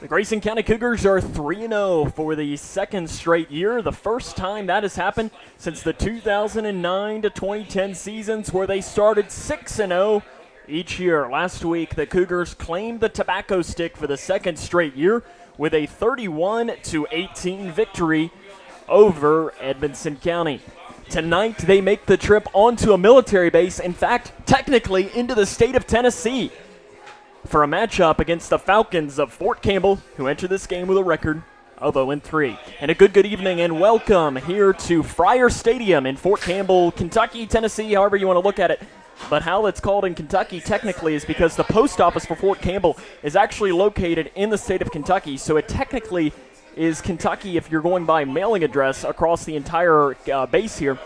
The Grayson County Cougars are 3-0 for the second straight year, the first time that has happened since the 2009 to 2010 seasons where they started 6-0 each year. Last week, the Cougars claimed the tobacco stick for the second straight year with a 31-18 victory over Edmonson County. Tonight, they make the trip onto a military base, in fact, technically into the state of Tennessee, for a matchup against the Falcons of Fort Campbell, who enter this game with a record of 0-3. And a good evening and welcome here to Friar Stadium in Fort Campbell, Kentucky, Tennessee, however you want to look at it. But how it's called in Kentucky technically is because the post office for Fort Campbell is actually located in the state of Kentucky, so it technically is Kentucky if you're going by mailing address across the entire base here.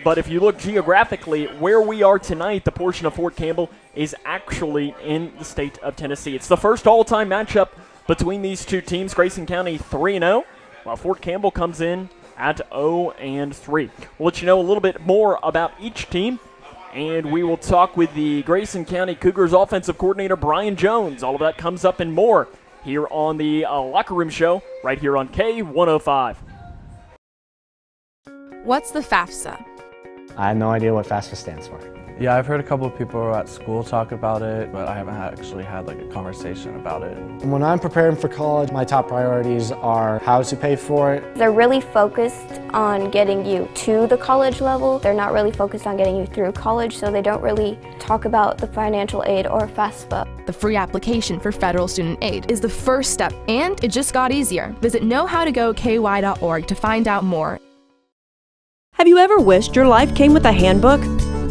But if you look geographically, where we are tonight, the portion of Fort Campbell is actually in the state of Tennessee. It's the first all-time matchup between these two teams. Grayson County 3-0, while Fort Campbell comes in at 0-3. We'll let you know a little bit more about each team, and we will talk with the Grayson County Cougars offensive coordinator, Brian Jones. All of that comes up and more here on the Locker Room Show, right here on K105. What's the FAFSA? I have no idea what FAFSA stands for. Yeah, I've heard a couple of people at school talk about it, but I haven't actually had a conversation about it. When I'm preparing for college, my top priorities are how to pay for it. They're really focused on getting you to the college level. They're not really focused on getting you through college, so they don't really talk about the financial aid or FAFSA. The free application for federal student aid is the first step, and it just got easier. Visit knowhowtogoky.org to find out more. Have you ever wished your life came with a handbook?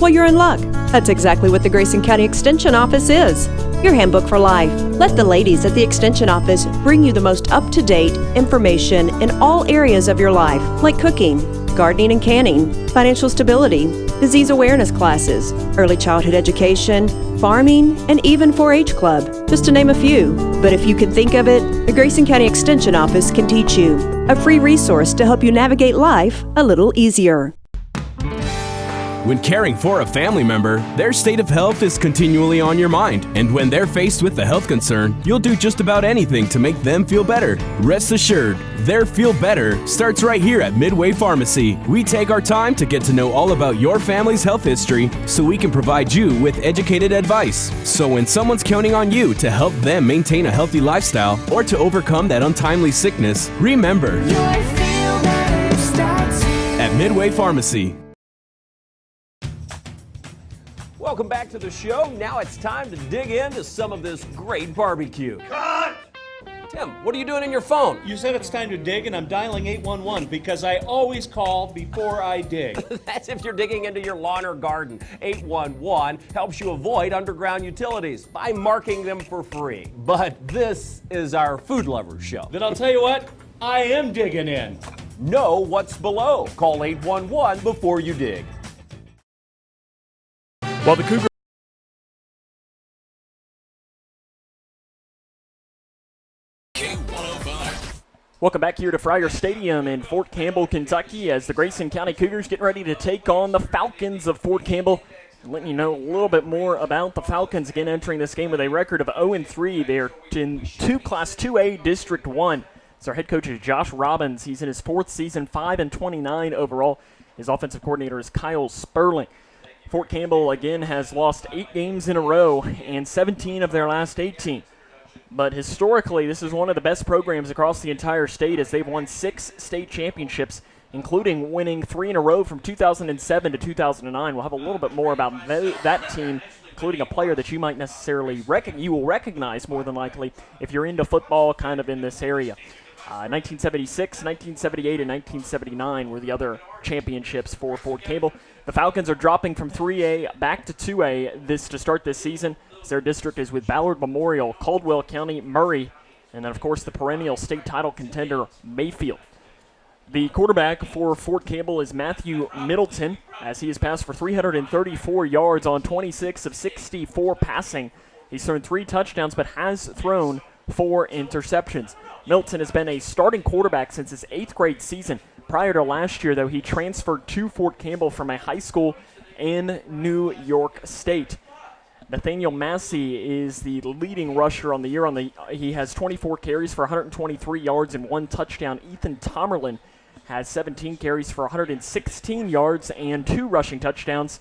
Well, you're in luck. That's exactly what the Grayson County Extension Office is. Your handbook for life. Let the ladies at the Extension Office bring you the most up-to-date information in all areas of your life, like cooking, gardening and canning, financial stability, disease awareness classes, early childhood education, farming, and even 4-H club, just to name a few. But if you can think of it, the Grayson County Extension Office can teach you. A free resource to help you navigate life a little easier. When caring for a family member, their state of health is continually on your mind. And when they're faced with a health concern, you'll do just about anything to make them feel better. Rest assured, their feel better starts right here at Midway Pharmacy. We take our time to get to know all about your family's health history so we can provide you with educated advice. So when someone's counting on you to help them maintain a healthy lifestyle or to overcome that untimely sickness, remember, your feel better starts here at Midway Pharmacy. Welcome back to the show. Now it's time to dig into some of this great barbecue. Cut! Tim, what are you doing in your phone? You said it's time to dig, and I'm dialing 811 because I always call before I dig. That's if you're digging into your lawn or garden. 811 helps you avoid underground utilities by marking them for free. But this is our food lovers show. Then I'll tell you what, I am digging in. Know what's below. Call 811 before you dig. Well, the Cougar. Welcome back here to Friar Stadium in Fort Campbell, Kentucky, as the Grayson County Cougars getting ready to take on the Falcons of Fort Campbell. And letting you know a little bit more about the Falcons, again entering this game with a record of 0-3. They're in Class 2A District 1. So our head coach is Josh Robbins. He's in his fourth season, 5-29 overall. His offensive coordinator is Kyle Sperling. Fort Campbell, again, has lost 8 games in a row and 17 of their last 18. But historically, this is one of the best programs across the entire state as they've won 6 state championships, including winning 3 in a row from 2007 to 2009. We'll have a little bit more about that team, including a player that you might necessarily recognize more than likely if you're into football kind of in this area. 1976, 1978, and 1979 were the other championships for Fort Campbell. The Falcons are dropping from 3A back to 2A to start this season. Their district is with Ballard Memorial, Caldwell County, Murray, and then, of course, the perennial state title contender, Mayfield. The quarterback for Fort Campbell is Matthew Middleton, as he has passed for 334 yards on 26 of 64 passing. He's thrown 3 touchdowns but has thrown 4 interceptions. Middleton has been a starting quarterback since his 8th grade season. Prior to last year, though, he transferred to Fort Campbell from a high school in New York State. Nathaniel Massey is the leading rusher on the year. He has 24 carries for 123 yards and 1 touchdown. Ethan Tomerlin has 17 carries for 116 yards and 2 rushing touchdowns,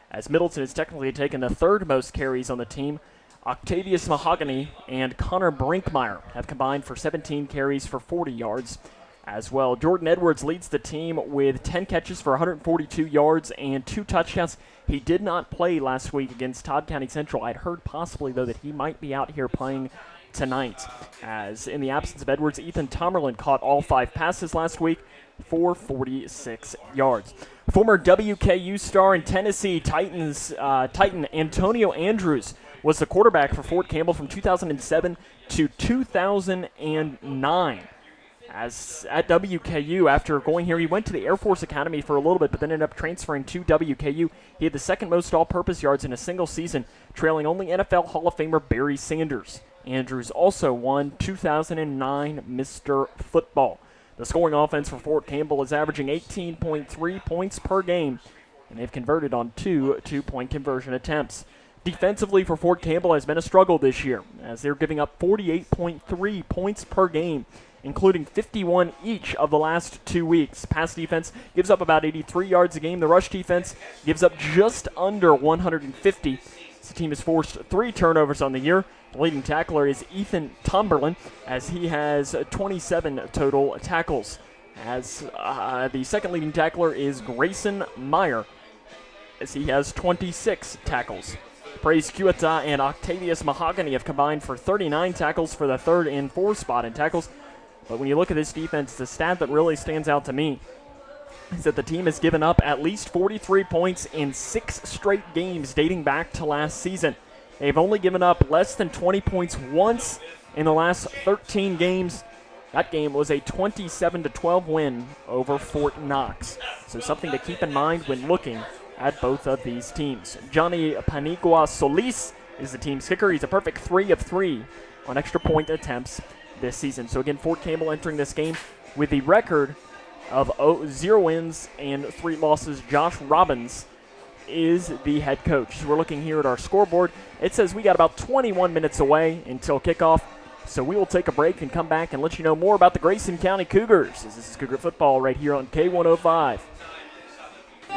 as Middleton has technically taken the 3rd most carries on the team. Octavius Mahogany and Connor Brinkmeyer have combined for 17 carries for 40 yards as well. Jordan Edwards leads the team with 10 catches for 142 yards and 2 touchdowns. He did not play last week against Todd County Central. I'd heard possibly, though, that he might be out here playing tonight. As in the absence of Edwards, Ethan Tomerlin caught all 5 passes last week for 46 yards. Former WKU star and Tennessee Titan Antonio Andrews was the quarterback for Fort Campbell from 2007 to 2009. As at WKU, after going here, he went to the Air Force Academy for a little bit, but then ended up transferring to WKU. He had the 2nd most all-purpose yards in a single season, trailing only NFL Hall of Famer Barry Sanders. Andrews also won 2009 Mr. Football. The scoring offense for Fort Campbell is averaging 18.3 points per game, and they've converted on 2 two-point conversion attempts. Defensively for Fort Campbell has been a struggle this year, as they're giving up 48.3 points per game, including 51 each of the last 2 weeks. Pass defense gives up about 83 yards a game. The rush defense gives up just under 150. The team has forced 3 turnovers on the year. The leading tackler is Ethan Tomberlin, as he has 27 total tackles. As the second leading tackler is Grayson Meyer, as he has 26 tackles. Praise Cueta and Octavius Mahogany have combined for 39 tackles for the 3rd and 4th spot in tackles. But when you look at this defense, the stat that really stands out to me is that the team has given up at least 43 points in 6 straight games dating back to last season. They've only given up less than 20 points once in the last 13 games. That game was a 27-12 win over Fort Knox. So something to keep in mind when looking at both of these teams. Johnny Panigua Solis is the team's kicker. He's a perfect 3 of 3 on extra point attempts this season. So again, Fort Campbell entering this game with the record of 0 wins and 3 losses. Josh Robbins is the head coach. So we're looking here at our scoreboard. It says we got about 21 minutes away until kickoff. So we will take a break and come back and let you know more about the Grayson County Cougars. This is Cougar football right here on K105.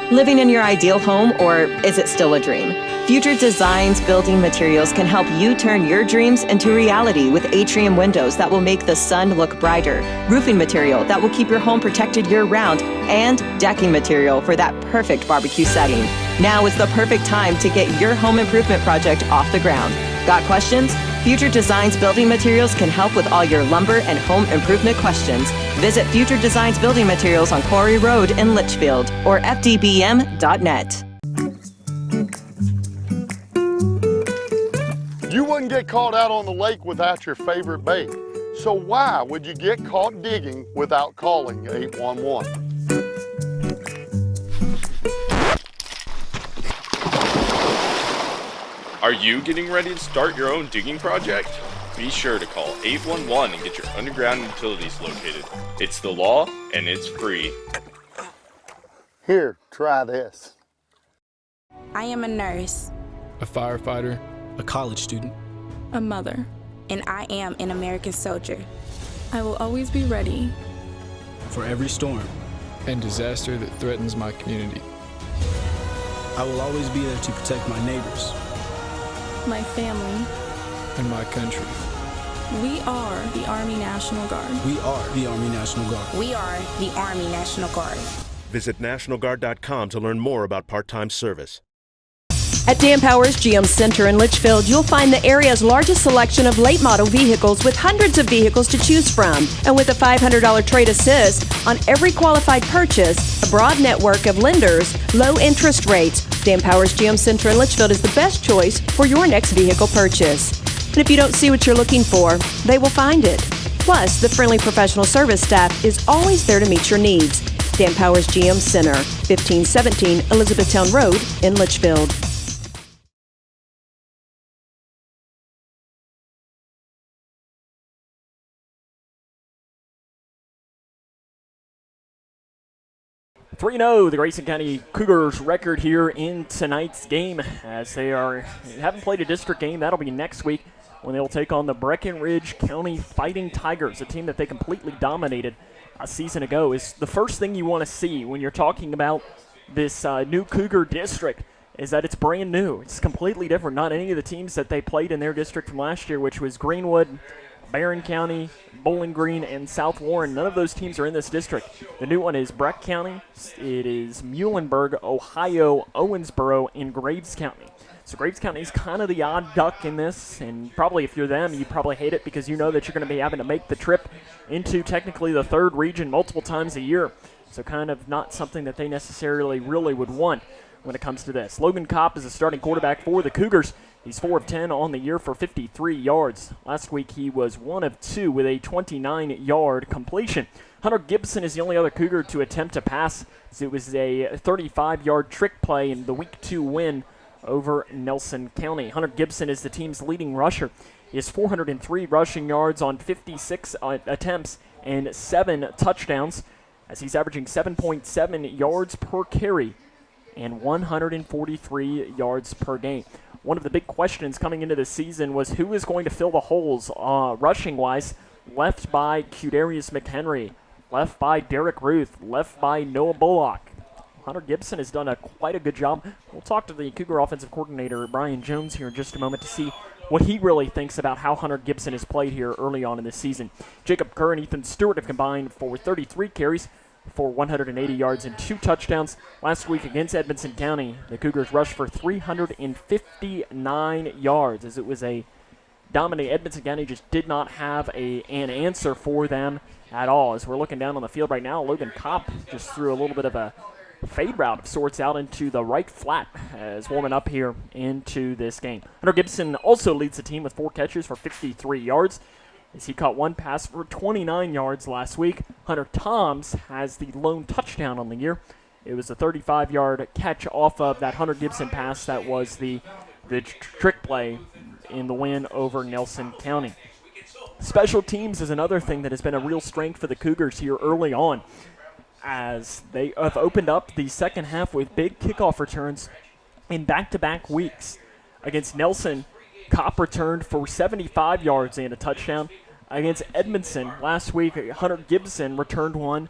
Living in your ideal home, or is it still a dream? Future Designs Building Materials can help you turn your dreams into reality with atrium windows that will make the sun look brighter, roofing material that will keep your home protected year-round, and decking material for that perfect barbecue setting. Now is the perfect time to get your home improvement project off the ground. Got questions? Future Designs Building Materials can help with all your lumber and home improvement questions. Visit Future Designs Building Materials on Quarry Road in Litchfield or fdbm.net. You wouldn't get caught out on the lake without your favorite bait. So why would you get caught digging without calling 811? Are you getting ready to start your own digging project? Be sure to call 811 and get your underground utilities located. It's the law and it's free. Here, try this. I am a nurse, a firefighter, a college student, a mother, and I am an American soldier. I will always be ready for every storm and disaster that threatens my community. I will always be there to protect my neighbors, my family, and my country. We are the Army National Guard. We are the Army National Guard. We are the Army National Guard. Visit nationalguard.com to learn more about part-time service. At Dan Powers GM Center in Litchfield, you'll find the area's largest selection of late model vehicles with hundreds of vehicles to choose from. And with a $500 trade assist on every qualified purchase, a broad network of lenders, low interest rates, Dan Powers GM Center in Litchfield is the best choice for your next vehicle purchase. And if you don't see what you're looking for, they will find it. Plus, the friendly professional service staff is always there to meet your needs. Dan Powers GM Center, 1517 Elizabethtown Road in Litchfield. 3-0, the Grayson County Cougars record here in tonight's game, as they haven't played a district game. That'll be next week when they'll take on the Breckenridge County Fighting Tigers, a team that they completely dominated a season ago. Is the first thing you want to see when you're talking about this new Cougar district is that it's brand new. It's completely different. Not any of the teams that they played in their district from last year, which was Greenwood, Barron County, Bowling Green, and South Warren. None of those teams are in this district. The new one is Breck County. It is Muhlenberg, Ohio, Owensboro, and Graves County. So Graves County is kind of the odd duck in this, and probably if you're them, you probably hate it because you know that you're going to be having to make the trip into technically the third region multiple times a year. So kind of not something that they necessarily really would want when it comes to this. Logan Kopp is a starting quarterback for the Cougars. He's 4 of 10 on the year for 53 yards. Last week he was 1 of 2 with a 29-yard completion. Hunter Gibson is the only other Cougar to attempt to pass. So it was a 35-yard trick play in the Week 2 win over Nelson County. Hunter Gibson is the team's leading rusher. He has 403 rushing yards on 56 attempts and 7 touchdowns, as he's averaging 7.7 yards per carry and 143 yards per game. One of the big questions coming into the season was who is going to fill the holes rushing-wise, left by Qdarius McHenry, left by Derek Ruth, left by Noah Bullock. Hunter Gibson has done quite a good job. We'll talk to the Cougar offensive coordinator, Brian Jones, here in just a moment to see what he really thinks about how Hunter Gibson has played here early on in the season. Jacob Kerr and Ethan Stewart have combined for 33 carries for 180 yards and 2 touchdowns. Last week against Edmonson County, the Cougars rushed for 359 yards, as it was a dominant. Edmonson County just did not have an answer for them at all. As we're looking down on the field right now, Logan Kopp just threw a little bit of a fade route of sorts out into the right flat as warming up here into this game. Hunter Gibson also leads the team with 4 catches for 53 yards, as he caught 1 pass for 29 yards last week. Hunter Toms has the lone touchdown on the year. It was a 35-yard catch off of that Hunter Gibson pass that was the trick play in the win over Nelson County. Special teams is another thing that has been a real strength for the Cougars here early on, as they have opened up the second half with big kickoff returns in back-to-back weeks. Against Nelson, Kopp returned for 75 yards and a touchdown. Against Edmondson last week, Hunter Gibson returned one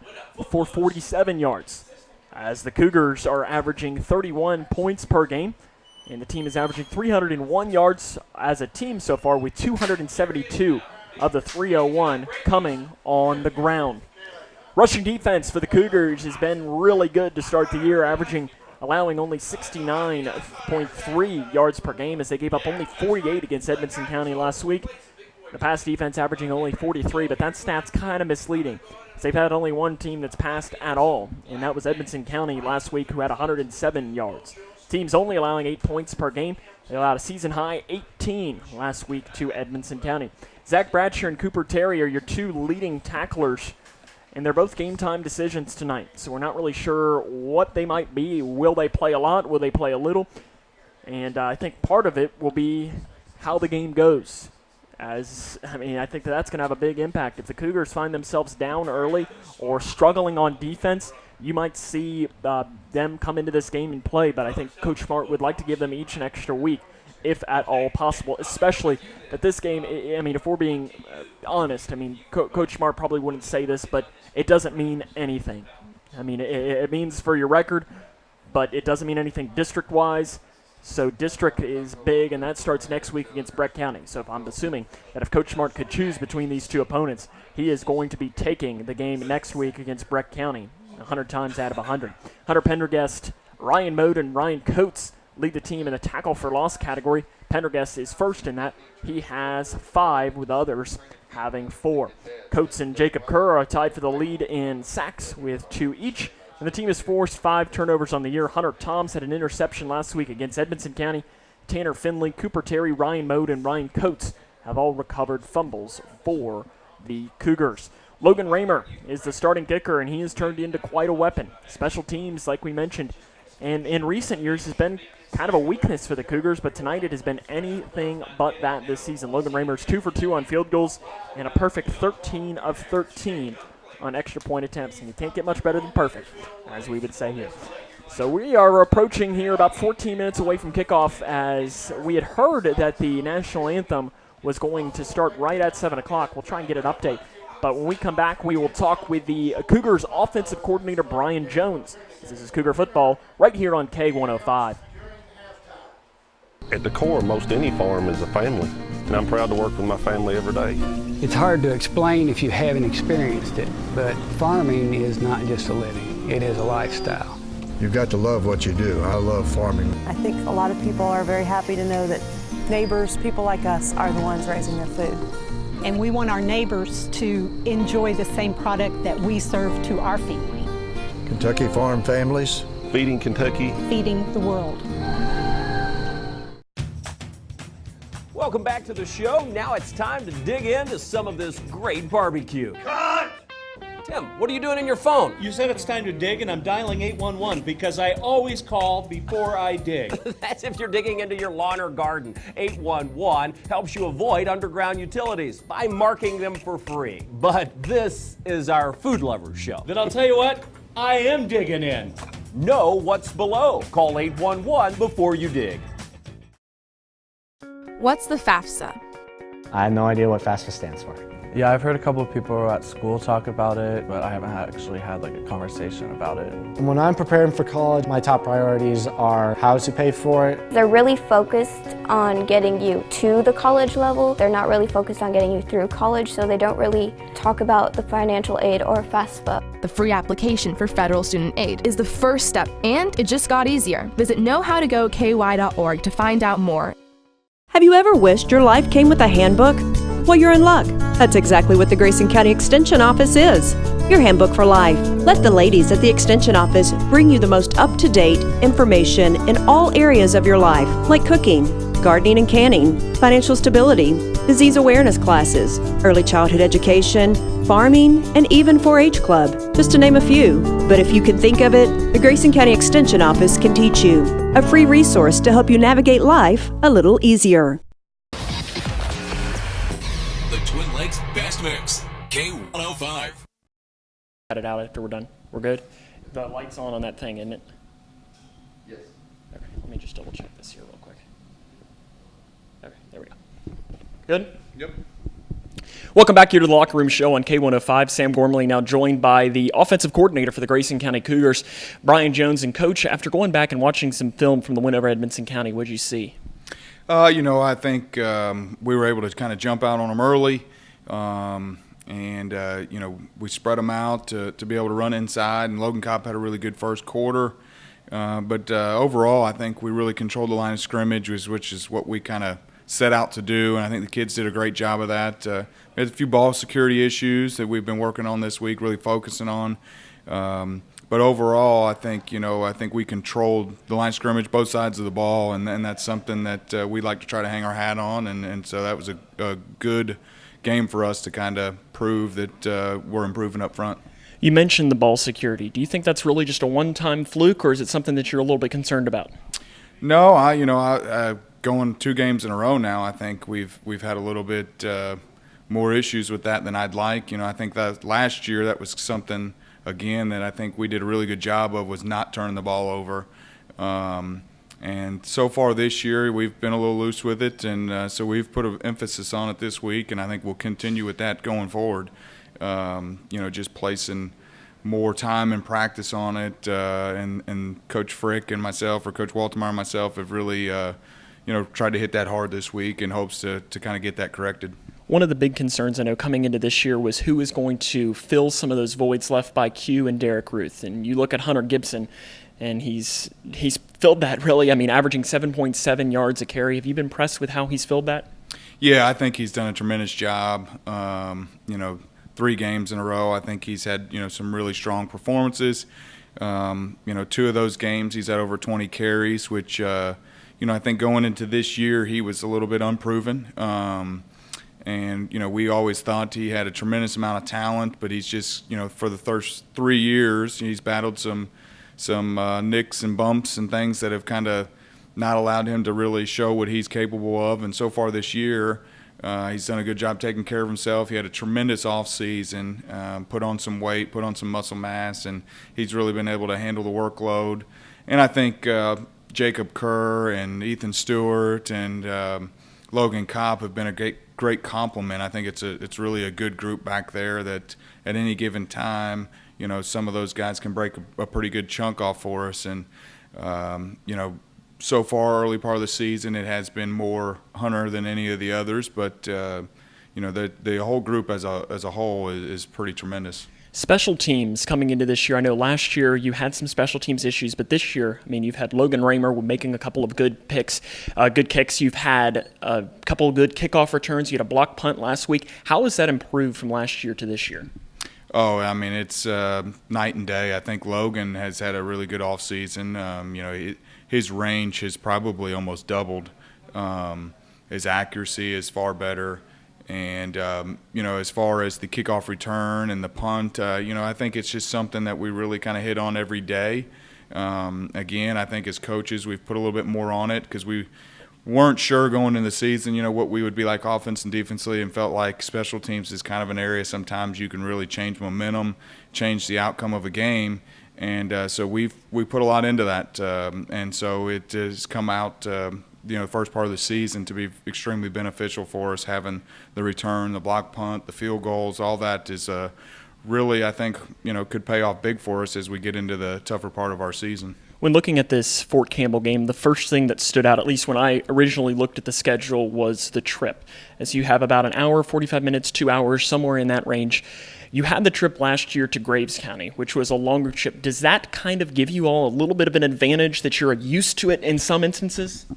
for 47 yards. As the Cougars are averaging 31 points per game, and the team is averaging 301 yards as a team so far, with 272 of the 301 coming on the ground. Rushing defense for the Cougars has been really good to start the year, allowing only 69.3 yards per game, as they gave up only 48 against Edmonson County last week. The pass defense averaging only 43, but that stat's kind of misleading. They've had only one team that's passed at all, and that was Edmonson County last week, who had 107 yards. Teams only allowing 8 points per game. They allowed a season-high 18 last week to Edmonson County. Zach Bradshaw and Cooper Terry are your 2 leading tacklers, and they're both game-time decisions tonight, so we're not really sure what they might be. Will they play a lot? Will they play a little? And I think part of it will be how the game goes. I think that's going to have a big impact. If the Cougars find themselves down early or struggling on defense, you might see them come into this game and play, but I think Coach Smart would like to give them each an extra week, if at all possible, especially that this game, if we're being honest, Coach Smart probably wouldn't say this, but it doesn't mean anything. It means for your record, but it doesn't mean anything district-wise. So district is big, and that starts next week against Breck County. So if I'm assuming that if Coach Smart could choose between these 2 opponents, he is going to be taking the game next week against Breck County 100 times out of 100. Hunter Pendergast, Ryan Mode, and Ryan Coates lead the team in the tackle for loss category. Pendergast is first in that. He has 5, with others having 4. Coates and Jacob Kerr are tied for the lead in sacks with 2 each. And the team has forced 5 turnovers on the year. Hunter Toms had an interception last week against Edmonson County. Tanner Finley, Cooper Terry, Ryan Mode, and Ryan Coates have all recovered fumbles for the Cougars. Logan Raymer is the starting kicker, and he has turned into quite a weapon. Special teams, like we mentioned, and in recent years has been kind of a weakness for the Cougars, but tonight it has been anything but that this season. Logan Raymer's 2 for 2 on field goals and a perfect 13 of 13 on extra point attempts, and you can't get much better than perfect, as we would say here. So we are approaching here about 14 minutes away from kickoff, as we had heard that the national anthem was going to start right at 7 o'clock. We'll try and get an update. But when we come back, we will talk with the Cougars offensive coordinator, Brian Jones. This is Cougar football right here on K105. At the core, most any farm is a family, and I'm proud to work with my family every day. It's hard to explain if you haven't experienced it, but farming is not just a living, it is a lifestyle. You've got to love what you do. I love farming. I think a lot of people are very happy to know that neighbors, people like us, are the ones raising their food. And we want our neighbors to enjoy the same product that we serve to our family. Kentucky farm families. Feeding Kentucky. Feeding the world. Welcome back to the show. Now it's time to dig into some of this great barbecue. Cut! Tim, what are you doing in your phone? You said it's time to dig, and I'm dialing 811 because I always call before I dig. That's if you're digging into your lawn or garden. 811 helps you avoid underground utilities by marking them for free. But this is our food lovers show. Then I'll tell you what, I am digging in. Know what's below. Call 811 before you dig. What's the FAFSA? I have no idea what FAFSA stands for. Yeah, I've heard a couple of people at school talk about it, but I haven't actually had like a conversation about it. When I'm preparing for college, my top priorities are how to pay for it. They're really focused on getting you to the college level. They're not really focused on getting you through college, so they don't really talk about the financial aid or FAFSA. The free application for federal student aid is the first step, and it just got easier. Visit knowhowtogoky.org to find out more. Have you ever wished your life came with a handbook? Well, you're in luck. That's exactly what the Grayson County Extension Office is. Your handbook for life. Let the ladies at the Extension Office bring you the most up-to-date information in all areas of your life, like cooking, gardening and canning, financial stability, disease awareness classes, early childhood education, farming, and even 4-H club, just to name a few. But if you can think of it, the Grayson County Extension Office can teach you. A free resource to help you navigate life a little easier. The Twin Lakes Best Mix, K105. Cut it out after we're done. We're good? The light's on that thing, isn't it? Yes. Okay, let me just double check this here real quick. Okay, there we go. Good? Yep. Welcome back here to the Locker Room Show on K105. Sam Gormley now joined by the offensive coordinator for the Grayson County Cougars, Brian Jones. And Coach, after going back and watching some film from the win over Edmonson County, what did you see? I think we were able to kind of jump out on them early. We spread them out to be able to run inside, and Logan Cobb had a really good first quarter. But overall, I think we really controlled the line of scrimmage, which is what we kind of set out to do, and I think the kids did a great job of that. We had a few ball security issues that we've been working on this week, really focusing on. But overall, I think we controlled the line of scrimmage, both sides of the ball, and that's something that we like to try to hang our hat on, and so that was a good game for us to kind of prove that we're improving up front. You mentioned the ball security. Do you think that's really just a one-time fluke, or is it something that you're a little bit concerned about? No, I going 2 games in a row now, I think we've had a little bit more issues with that than I'd like. I think that last year that was something, again, that I think we did a really good job of, was not turning the ball over. And so far this year, we've been a little loose with it, and so we've put an emphasis on it this week, and I think we'll continue with that going forward. Just placing more time and practice on it, and Coach Frick and myself, or Coach Waltermeyer and myself, have really tried to hit that hard this week in hopes to kind of get that corrected. One of the big concerns I know coming into this year was who is going to fill some of those voids left by Q and Derek Ruth. And you look at Hunter Gibson, and he's filled that really. I mean, averaging 7.7 yards a carry. Have you been impressed with how he's filled that? Yeah, I think he's done a tremendous job. 3 games in a row, I think he's had some really strong performances. 2 of those games he's had over 20 carries, which I think going into this year he was a little bit unproven. We always thought he had a tremendous amount of talent, but he's just for the first 3 years he's battled some nicks and bumps and things that have kind of not allowed him to really show what he's capable of. And so far this year, He's done a good job taking care of himself. He had a tremendous offseason, put on some weight, put on some muscle mass, and he's really been able to handle the workload. And I think Jacob Kerr and Ethan Stewart and Logan Kopp have been a great complement. I think it's really a good group back there that at any given time, some of those guys can break a pretty good chunk off for us. And, so far, early part of the season, it has been more Hunter than any of the others, but the whole group as a whole is pretty tremendous. Special teams coming into this year. I know last year you had some special teams issues, but this year, you've had Logan Raymer making a couple of good kicks. You've had a couple of good kickoff returns. You had a block punt last week. How has that improved from last year to this year? Oh, it's night and day. I think Logan has had a really good offseason. His range has probably almost doubled. His accuracy is far better. And, as far as the kickoff return and the punt, I think it's just something that we really kind of hit on every day. Again, I think as coaches we've put a little bit more on it because we weren't sure going into the season, what we would be like offense and defensively, and felt like special teams is kind of an area sometimes you can really change momentum, change the outcome of a game. And so we put a lot into that, and so it has come out, the first part of the season to be extremely beneficial for us, having the return, the block punt, the field goals, all that is really, I think, could pay off big for us as we get into the tougher part of our season. When looking at this Fort Campbell game, the first thing that stood out, at least when I originally looked at the schedule, was the trip. As you have about an hour, 45 minutes, 2 hours, somewhere in that range. You had the trip last year to Graves County, which was a longer trip. Does that kind of give you all a little bit of an advantage that you're used to it in some instances?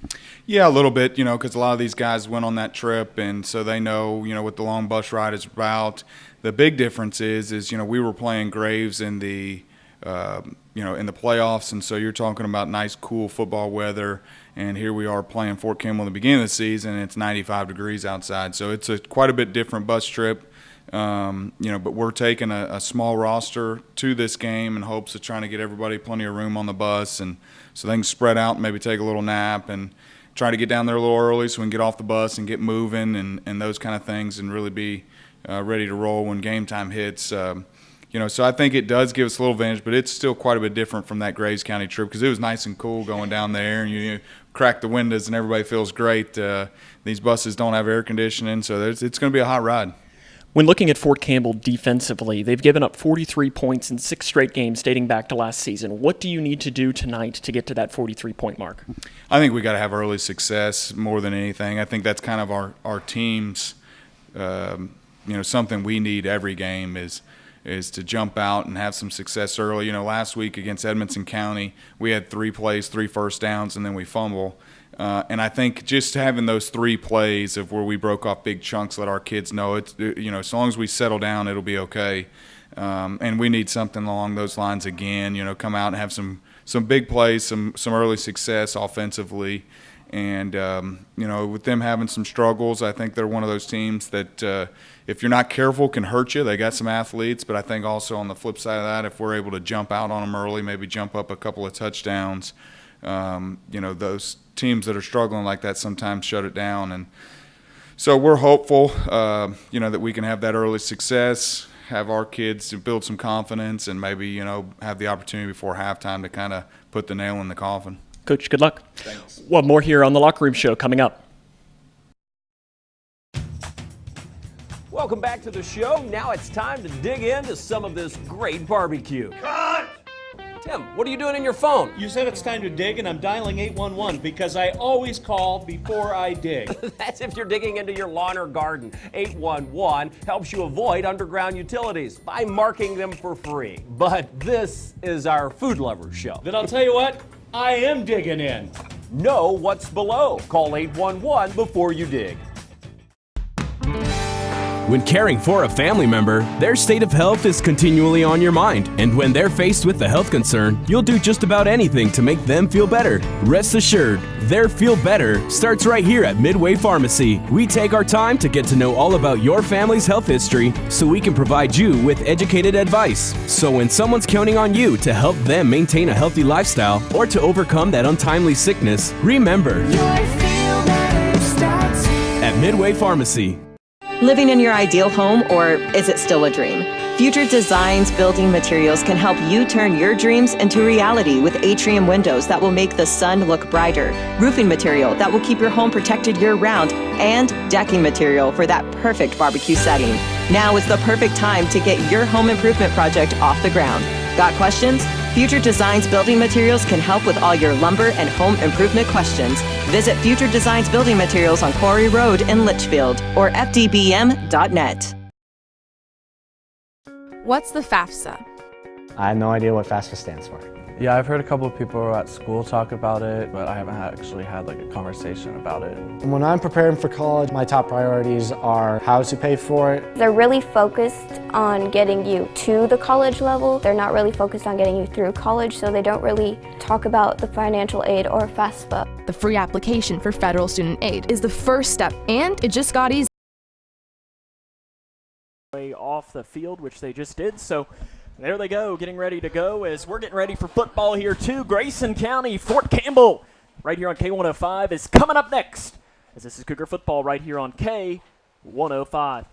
Yeah, a little bit, because a lot of these guys went on that trip, and so they know, what the long bus ride is about. The big difference is we were playing Graves in the in the playoffs, and so you're talking about nice, cool football weather, and here we are playing Fort Campbell in the beginning of the season, and it's 95 degrees outside. So it's quite a bit different bus trip. But we're taking a small roster to this game in hopes of trying to get everybody plenty of room on the bus, and so they can spread out and maybe take a little nap and try to get down there a little early so we can get off the bus and get moving and those kind of things and really be ready to roll when game time hits. So I think it does give us a little advantage, but it's still quite a bit different from that Graves County trip because it was nice and cool going down there, and you crack the windows and everybody feels great. These buses don't have air conditioning, so it's going to be a hot ride. When looking at Fort Campbell defensively, they've given up 43 points in 6 straight games dating back to last season. What do you need to do tonight to get to that 43-point mark? I think we got to have early success more than anything. I think that's kind of our team's, something we need every game is to jump out and have some success early. Last week against Edmonson County, we had 3 plays, 3 first downs, and then we fumble. And I think just having those 3 plays of where we broke off big chunks, let our kids know it's as long as we settle down, it'll be okay. And we need something along those lines again. Come out and have some big plays, some early success offensively. And with them having some struggles, I think they're one of those teams that if you're not careful can hurt you. They got some athletes, but I think also on the flip side of that, if we're able to jump out on them early, maybe jump up a couple of touchdowns. Those teams that are struggling like that sometimes shut it down. And so we're hopeful, that we can have that early success, have our kids to build some confidence, and maybe, have the opportunity before halftime to kind of put the nail in the coffin. Coach, good luck. Thanks. Well, more here on the Locker Room Show coming up. Welcome back to the show. Now it's time to dig into some of this great barbecue. Cut! Tim, what are you doing in your phone? You said it's time to dig, and I'm dialing 811 because I always call before I dig. That's if you're digging into your lawn or garden. 811 helps you avoid underground utilities by marking them for free. But this is our food lovers show. Then I'll tell you what, I am digging in. Know what's below. Call 811 before you dig. When caring for a family member, their state of health is continually on your mind. And when they're faced with a health concern, you'll do just about anything to make them feel better. Rest assured, their feel better starts right here at Midway Pharmacy. We take our time to get to know all about your family's health history so we can provide you with educated advice. So when someone's counting on you to help them maintain a healthy lifestyle or to overcome that untimely sickness, remember, at Midway Pharmacy. Living in your ideal home, or is it still a dream? Future Designs Building Materials can help you turn your dreams into reality with atrium windows that will make the sun look brighter, roofing material that will keep your home protected year-round, and decking material for that perfect barbecue setting. Now is the perfect time to get your home improvement project off the ground. Got questions? Future Designs Building Materials can help with all your lumber and home improvement questions. Visit Future Designs Building Materials on Quarry Road in Litchfield or fdbm.net. What's the FAFSA? I have no idea what FAFSA stands for. Yeah, I've heard a couple of people at school talk about it, but I haven't actually had like a conversation about it. When I'm preparing for college, my top priorities are how to pay for it. They're really focused on getting you to the college level. They're not really focused on getting you through college, so they don't really talk about the financial aid or FAFSA. The free application for federal student aid is the first step, and it just got easier. Off the field, which they just did. So there they go, getting ready to go as we're getting ready for football here too. Grayson County, Fort Campbell, right here on K105 is coming up next, as this is Cougar football right here on K105.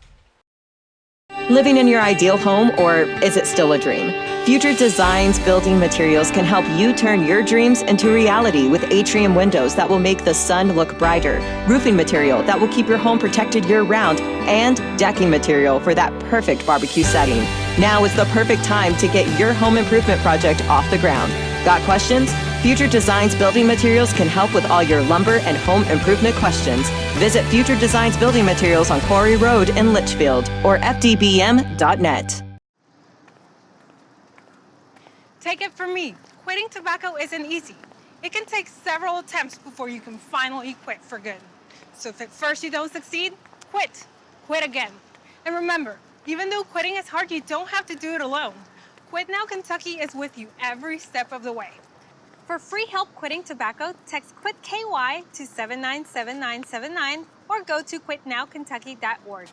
Living in your ideal home, or is it still a dream? Future Designs Building Materials can help you turn your dreams into reality with atrium windows that will make the sun look brighter, roofing material that will keep your home protected year-round, and decking material for that perfect barbecue setting. Now is the perfect time to get your home improvement project off the ground. Got questions? Future Designs Building Materials can help with all your lumber and home improvement questions. Visit Future Designs Building Materials on Quarry Road in Litchfield or fdbm.net. Take it from me, quitting tobacco isn't easy. It can take several attempts before you can finally quit for good. So if at first you don't succeed, quit. Quit again. And remember, even though quitting is hard, you don't have to do it alone. Quit Now Kentucky is with you every step of the way. For free help quitting tobacco, text QUIT KY to 797979 or go to quitnowkentucky.org.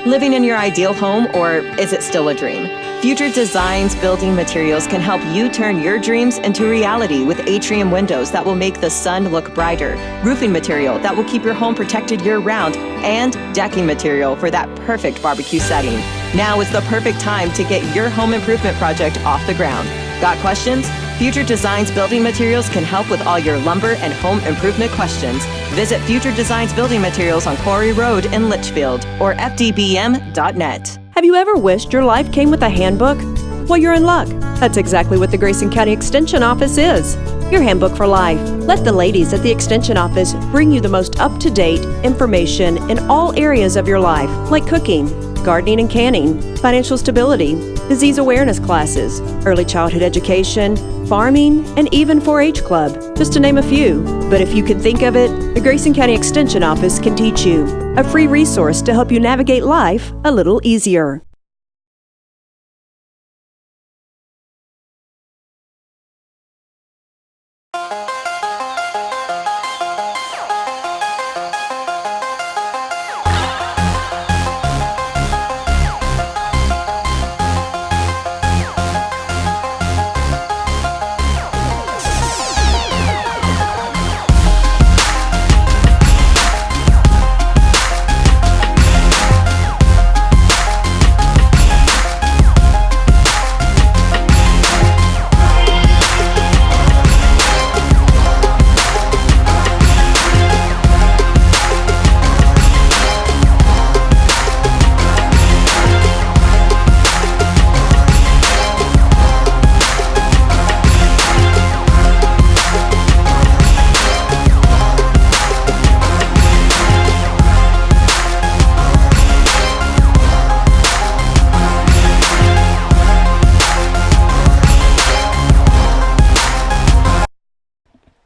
Living in your ideal home, or is it still a dream? Future Designs Building Materials can help you turn your dreams into reality with atrium windows that will make the sun look brighter, roofing material that will keep your home protected year-round, and decking material for that perfect barbecue setting. Now is the perfect time to get your home improvement project off the ground. Got questions? Future Designs Building Materials can help with all your lumber and home improvement questions. Visit Future Designs Building Materials on Quarry Road in Litchfield or fdbm.net. Have you ever wished your life came with a handbook? Well, you're in luck. That's exactly what the Grayson County Extension Office is. Your handbook for life. Let the ladies at the Extension Office bring you the most up-to-date information in all areas of your life, like cooking, gardening and canning, financial stability, disease awareness classes, early childhood education, farming, and even 4-H club, just to name a few. But if you can think of it, the Grayson County Extension Office can teach you. A free resource to help you navigate life a little easier.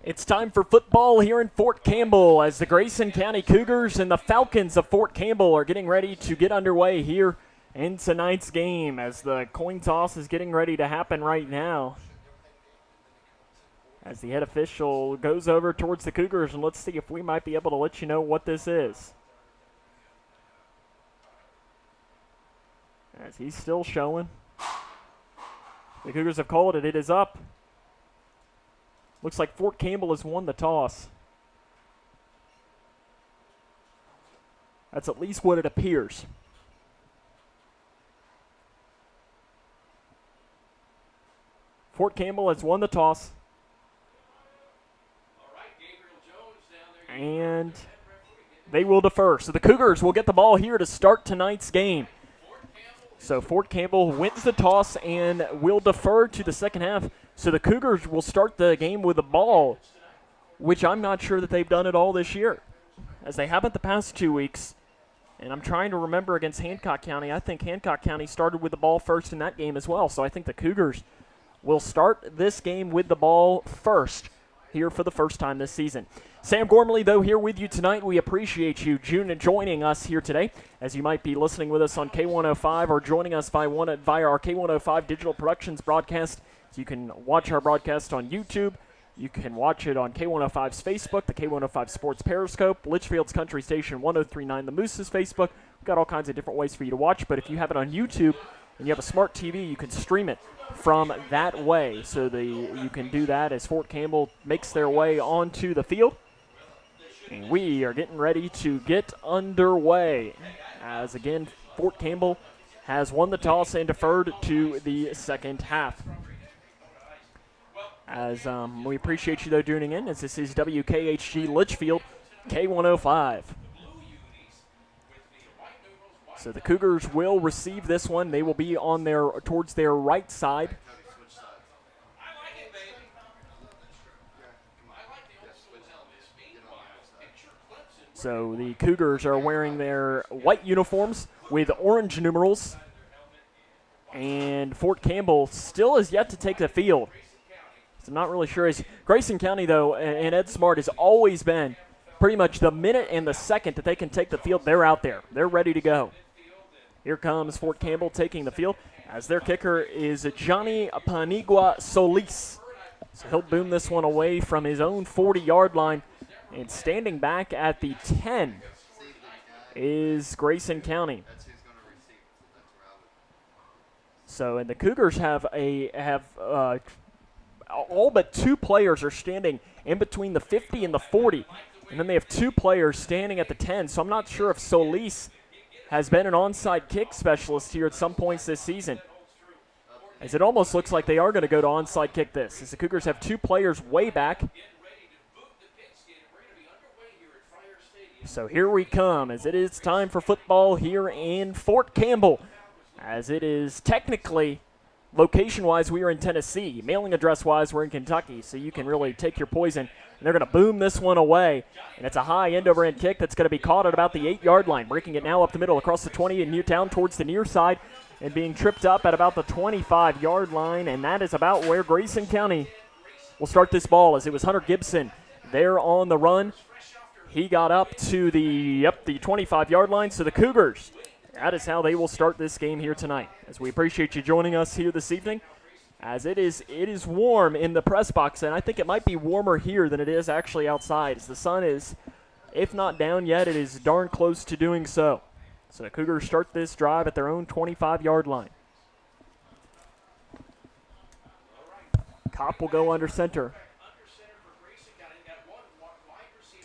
It's time for football here in Fort Campbell as the Grayson County Cougars and the Falcons of Fort Campbell are getting ready to get underway here in tonight's game as the coin toss is getting ready to happen right now. As the head official goes over towards the Cougars, and let's see if we might be able to let you know what this is. As he's still showing. The Cougars have called it. It is up. Looks like Fort Campbell has won the toss. That's at least what it appears. Fort Campbell has won the toss. And they will defer. So the Cougars will get the ball here to start tonight's game. So Fort Campbell wins the toss and will defer to the second half. So the Cougars will start the game with the ball, which I'm not sure that they've done it all this year, as they haven't the past 2 weeks. And I'm trying to remember against Hancock County. I think Hancock County started with the ball first in that game as well. So I think the Cougars will start this game with the ball first here for the first time this season. Sam Gormley, though, here with you tonight. We appreciate you joining us here today, as you might be listening with us on K105 or joining us via our K105 digital productions broadcast. So you can watch our broadcast on YouTube. You can watch it on K105's Facebook, the K105 Sports Periscope, Litchfield's Country Station 1039, the Moose's Facebook. We've got all kinds of different ways for you to watch, but if you have it on YouTube and you have a smart TV, you can stream it from that way. So you can do that as Fort Campbell makes their way onto the field. And we are getting ready to get underway, as again, Fort Campbell has won the toss and deferred to the second half. As we appreciate you, though, tuning in, as this is WKHG Litchfield, K105. So the Cougars will receive this one. They will be on towards their right side. So the Cougars are wearing their white uniforms with orange numerals. And Fort Campbell still is yet to take the field. So I'm not really sure. Grayson County, though, and Ed Smart has always been pretty much the minute and the second that they can take the field, they're out there. They're ready to go. Here comes Fort Campbell taking the field, as their kicker is Johnny Panigua Solis. So he'll boom this one away from his own 40-yard line. And standing back at the 10 is Grayson County. So, and the Cougars have all but two players are standing in between the 50 and the 40. And then they have two players standing at the 10. So I'm not sure if Solis has been an onside kick specialist here at some points this season, as it almost looks like they are going to go to onside kick this, as the Cougars have two players way back. So here we come, as it is time for football here in Fort Campbell, as it is technically, location-wise, we are in Tennessee. Mailing address-wise, we're in Kentucky, so you can really take your poison. And they're going to boom this one away, and it's a high end-over-end kick that's going to be caught at about the 8-yard line, breaking it now up the middle across the 20 in Newtown towards the near side, and being tripped up at about the 25-yard line, and that is about where Grayson County will start this ball, as it was Hunter Gibson there on the run. He got up to the 25-yard line, so the Cougars, that is how they will start this game here tonight. As we appreciate you joining us here this evening, as it is warm in the press box, and I think it might be warmer here than it is actually outside, as the sun is, if not down yet, it is darn close to doing so. So the Cougars start this drive at their own 25-yard line. Kopp will go under center,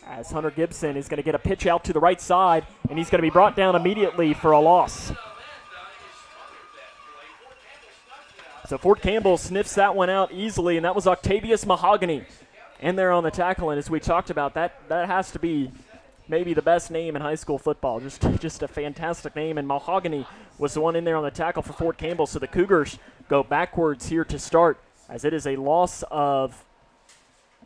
as Hunter Gibson is going to get a pitch out to the right side, and he's going to be brought down immediately for a loss. So Fort Campbell sniffs that one out easily, and that was Octavius Mahogany in there on the tackle. And as we talked about, that has to be maybe the best name in high school football. Just a fantastic name, and Mahogany was the one in there on the tackle for Fort Campbell. So the Cougars go backwards here to start, as it is a loss of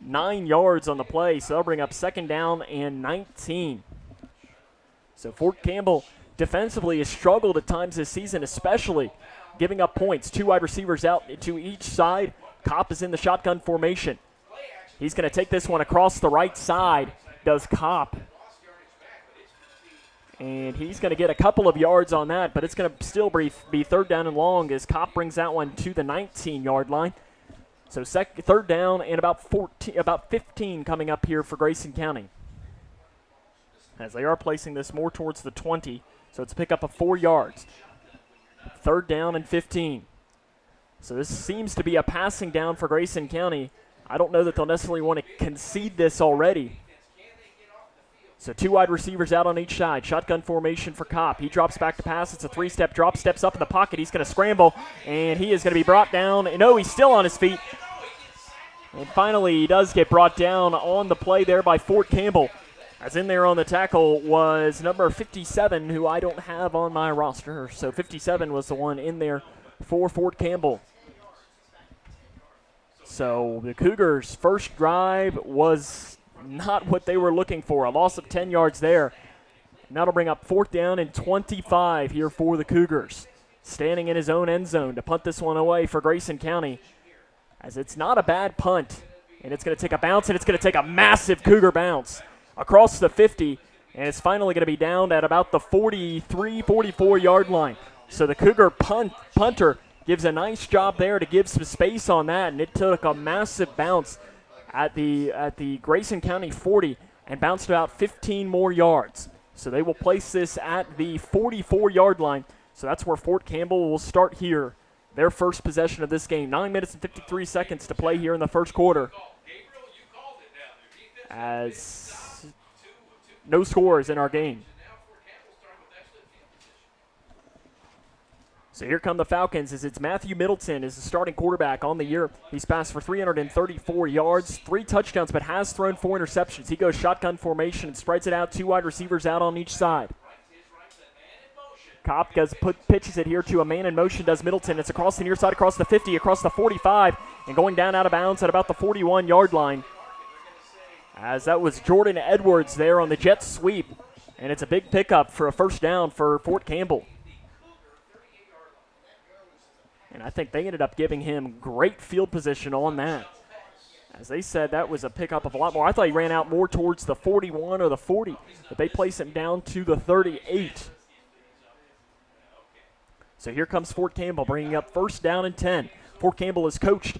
9 yards on the play, so they'll bring up second down and 19. So Fort Campbell defensively has struggled at times this season, especially giving up points. Two wide receivers out to each side. Kopp is in the shotgun formation. He's going to take this one across the right side, does Kopp. And he's going to get a couple of yards on that, but it's going to still be third down and long, as Kopp brings that one to the 19-yard line. So third down and about 15 coming up here for Grayson County, as they are placing this more towards the 20. So it's a pickup of 4 yards. Third down and 15. So this seems to be a passing down for Grayson County. I don't know that they'll necessarily want to concede this already. So 2 wide receivers out on each side. Shotgun formation for Kopp. He drops back to pass. It's a 3-step drop. Steps up in the pocket. He's going to scramble, and he is going to be brought down. No, he's still on his feet. And finally, he does get brought down on the play there by Fort Campbell. As in there on the tackle was number 57, who I don't have on my roster. So 57 was the one in there for Fort Campbell. So the Cougars' first drive was not what they were looking for. A loss of 10 yards there. And that'll bring up 4th down and 25 here for the Cougars. Standing in his own end zone to punt this one away for Grayson County. As it's not a bad punt. And it's going to take a bounce, and it's going to take a massive Cougar bounce across the 50. And it's finally going to be down at about the 43, 44-yard line. So the Cougar punter gives a nice job there to give some space on that. And it took a massive bounce at the Grayson County 40 and bounced about 15 more yards. So they will place this at the 44-yard line. So that's where Fort Campbell will start here. Their first possession of this game. 9 minutes and 53 seconds to play here in the first quarter. As no scores in our game. So here come the Falcons as it's Matthew Middleton is the starting quarterback on the year. He's passed for 334 yards, 3 touchdowns, but has thrown 4 interceptions. He goes shotgun formation and spreads it out, 2 wide receivers out on each side. Kopp pitches it here to a man in motion, does Middleton. It's across the near side, across the 50, across the 45, and going down out of bounds at about the 41-yard line. As that was Jordan Edwards there on the jet sweep, and it's a big pickup for a first down for Fort Campbell. And I think they ended up giving him great field position on that. As they said, that was a pickup of a lot more. I thought he ran out more towards the 41 or the 40, but they place him down to the 38. So here comes Fort Campbell bringing up first down and 10. Fort Campbell is coached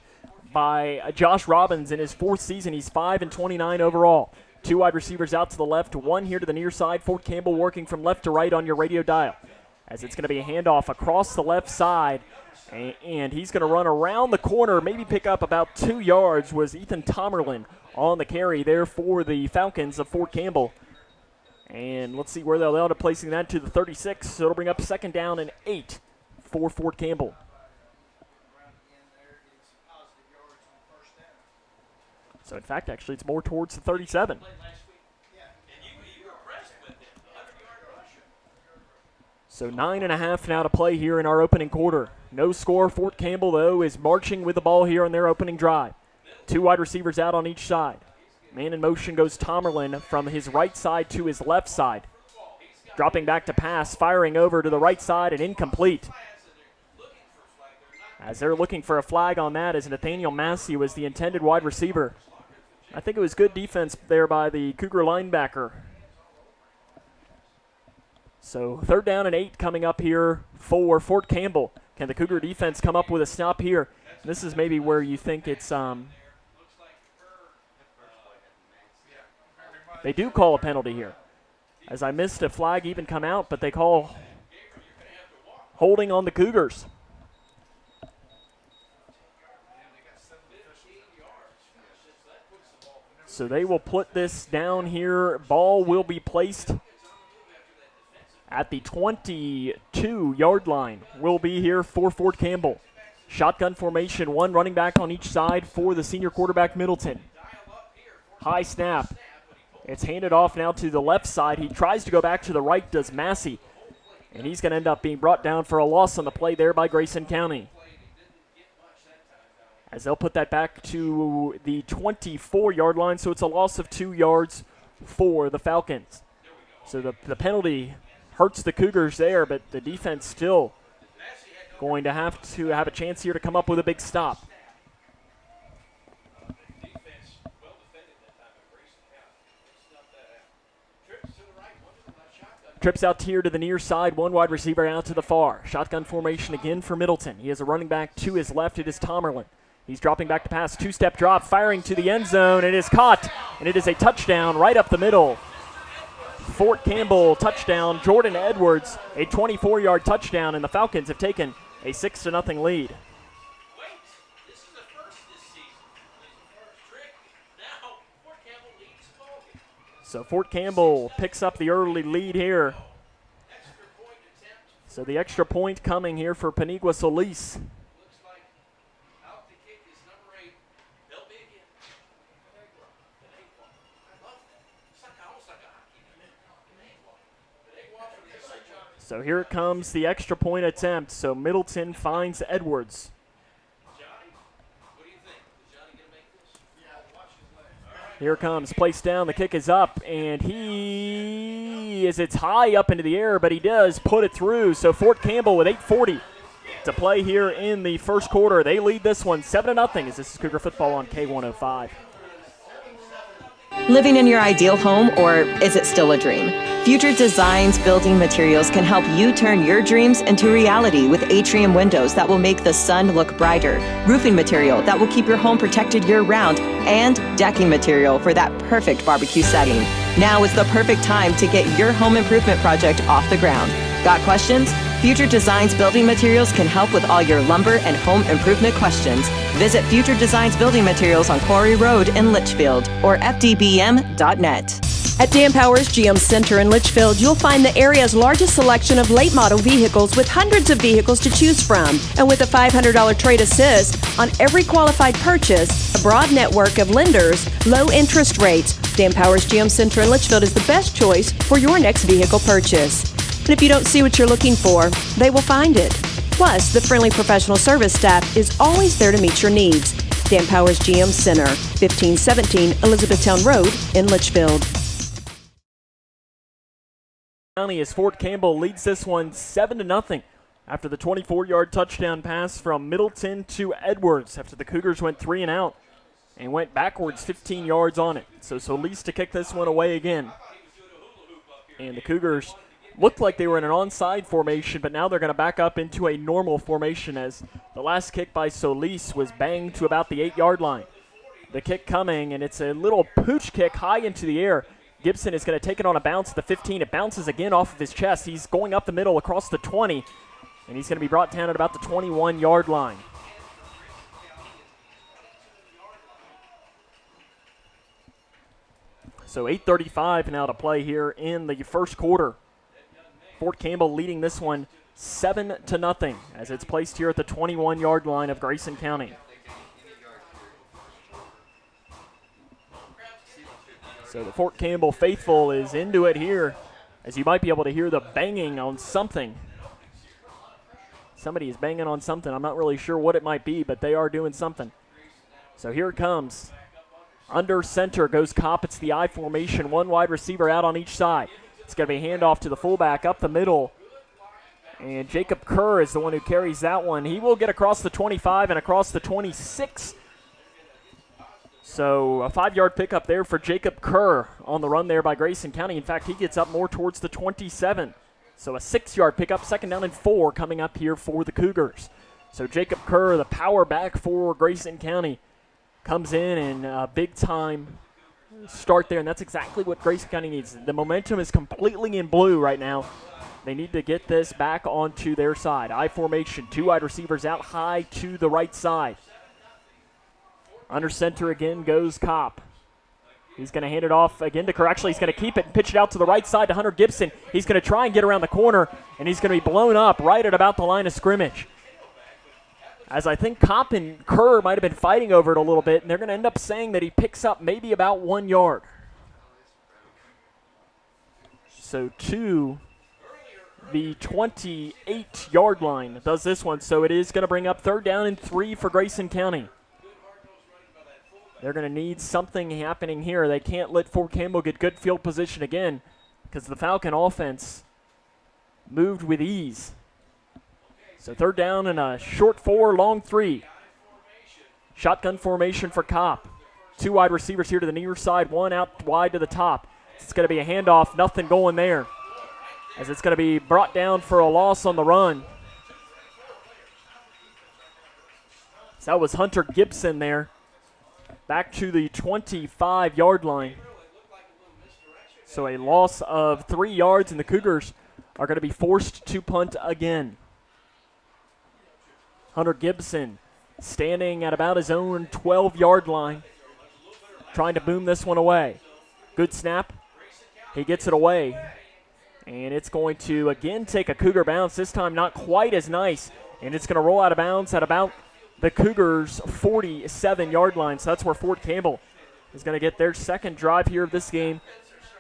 by Josh Robbins in his 4th season. He's 5-29 overall. 2 wide receivers out to the left, 1 here to the near side. Fort Campbell working from left to right on your radio dial. As it's going to be a handoff across the left side. And he's going to run around the corner, maybe pick up about 2 yards, was Ethan Tomerlin on the carry there for the Falcons of Fort Campbell. And let's see where they'll end up placing that to the 36. So it'll bring up 2nd down and 8 for Fort Campbell. So, in fact, actually, it's more towards the 37. So 9.5 now to play here in our opening quarter. No score. Fort Campbell, though, is marching with the ball here on their opening drive. 2 wide receivers out on each side. Man in motion goes Tomerlin from his right side to his left side. Dropping back to pass, firing over to the right side and incomplete. As they're looking for a flag on that, as Nathaniel Massey was the intended wide receiver. I think it was good defense there by the Cougar linebacker. So 3rd down and 8 coming up here for Fort Campbell. Can the Cougar defense come up with a stop here? This is maybe where you think it's they do call a penalty here. As I missed a flag even come out, but they call holding on the Cougars. So they will put this down here. Ball will be placed at the 22-yard line. Will be here for Fort Campbell. Shotgun formation, 1 running back on each side for the senior quarterback Middleton. High snap. It's handed off now to the left side. He tries to go back to the right, does Massey. And he's going to end up being brought down for a loss on the play there by Grayson County. As they'll put that back to the 24-yard line, so it's a loss of 2 yards for the Falcons. So the penalty hurts the Cougars there, but the defense still going to have a chance here to come up with a big stop. Trips out here to the near side, 1 wide receiver out to the far. Shotgun formation again for Middleton. He has a running back to his left. It is Tomerlin. He's dropping back to pass, 2-step drop, firing to the end zone. It is caught, and it is a touchdown right up the middle. Fort Campbell touchdown. Jordan Edwards, a 24-yard touchdown, and the Falcons have taken a 6-0 lead. So Fort Campbell picks up the early lead here. So the extra point coming here for Panigua Solis. So here it comes, the extra point attempt. So Middleton finds Edwards. Here it comes, placed down, the kick is up, and it's high up into the air, but he does put it through. So Fort Campbell with 8:40 to play here in the first quarter. They lead this one 7-0 as this is Cougar football on K105. Living in your ideal home, or is it still a dream? Future Designs Building Materials can help you turn your dreams into reality with atrium windows that will make the sun look brighter, roofing material that will keep your home protected year-round, and decking material for that perfect barbecue setting. Now is the perfect time to get your home improvement project off the ground. Got questions? Future Designs Building Materials can help with all your lumber and home improvement questions. Visit Future Designs Building Materials on Quarry Road in Litchfield or fdbm.net. At Dan Powers GM Center in Litchfield, you'll find the area's largest selection of late model vehicles with hundreds of vehicles to choose from. And with a $500 trade assist on every qualified purchase, a broad network of lenders, low interest rates, Dan Powers GM Center in Litchfield is the best choice for your next vehicle purchase. And if you don't see what you're looking for, they will find it. Plus, the friendly professional service staff is always there to meet your needs. Dan Powers GM Center, 1517 Elizabethtown Road in Litchfield. As Fort Campbell leads this one 7-0 after the 24-yard touchdown pass from Middleton to Edwards after the Cougars went 3 and out and went backwards 15 yards on it. So Solis to kick this one away again. And the Cougars looked like they were in an onside formation, but now they're going to back up into a normal formation as the last kick by Solis was banged to about the 8-yard line. The kick coming, and it's a little pooch kick high into the air. Gibson is going to take it on a bounce at the 15. It bounces again off of his chest. He's going up the middle across the 20, and he's going to be brought down at about the 21-yard line. So 8:35 now to play here in the first quarter. Fort Campbell leading this one 7-0 as it's placed here at the 21-yard line of Grayson County. So the Fort Campbell faithful is into it here, as you might be able to hear the banging on something. Somebody is banging on something. I'm not really sure what it might be, but they are doing something. So here it comes. Under center goes Kopp. It's the I formation. One wide receiver out on each side. It's going to be a handoff to the fullback up the middle. And Jacob Kerr is the one who carries that one. He will get across the 25 and across the 26. So a 5-yard pickup there for Jacob Kerr on the run there by Grayson County. In fact, he gets up more towards the 27. So a 6-yard pickup, 2nd down and 4 coming up here for the Cougars. So Jacob Kerr, the power back for Grayson County, comes in and a big-time start there, and that's exactly what Grayson County needs. The momentum is completely in blue right now. They need to get this back onto their side. I formation, 2 wide receivers out high to the right side. Under center again goes Kopp. He's going to hand it off again to Kerr. Actually, he's going to keep it and pitch it out to the right side to Hunter Gibson. He's going to try and get around the corner, and he's going to be blown up right at about the line of scrimmage. As I think Kopp and Kerr might have been fighting over it a little bit, and they're going to end up saying that he picks up maybe about 1 yard. So to the 28-yard line does this one. So it is going to bring up 3rd down and 3 for Grayson County. They're going to need something happening here. They can't let Fort Campbell get good field position again because the Falcon offense moved with ease. So 3rd down and a short 4, long 3. Shotgun formation for Kopp. 2 wide receivers here to the near side, 1 out wide to the top. It's going to be a handoff, nothing going there, as it's going to be brought down for a loss on the run. So that was Hunter Gibson there. Back to the 25-yard line. So a loss of 3 yards, and the Cougars are going to be forced to punt again. Hunter Gibson standing at about his own 12-yard line, trying to boom this one away. Good snap, He gets it away. And it's going to, again, take a Cougar bounce. This time not quite as nice. And it's going to roll out of bounds at about the Cougars' 47-yard line. So that's where Fort Campbell is going to get their second drive here of this game.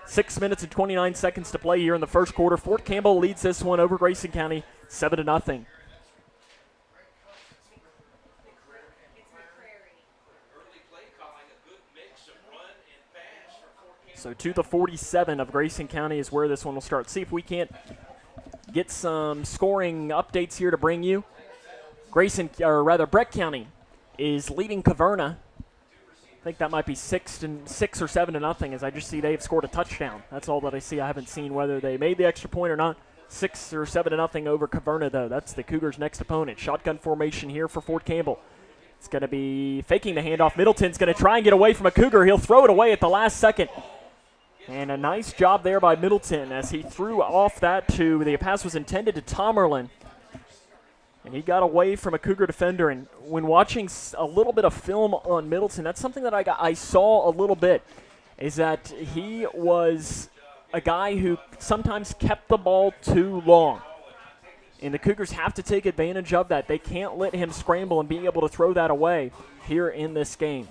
6 minutes and 29 seconds to play here in the first quarter. Fort Campbell leads this one over Grayson County 7-0. So to the 47 of Grayson County is where this one will start. See if we can't get some scoring updates here to bring you. Brett County is leading Caverna. I think that might be 6 or 7-0, as I just see they've scored a touchdown. That's all that I see. I haven't seen whether they made the extra point or not. 6 or 7-0 over Caverna, though. That's the Cougars' next opponent. Shotgun formation here for Fort Campbell. It's going to be faking the handoff. Middleton's going to try and get away from a Cougar. He'll throw it away at the last second. And a nice job there by Middleton as he threw off that to, the pass was intended to Tomerlin. And he got away from a Cougar defender. And when watching a little bit of film on Middleton, that's something that I saw a little bit, is that he was a guy who sometimes kept the ball too long. And the Cougars have to take advantage of that. They can't let him scramble and be able to throw that away here in this game.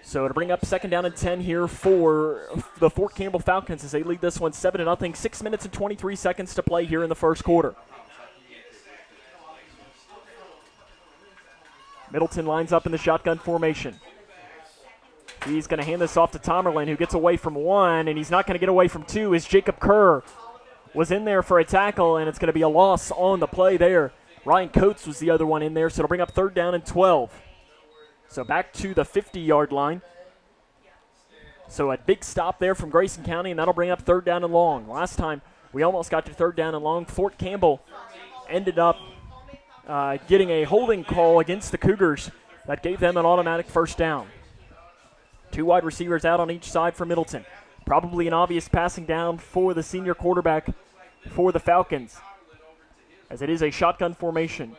So to bring up 2nd down and 10 here for the Fort Campbell Falcons as they lead this one 7-0. 6 minutes and 23 seconds to play here in the first quarter. Middleton lines up in the shotgun formation. He's going to hand this off to Tomerlin, who gets away from one, and he's not going to get away from two as Jacob Kerr was in there for a tackle, and it's going to be a loss on the play there. Ryan Coates was the other one in there, so it'll bring up 3rd down and 12. So back to the 50-yard line. So a big stop there from Grayson County, and that'll bring up 3rd down and long. Last time we almost got to 3rd down and long. Fort Campbell ended up getting a holding call against the Cougars that gave them an automatic 1st down. 2 wide receivers out on each side for Middleton. Probably an obvious passing down for the senior quarterback for the Falcons, as it is a shotgun formation.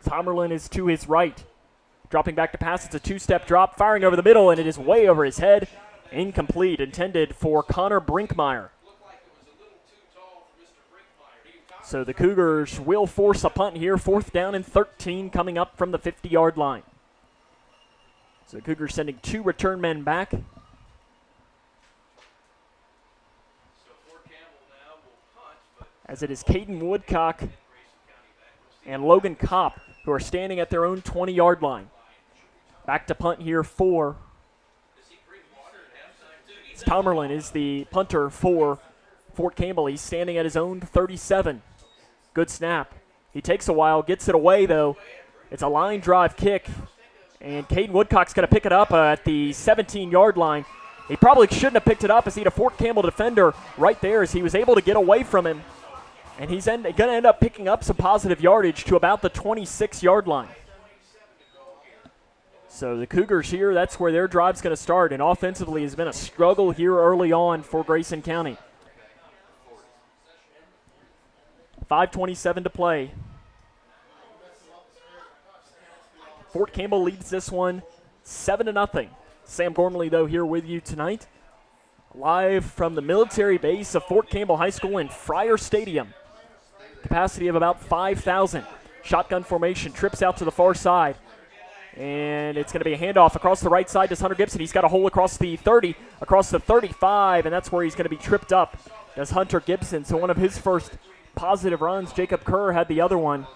Tomerlin is to his right. Dropping back to pass, it's a 2-step drop, firing over the middle, and it is way over his head. Incomplete, intended for Connor Brinkmeyer. So the Cougars will force a punt here. 4th down and 13 coming up from the 50-yard line. So the Cougars sending 2 return men back. As it is Caden Woodcock and Logan Kopp who are standing at their own 20-yard line. Back to punt here for Tomerlin is the punter for Fort Campbell. He's standing at his own 37. Good snap. He takes a while, gets it away though. It's a line drive kick, and Caden Woodcock's going to pick it up at the 17-yard line. He probably shouldn't have picked it up as he had a Fort Campbell defender right there as he was able to get away from him. And he's going to end up picking up some positive yardage to about the 26-yard line. So the Cougars here, that's where their drive's going to start. And offensively has been a struggle here early on for Grayson County. 5:27 to play. Fort Campbell leads this one 7-0. Sam Gormley, though, here with you tonight. Live from the military base of Fort Campbell High School in Friar Stadium. Capacity of about 5,000. Shotgun formation, trips out to the far side. And it's going to be a handoff across the right side to Hunter Gibson. He's got a hole across the 30, across the 35, and that's where he's going to be tripped up as Hunter Gibson. So one of his first positive runs. Jacob Kerr had the other one.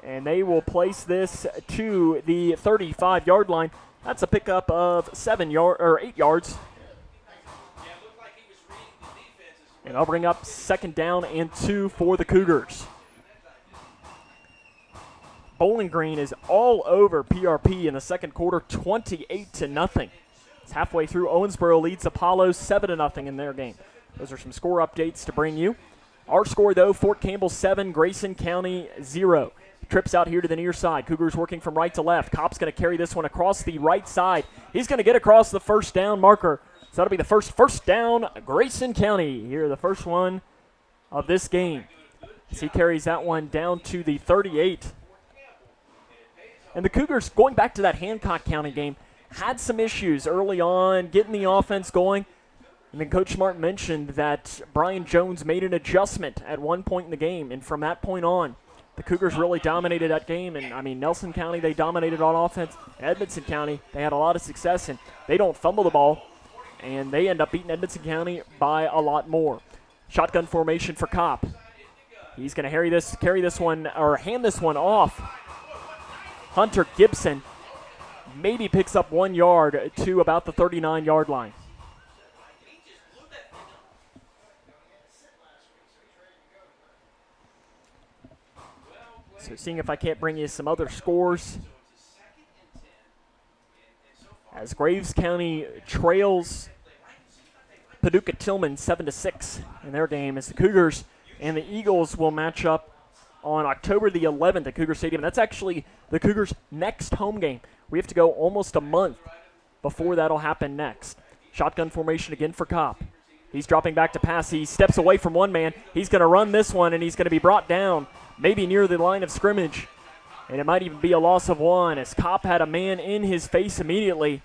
And they will place this to the 35-yard line. That's a pickup of 8 yards. And I'll bring up 2nd down and 2 for the Cougars. Bowling Green is all over PRP in the second quarter, 28-0. It's halfway through. Owensboro leads Apollo 7-0 in their game. Those are some score updates to bring you. Our score, though, Fort Campbell 7, Grayson County 0. Trips out here to the near side. Cougars working from right to left. Kopp's going to carry this one across the right side. He's going to get across the 1st down marker. So that'll be the first down, Grayson County. Here, the first one of this game. As he carries that one down to the 38. And the Cougars, going back to that Hancock County game, had some issues early on getting the offense going. And then Coach Smart mentioned that Brian Jones made an adjustment at one point in the game. And from that point on, the Cougars really dominated that game. And, I mean, Nelson County, they dominated on offense. Edmonson County, they had a lot of success, and they don't fumble the ball. And they end up beating Edmonson County by a lot more. Shotgun formation for Kopp. He's going to carry this one, or hand this one off. Hunter Gibson maybe picks up 1 yard to about the 39-yard line. So seeing if I can't bring you some other scores. As Graves County trails Paducah Tillman 7-6 in their game, as the Cougars and the Eagles will match up on October the 11th at Cougar Stadium. That's actually the Cougars' next home game. We have to go almost a month before that'll happen next. Shotgun formation again for Kopp. He's dropping back to pass. He steps away from one man. He's going to run this one, and he's going to be brought down maybe near the line of scrimmage. And it might even be a loss of 1, as Kopp had a man in his face immediately.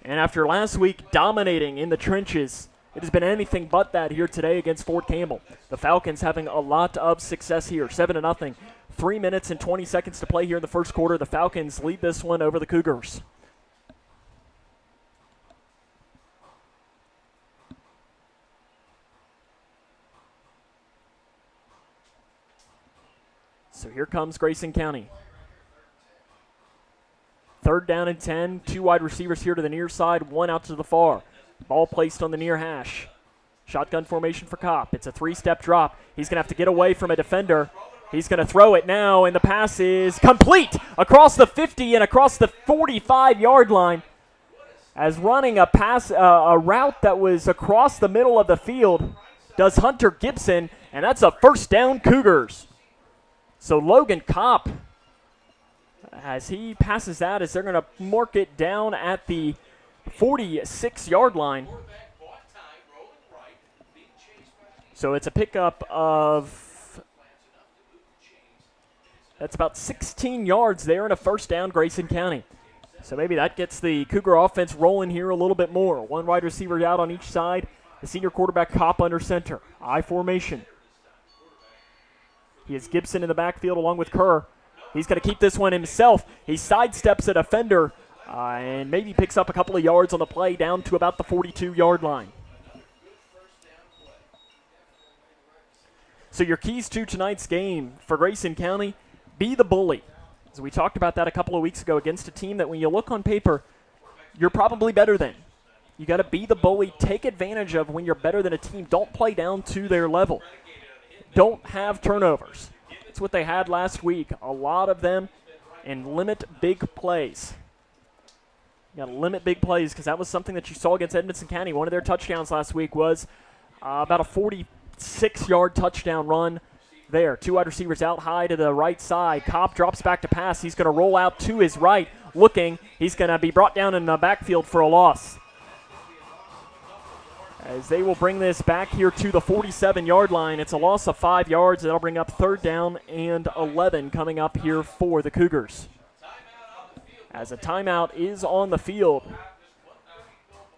And after last week dominating in the trenches, it has been anything but that here today against Fort Campbell. The Falcons having a lot of success here, 7-0. 3 minutes and 20 seconds to play here in the first quarter. The Falcons lead this one over the Cougars. So here comes Grayson County. 3rd down and 10. 2 wide receivers here to the near side, 1 out to the far. Ball placed on the near hash. Shotgun formation for Kopp. It's a 3-step drop. He's going to have to get away from a defender. He's going to throw it now, and the pass is complete across the 50 and across the 45-yard line. As running a route that was across the middle of the field does Hunter Gibson, and that's a 1st down Cougars. So Logan Kopp, as he passes that, as they're going to mark it down at the 46-yard line. So it's a pickup of, that's about 16 yards there and a 1st down, Grayson County. So maybe that gets the Cougar offense rolling here a little bit more. 1 wide receiver out on each side. The senior quarterback Kopp under center. I formation. He has Gibson in the backfield along with Kerr. He's going to keep this one himself. He sidesteps a defender and maybe picks up a couple of yards on the play down to about the 42-yard line. So your keys to tonight's game for Grayson County, be the bully. As we talked about that a couple of weeks ago against a team that when you look on paper, you're probably better than. You got to be the bully, take advantage of when you're better than a team. Don't play down to their level. Don't have turnovers. That's what they had last week, a lot of them, and limit big plays. You got to limit big plays because that was something that you saw against Edmonson County. One of their touchdowns last week was about a 46-yard touchdown run there. 2 wide receivers out high to the right side. Kopp drops back to pass. He's going to roll out to his right, looking. He's going to be brought down in the backfield for a loss. As they will bring this back here to the 47-yard line. It's a loss of 5 yards. That'll bring up 3rd down and 11 coming up here for the Cougars. As a timeout is on the field.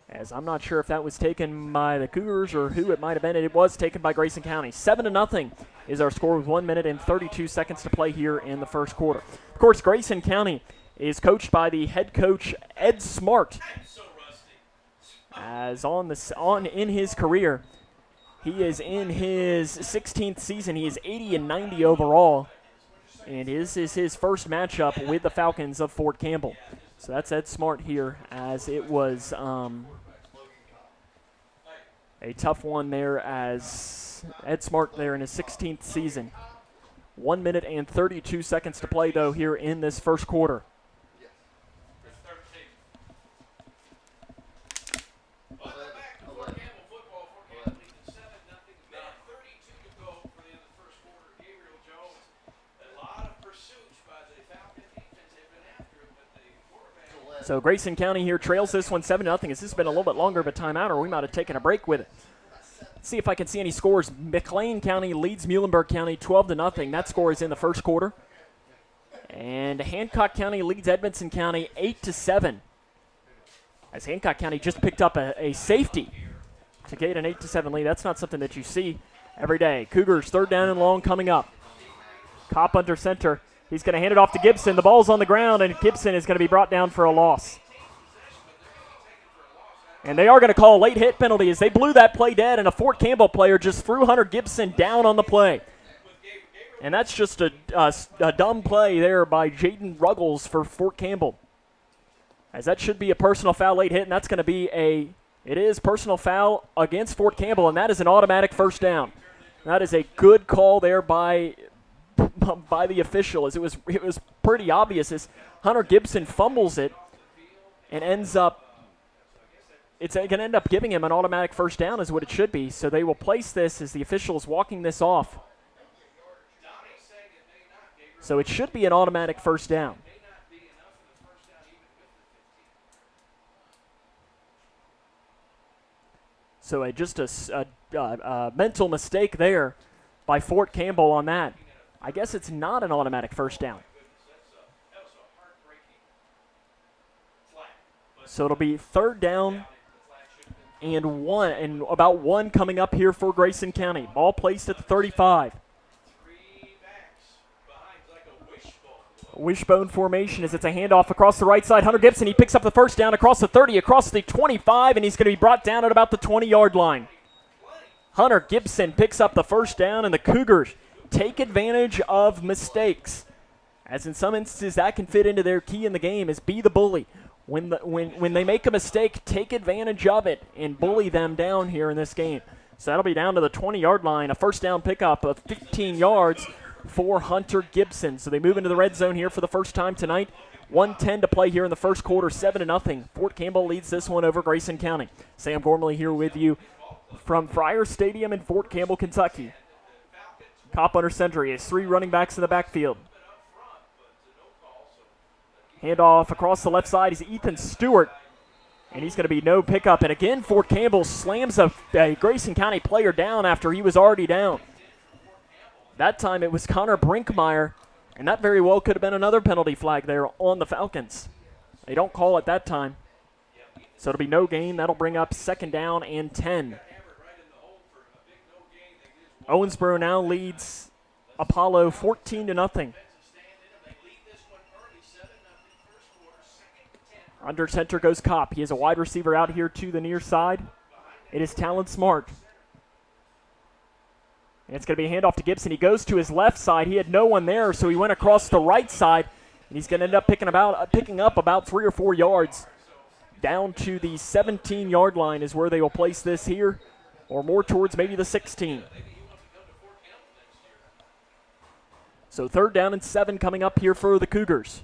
As I'm not sure if that was taken by the Cougars or who it might have been. It was taken by Grayson County. 7-0 is our score with 1 minute and 32 seconds to play here in the first quarter. Of course, Grayson County is coached by the head coach, Ed Smart. As in his career, he is in his 16th season. He is 80-90 overall, and this is his first matchup with the Falcons of Fort Campbell. So that's Ed Smart here, as it was a tough one there, as Ed Smart there in his 16th season. 1 minute and 32 seconds to play, though, here in this first quarter. So Grayson County here trails this one 7-0. This has been a little bit longer of a timeout, or we might have taken a break with it. Let's see if I can see any scores. McLean County leads Muhlenberg County 12-0. That score is in the first quarter. And Hancock County leads Edmonson County 8-7. as Hancock County just picked up a safety to get an 8-7 lead. That's not something that you see every day. Cougars 3rd down and long coming up. Kopp under center. He's going to hand it off to Gibson. The ball's on the ground, and Gibson is going to be brought down for a loss. And they are going to call a late hit penalty as they blew that play dead, and a Fort Campbell player just threw Hunter Gibson down on the play. And that's just a dumb play there by Jaden Ruggles for Fort Campbell. As that should be a personal foul late hit, and that's going to be it is personal foul against Fort Campbell, and that is an automatic first down. That is a good call there by the official, as it was pretty obvious as Hunter Gibson fumbles it and ends up, it's going to end up giving him an automatic first down is what it should be. So they will place this as the official is walking this off. So it should be an automatic first down. So just a mental mistake there by Fort Campbell on that. I guess it's not an automatic first down. So it'll be 3rd down and 1, and about 1 coming up here for Grayson County. Ball placed at the 35. Wishbone formation as it's a handoff across the right side. Hunter Gibson, he picks up the first down across the 30, across the 25, and he's going to be brought down at about the 20-yard line. Hunter Gibson picks up the first down, and the Cougars take advantage of mistakes. As in some instances, that can fit into their key in the game is be the bully. When they make a mistake, take advantage of it and bully them down here in this game. So that'll be down to the 20-yard line, a first down pickup of 15 yards for Hunter Gibson. So they move into the red zone here for the first time tonight. 1:10 to play here in the first quarter, 7-0. Fort Campbell leads this one over Grayson County. Sam Gormley here with you from Friar Stadium in Fort Campbell, Kentucky. Kopp under center. He has 3 running backs in the backfield. Handoff across the left side is Ethan Stewart, and he's going to be no pickup. And again, Fort Campbell slams a Grayson County player down after he was already down. That time it was Connor Brinkmeyer, and that very well could have been another penalty flag there on the Falcons. They don't call it that time. So it'll be no gain. That'll bring up 2nd down and 10. Owensboro now leads Apollo 14-0. Under center goes Kopp. He has a wide receiver out here to the near side. It is Talon Smart. And it's going to be a handoff to Gibson. He goes to his left side. He had no one there, so he went across the right side. And he's going to end up picking up about 3 or 4 yards. Down to the 17-yard line is where they will place this here, or more towards maybe the 16. So 3rd down and 7 coming up here for the Cougars.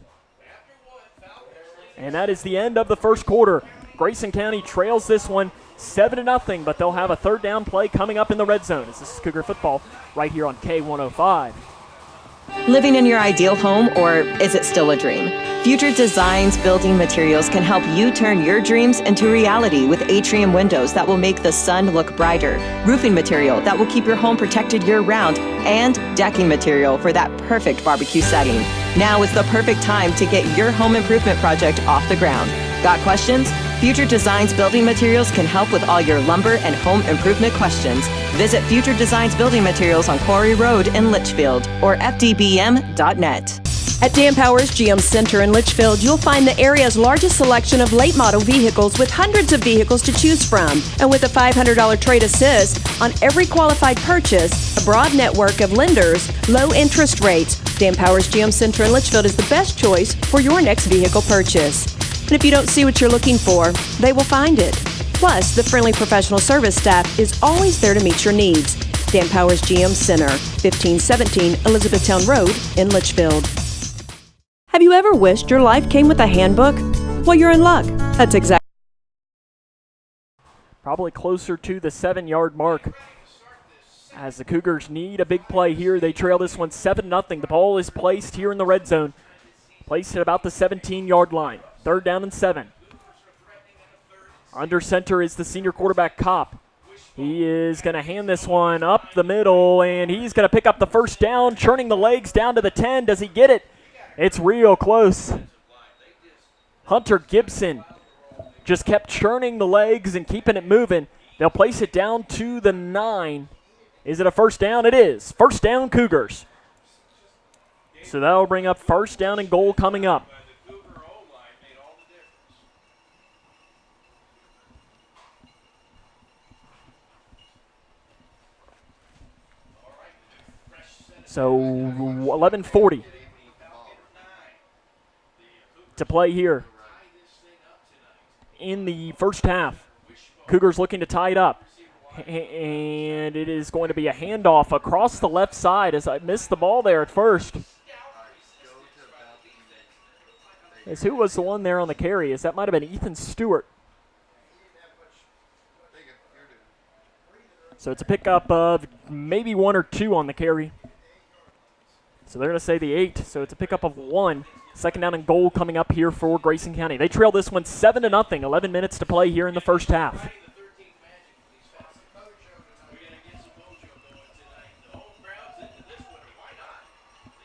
And that is the end of the first quarter. Grayson County trails this one 7-0, but they'll have a 3rd down play coming up in the red zone. This is Cougar football right here on K105. Living in your ideal home, or is it still a dream? Future Designs Building Materials can help you turn your dreams into reality with atrium windows that will make the sun look brighter, roofing material that will keep your home protected year-round, and decking material for that perfect barbecue setting. Now is the perfect time to get your home improvement project off the ground. Got questions? Future Designs Building Materials can help with all your lumber and home improvement questions. Visit Future Designs Building Materials on Quarry Road in Litchfield or fdbm.net. At Dan Powers GM Center in Litchfield, you'll find the area's largest selection of late model vehicles with hundreds of vehicles to choose from. And with a $500 trade assist on every qualified purchase, a broad network of lenders, low interest rates, Dan Powers GM Center in Litchfield is the best choice for your next vehicle purchase. And if you don't see what you're looking for, they will find it. Plus, the friendly professional service staff is always there to meet your needs. Dan Powers GM Center, 1517 Elizabethtown Road in Litchfield. Have you ever wished your life came with a handbook? Well, you're in luck. That's exactly. Probably closer to the 7-yard mark. As the Cougars need a big play here, they trail this one 7-0. The ball is placed here in the red zone. Placed at about the 17-yard line. 3rd down and 7. Under center is the senior quarterback, Kopp. He is going to hand this one up the middle, and he's going to pick up the first down, churning the legs down to the 10. Does he get it? It's real close. Hunter Gibson just kept churning the legs and keeping it moving. They'll place it down to the 9. Is it a first down? It is. First down, Cougars. So that'll bring up first down and goal coming up. So 11:40 to play here in the first half. Cougars looking to tie it up. And it is going to be a handoff across the left side as I missed the ball there at first. As who was the one there on the carry? As that might have been Ethan Stewart. So it's a pickup of maybe 1 or 2 on the carry. So they're going to say the 8. So it's a pickup of 1. Second down and goal coming up here for Grayson County. They trail this one 7-0. 11 minutes to play here in the first half.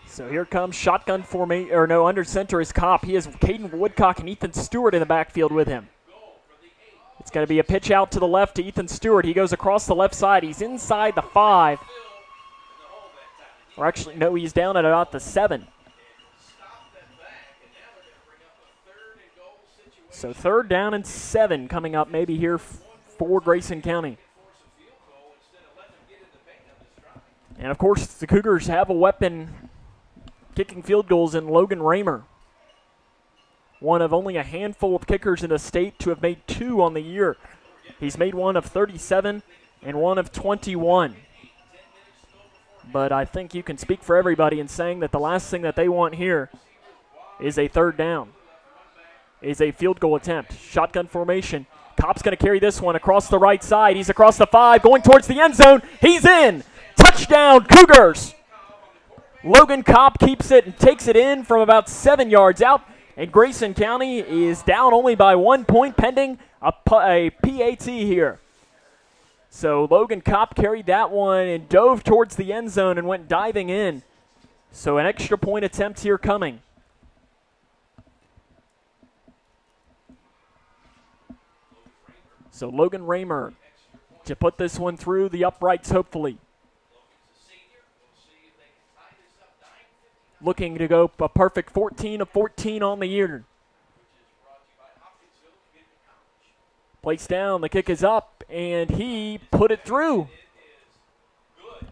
So here comes shotgun formation, or no, under center is Kopp. He has Caden Woodcock and Ethan Stewart in the backfield with him. It's going to be a pitch out to the left to Ethan Stewart. He goes across the left side. He's inside the 5. Or actually, no, he's down at about the 7. So third down and 7 coming up maybe here for Grayson County. And, of course, the Cougars have a weapon kicking field goals in Logan Raymer. One of only a handful of kickers in the state to have made 2 on the year. He's made one of 37 and one of 21. But I think you can speak for everybody in saying that the last thing that they want here is a third down, is a field goal attempt. Shotgun formation. Kopp's going to carry this one across the right side. He's across the 5, going towards the end zone. He's in. Touchdown, Cougars. Logan Kopp keeps it and takes it in from about 7 yards out. And Grayson County is down only by 1 point pending a PAT here. So Logan Kopp carried that one and dove towards the end zone and went diving in. So an extra point attempt here coming. So Logan Raymer to put this one through the uprights, hopefully. Looking to go a perfect 14 of 14 on the year. Place down, the kick is up, and he put it through.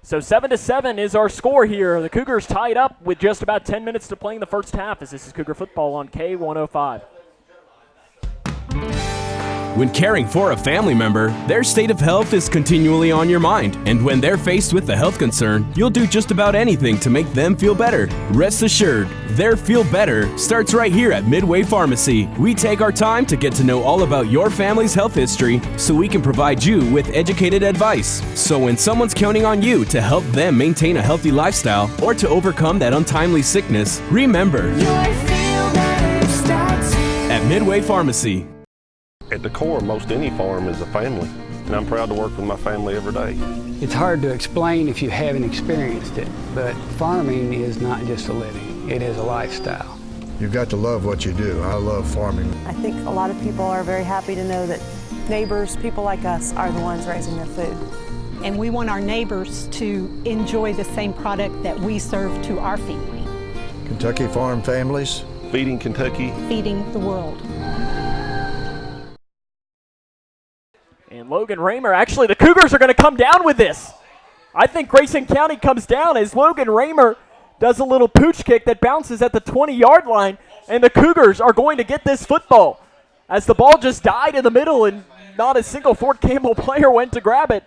So 7-7 is our score here. The Cougars tied up with just about 10 minutes to play in the first half as this is Cougar football on K105. When caring for a family member, their state of health is continually on your mind. And when they're faced with a health concern, you'll do just about anything to make them feel better. Rest assured, their feel better starts right here at Midway Pharmacy. We take our time to get to know all about your family's health history so we can provide you with educated advice. So when someone's counting on you to help them maintain a healthy lifestyle or to overcome that untimely sickness, remember, at Midway Pharmacy. At the core of most any farm is a family, and I'm proud to work with my family every day. It's hard to explain if you haven't experienced it, but farming is not just a living, it is a lifestyle. You've got to love what you do. I love farming. I think a lot of people are very happy to know that neighbors, people like us, are the ones raising their food. And we want our neighbors to enjoy the same product that we serve to our family. Kentucky Farm Families. Feeding Kentucky. Feeding the world. And Logan Raymer, actually the Cougars are going to come down with this. I think Grayson County comes down as Logan Raymer does a little pooch kick that bounces at the 20-yard line, and the Cougars are going to get this football as the ball just died in the middle and not a single Fort Campbell player went to grab it.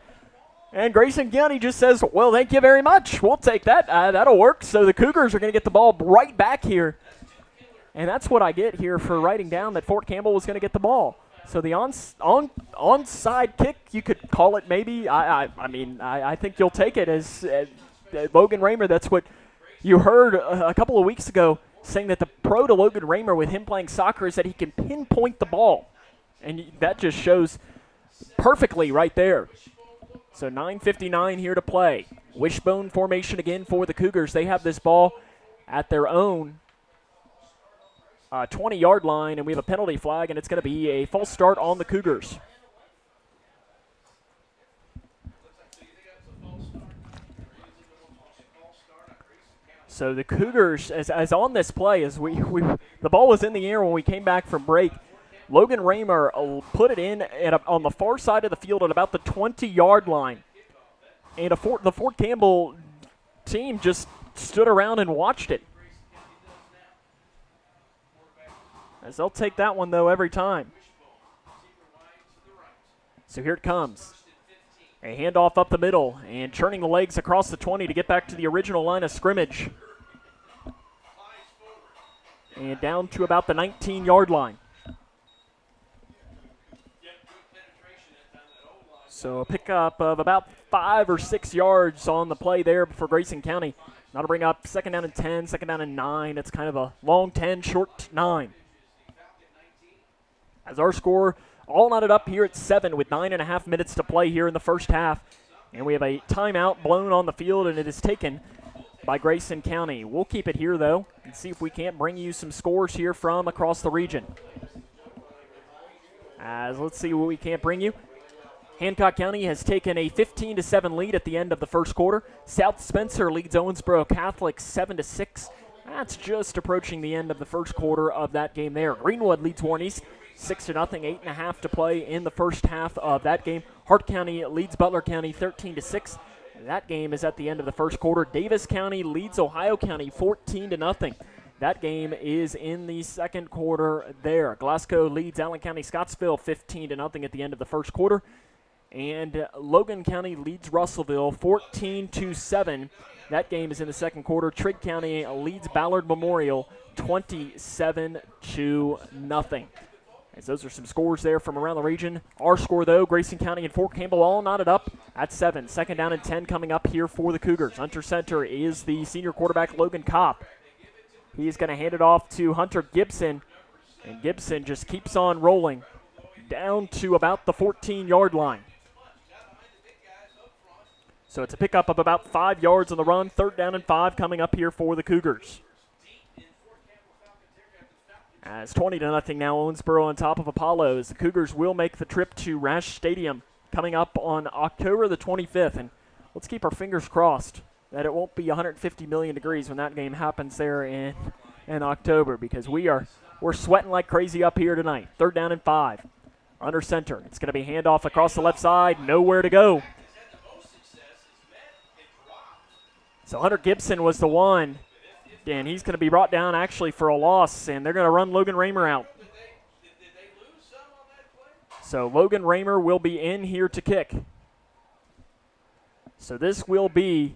And Grayson County just says, well, thank you very much. We'll take that. That'll work. So the Cougars are going to get the ball right back here. And that's what I get here for writing down that Fort Campbell was going to get the ball. So the onside kick, you could call it maybe. I think you'll take it as Logan Raymer. That's what you heard a couple of weeks ago, saying that the pro to Logan Raymer with him playing soccer is that he can pinpoint the ball. And that just shows perfectly right there. So 9:59 here to play. Wishbone formation again for the Cougars. They have this ball at their own 20-yard line, and we have a penalty flag, and it's going to be a false start on the Cougars. So the Cougars, as on this play, as the ball was in the air when we came back from break, Logan Raymer put it in on the far side of the field at about the 20-yard line. And the Fort Campbell team just stood around and watched it. As they'll take that one, though, every time. So here it comes. A handoff up the middle and churning the legs across the 20 to get back to the original line of scrimmage. And down to about the 19-yard line. So a pickup of about 5 or 6 yards on the play there for Grayson County. Now to bring up second down and 10, second down and 9. It's kind of a long 10, short 9. As our score all knotted up here at 7 with 9.5 minutes to play here in the first half. And we have a timeout blown on the field, and it is taken by Grayson County. We'll keep it here, though, and see if we can't bring you some scores here from across the region. As let's see what we can't bring you. Hancock County has taken a 15-7 lead at the end of the first quarter. South Spencer leads Owensboro Catholic 7-6. That's just approaching the end of the first quarter of that game there. Greenwood leads Warren East 6-0, 8.5 to play in the first half of that game. Hart County leads Butler County 13-6. That game is at the end of the first quarter. Davis County leads Ohio County 14-0. That game is in the second quarter there. Glasgow leads Allen County Scottsville 15-0 at the end of the first quarter. And Logan County leads Russellville 14-7. That game is in the second quarter. Trigg County leads Ballard Memorial 27-0. As those are some scores there from around the region. Our score, though, Grayson County and Fort Campbell all knotted up at 7. Second down and 10 coming up here for the Cougars. Under center is the senior quarterback, Logan Kopp. He's going to hand it off to Hunter Gibson, and Gibson just keeps on rolling down to about the 14-yard line. So it's a pickup of about 5 yards on the run. Third down and 5 coming up here for the Cougars. As 20-0 now, Owensboro on top of Apollo, as the Cougars will make the trip to Rash Stadium coming up on October the 25th. And let's keep our fingers crossed that it won't be 150 million degrees when that game happens there in October, because we're sweating like crazy up here tonight. Third down and 5. Under center. It's going to be handoff across the left side. Nowhere to go. So Hunter Gibson was the one. And he's going to be brought down actually for a loss, and they're going to run Logan Raymer out. So Logan Raymer will be in here to kick. So this will be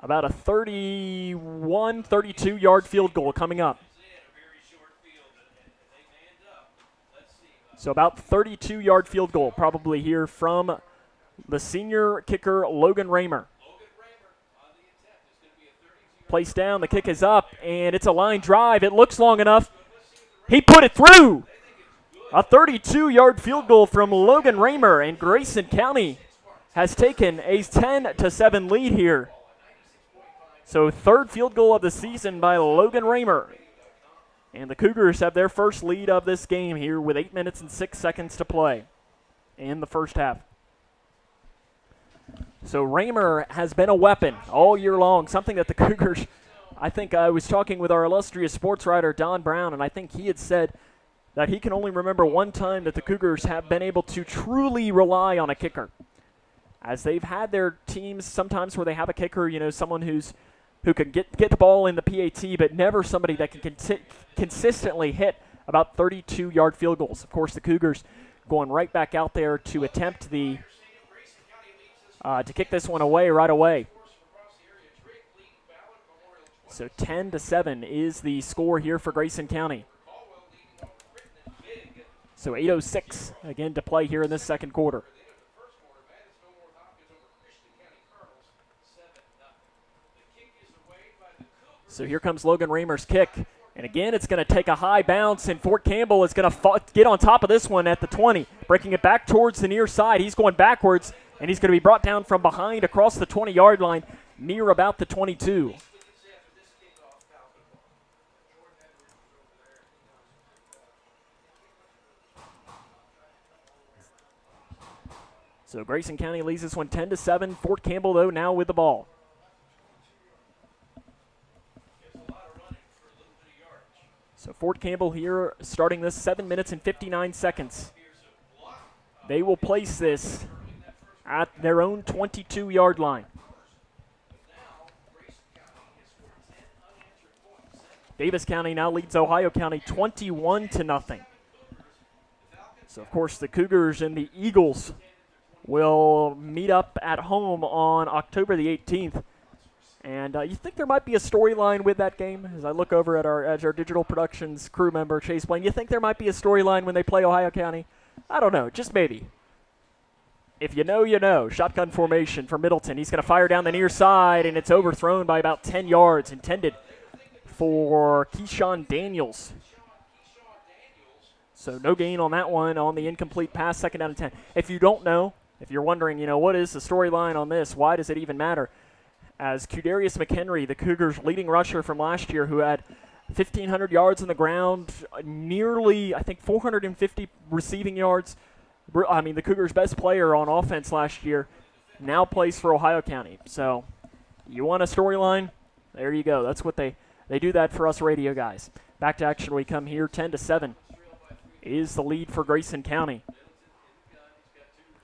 about a 31, 32-yard field goal coming up. So about 32-yard field goal probably here from the senior kicker, Logan Raymer. Placed down, the kick is up, and it's a line drive. It looks long enough. He put it through. A 32-yard field goal from Logan Raymer, and Grayson County has taken a 10-7 lead here. So third field goal of the season by Logan Raymer. And the Cougars have their first lead of this game here with 8 minutes and 6 seconds to play in the first half. So Raymer has been a weapon all year long, something that the Cougars, I think I was talking with our illustrious sports writer, Don Brown, and I think he had said that he can only remember one time that the Cougars have been able to truly rely on a kicker. As they've had their teams sometimes where they have a kicker, you know, someone who can get the ball in the PAT, but never somebody that can consistently hit about 32-yard field goals. Of course, the Cougars going right back out there to attempt to kick this one away right away. So 10-7 is the score here for Grayson County. So 8:06 again to play here in this second quarter. So here comes Logan Raymer's kick. And again, it's going to take a high bounce, and Fort Campbell is going to get on top of this one at the 20, breaking it back towards the near side. He's going backwards, and he's going to be brought down from behind across the 20-yard line near about the 22. So Grayson County leads this one 10-7. Fort Campbell, though, now with the ball. So Fort Campbell here starting this 7 minutes and 59 seconds. They will place this at their own 22-yard line. Davis County now leads Ohio County 21-0. So, of course, the Cougars and the Eagles will meet up at home on October the 18th. And you think there might be a storyline with that game? As I look over at our digital productions crew member, Chase Blaine, you think there might be a storyline when they play Ohio County? I don't know, just maybe. If you know, you know. Shotgun formation for Middleton. He's going to fire down the near side, and it's overthrown by about 10 yards, intended for Keyshawn Daniels. So no gain on that one on the incomplete pass, 2nd down and 10. If you don't know, if you're wondering, what is the storyline on this? Why does it even matter? As Qdarius McHenry, the Cougars' leading rusher from last year, who had 1,500 yards on the ground, nearly, 450 receiving yards. The Cougars' best player on offense last year now plays for Ohio County. So you want a storyline? There you go. That's what they do that for us radio guys. Back to action we come here. 10-7 is the lead for Grayson County.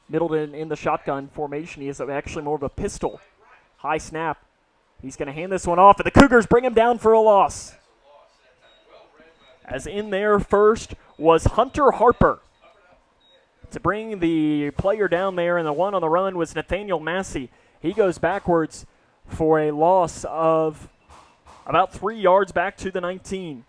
Middleton in the shotgun formation. He is actually more of a pistol. High snap. He's going to hand this one off, and the Cougars bring him down for a loss. As in there first was Hunter Harper to bring the player down there, and the one on the run was Nathaniel Massey. He goes backwards for a loss of about 3 yards back to the 19.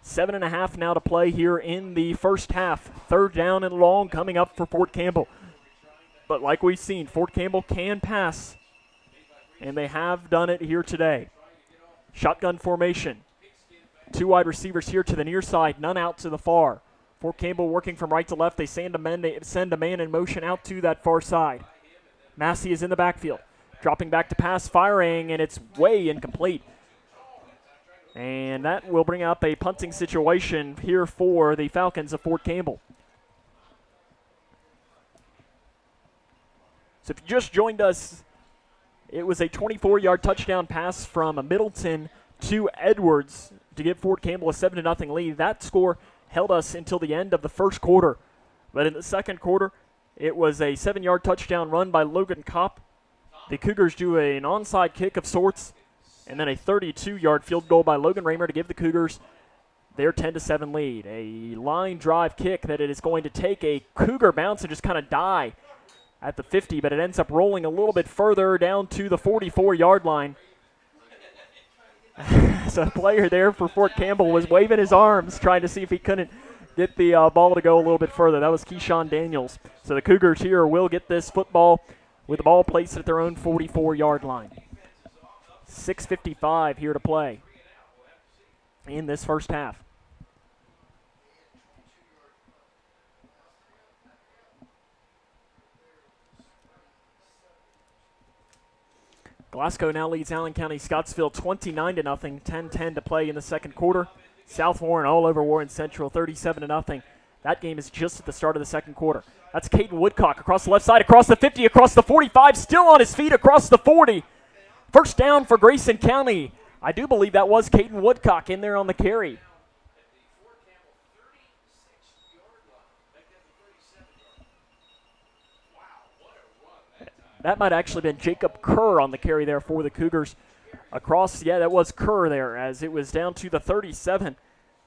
7.5 now to play here in the first half. 3rd down and long coming up for Fort Campbell. But like we've seen, Fort Campbell can pass, and they have done it here today. Shotgun formation. 2 wide receivers here to the near side, none out to the far. Fort Campbell working from right to left. They send a man in motion out to that far side. Massey is in the backfield. Dropping back to pass, firing, and it's way incomplete. And that will bring up a punting situation here for the Falcons of Fort Campbell. So if you just joined us, it was a 24-yard touchdown pass from Middleton to Edwards to give Fort Campbell a 7-0 lead. That score held us until the end of the first quarter. But in the second quarter, it was a 7-yard touchdown run by Logan Kopp. The Cougars do an onside kick of sorts, and then a 32-yard field goal by Logan Raymer to give the Cougars their 10-7 lead. A line drive kick that it is going to take a Cougar bounce and just kind of die at the 50, but it ends up rolling a little bit further down to the 44-yard line. So a player there for Fort Campbell was waving his arms, trying to see if he couldn't get the ball to go a little bit further. That was Keyshawn Daniels. So the Cougars here will get this football with the ball placed at their own 44-yard line. 6:55 here to play in this first half. Glasgow now leads Allen County Scottsville 29-0, 10-10 to play in the second quarter. South Warren all over Warren Central 37-0. That game is just at the start of the second quarter. That's Caden Woodcock across the left side, across the 50, across the 45, still on his feet across the 40. First down for Grayson County. I do believe that was Caden Woodcock in there on the carry. That might actually have been Jacob Kerr on the carry there for the Cougars. Across, yeah, that was Kerr there as it was down to the 37.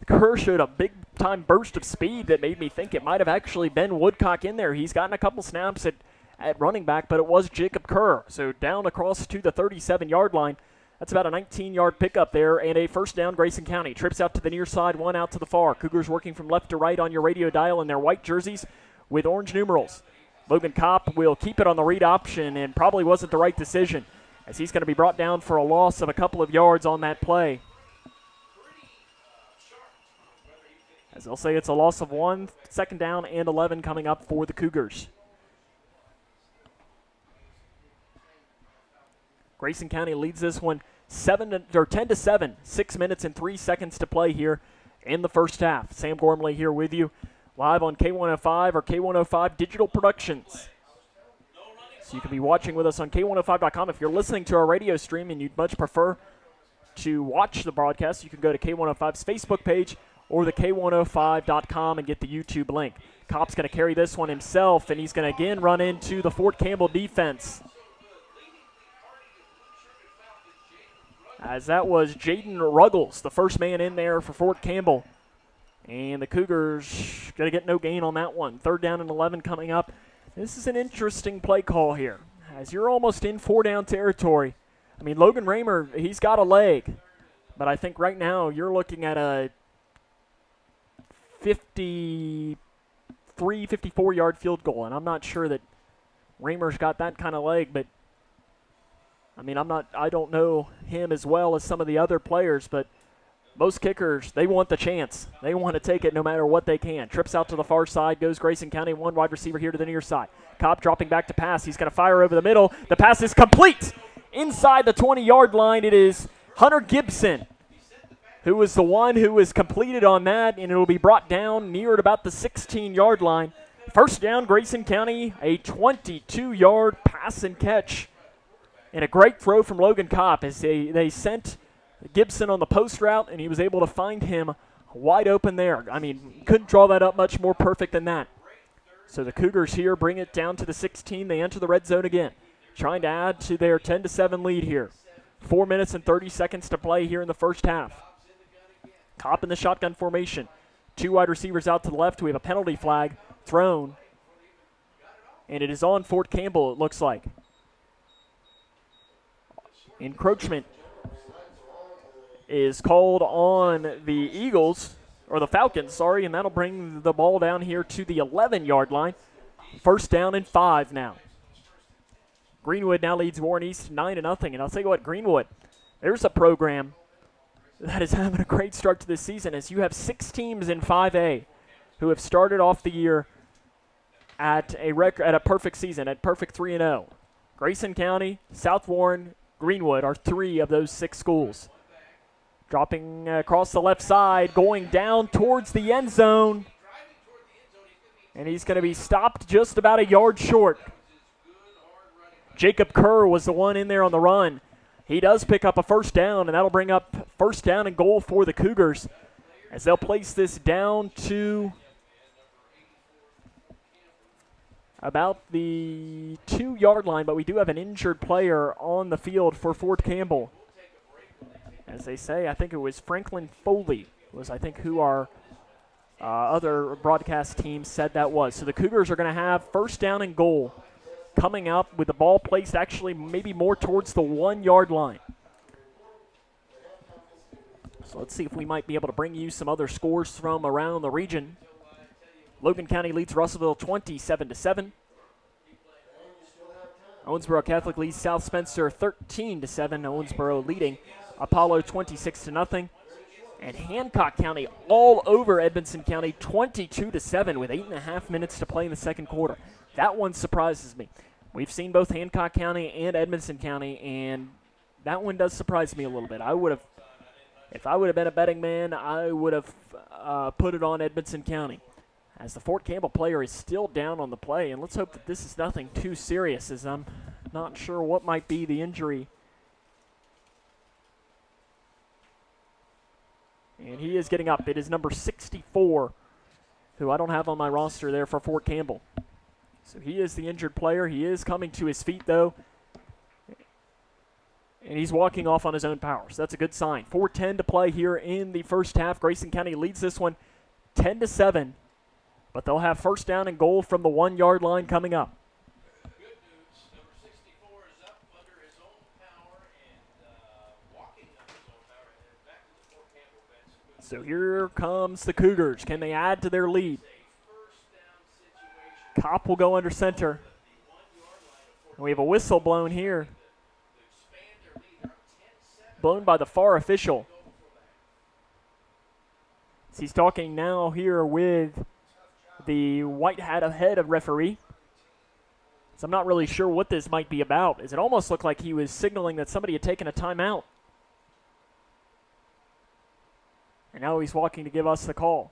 Kerr showed a big-time burst of speed that made me think it might have actually been Woodcock in there. He's gotten a couple snaps at running back, but it was Jacob Kerr. So down across to the 37-yard line. That's about a 19-yard pickup there and a first down Grayson County. Trips out to the near side, one out to the far. Cougars working from left to right on your radio dial in their white jerseys with orange numerals. Logan Kopp will keep it on the read option and probably wasn't the right decision as he's going to be brought down for a loss of a couple of yards on that play. As they'll say, it's a loss of 1, second down and 11 coming up for the Cougars. Grayson County leads this one 10-7, 6 minutes and 3 seconds to play here in the first half. Sam Gormley here with you. live on K105 or K105 Digital Productions. So you can be watching with us on K105.com. If you're listening to our radio stream and you'd much prefer to watch the broadcast, you can go to K105's Facebook page or the K105.com and get the YouTube link. Kopp's going to carry this one himself, and he's going to again run into the Fort Campbell defense. As that was Jaden Ruggles, the first man in there for Fort Campbell. And the Cougars going to get no gain on that one. 3rd down and 11 coming up. This is an interesting play call here, as you're almost in 4-down territory. I mean, Logan Raymer, he's got a leg, but I think right now you're looking at a 54-yard field goal, and I'm not sure that Raymer's got that kind of leg, but I mean, I don't know him as well as some of the other players, but most kickers, they want the chance. They want to take it no matter what they can. Trips out to the far side, goes Grayson County, one wide receiver here to the near side. Kopp dropping back to pass. He's going to fire over the middle. The pass is complete. Inside the 20-yard line, it is Hunter Gibson, who was the one who was completed on that, and it will be brought down near at about the 16-yard line. First down, Grayson County, a 22-yard pass and catch. And a great throw from Logan Kopp as they sent Gibson on the post route, and he was able to find him wide open there. I mean, couldn't draw that up much more perfect than that. So the Cougars here bring it down to the 16. They enter the red zone again, trying to add to their 10-7 lead here. 4 minutes and 30 seconds to play here in the first half. Kopp in the shotgun formation. 2 wide receivers out to the left. We have a penalty flag thrown, and it is on Fort Campbell, it looks like. Encroachment is called on the Eagles, or the Falcons, sorry, and that'll bring the ball down here to the 11-yard line. First down and 5 now. Greenwood now leads Warren East 9-0, and I'll tell you what, Greenwood, there's a program that is having a great start to this season, as you have 6 teams in 5A who have started off the year at a perfect season, at perfect 3-0. Grayson County, South Warren, Greenwood are 3 of those 6 schools. Dropping across the left side, going down towards the end zone. And he's going to be stopped just about a yard short. Jacob Kerr was the one in there on the run. He does pick up a first down, and that'll bring up first down and goal for the Cougars, as they'll place this down to about the 2-yard line, but we do have an injured player on the field for Fort Campbell. As they say, I think it was Franklin Foley was, I think, who our other broadcast team said that was. So the Cougars are going to have first down and goal coming up with the ball placed actually maybe more towards the 1-yard line. So let's see if we might be able to bring you some other scores from around the region. Logan County leads Russellville 27-7. Owensboro Catholic leads South Spencer 13-7. Owensboro leading Apollo 26-0. And Hancock County all over Edmonson County 22-7 with 8.5 minutes to play in the second quarter. That one surprises me. We've seen both Hancock County and Edmonson County, and that one does surprise me a little bit. If I would have been a betting man, I would have put it on Edmonson County, as the Fort Campbell player is still down on the play. And let's hope that this is nothing too serious, as I'm not sure what might be the injury. And he is getting up. It is number 64, who I don't have on my roster there for Fort Campbell. So he is the injured player. He is coming to his feet, though, and he's walking off on his own power. So that's a good sign. 4:10 to play here in the first half. Grayson County leads this one 10-7, but they'll have first down and goal from the 1-yard line coming up. So here comes the Cougars. Can they add to their lead? Kopp will go under center. And we have a whistle blown here, blown by the far official. So he's talking now here with the white hat head of referee. So I'm not really sure what this might be about, as it almost looked like he was signaling that somebody had taken a timeout. And now he's walking to give us the call.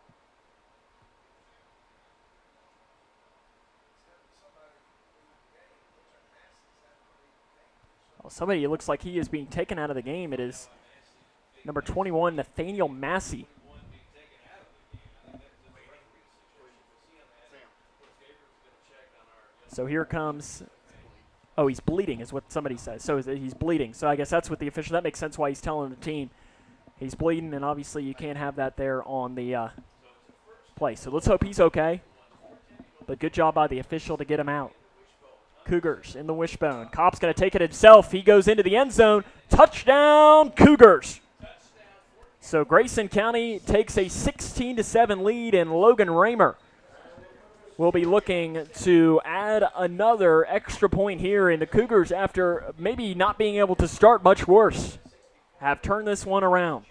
Well, somebody looks like he is being taken out of the game. It is number 21, Nathaniel Massey. So here comes, oh, he's bleeding is what somebody says. So he's bleeding. So I guess that's what the official, that makes sense why he's telling the team he's bleeding, and obviously you can't have that there on the play. So let's hope he's okay. But good job by the official to get him out. Cougars in the wishbone. Kopp's going to take it himself. He goes into the end zone. Touchdown, Cougars. So Grayson County takes a 16-7 lead, and Logan Raymer will be looking to add another extra point here. And the Cougars, after maybe not being able to start much worse, have turned this one around.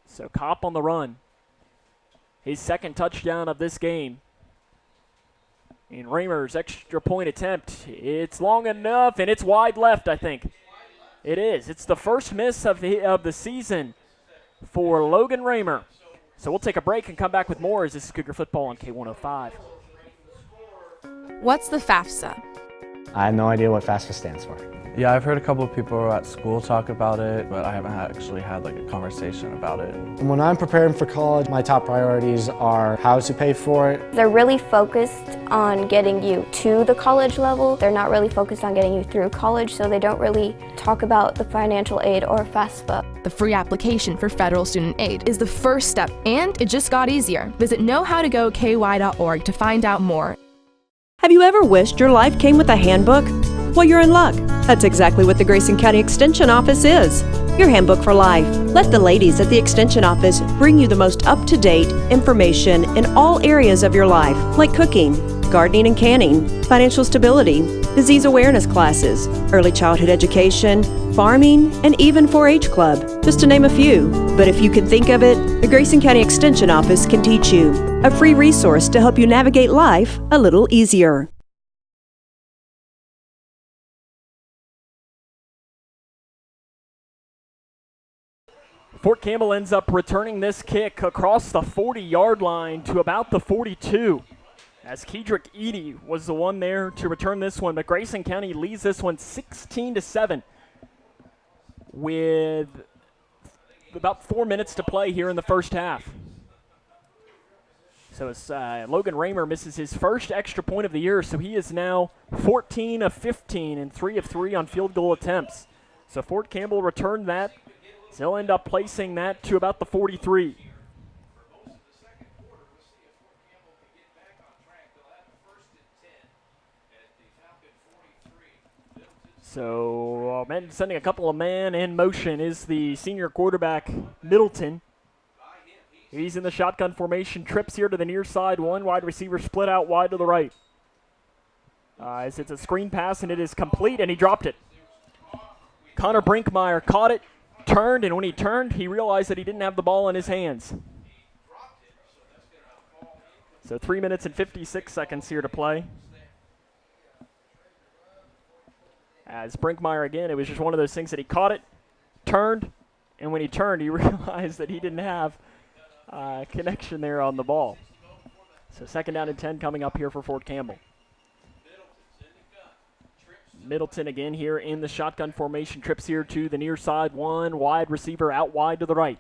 So Kopp on the run. His second touchdown of this game. And Raymer's extra point attempt. It's long enough, and it's wide left, I think. It is. It's the first miss of the season for Logan Raymer. So we'll take a break and come back with more as this is Cougar Football on K105. What's the FAFSA? I have no idea what FAFSA stands for. Yeah, I've heard a couple of people at school talk about it, but I haven't actually had like a conversation about it. When I'm preparing for college, my top priorities are how to pay for it. They're really focused on getting you to the college level. They're not really focused on getting you through college, so they don't really talk about the financial aid or FAFSA. The free application for federal student aid is the first step, and it just got easier. Visit knowhowtogoky.org to find out more. Have you ever wished your life came with a handbook? Well, you're in luck. That's exactly what the Grayson County Extension Office is. Your handbook for life. Let the ladies at the Extension Office bring you the most up-to-date information in all areas of your life, like cooking, gardening and canning, financial stability, disease awareness classes, early childhood education, farming, and even 4-H club, just to name a few. But if you can think of it, the Grayson County Extension Office can teach you. A free resource to help you navigate life a little easier. Fort Campbell ends up returning this kick across the 40-yard line to about the 42. As Kedrick Eady was the one there to return this one, but Grayson County leads this one 16-7 with about 4 minutes to play here in the first half. So as Logan Raymer misses his first extra point of the year, so he is now 14 of 15 and 3 of 3 on field goal attempts. So Fort Campbell returned that. So they'll end up placing that to about the 43. So sending a couple of man in motion is the senior quarterback, Middleton. He's in the shotgun formation, trips here to the near side. One wide receiver split out wide to the right. As it's a screen pass, and it is complete, and he dropped it. Connor Brinkmeyer caught it, turned, and when he turned, he realized that he didn't have the ball in his hands. So 3 minutes and 56 seconds here to play. As Brinkmeyer again, it was just one of those things that he caught it, turned, and when he turned, he realized that he didn't have connection there on the ball. So 2nd down and 10 coming up here for Fort Campbell. Middleton again here in the shotgun formation, trips here to the near side. One wide receiver out wide to the right.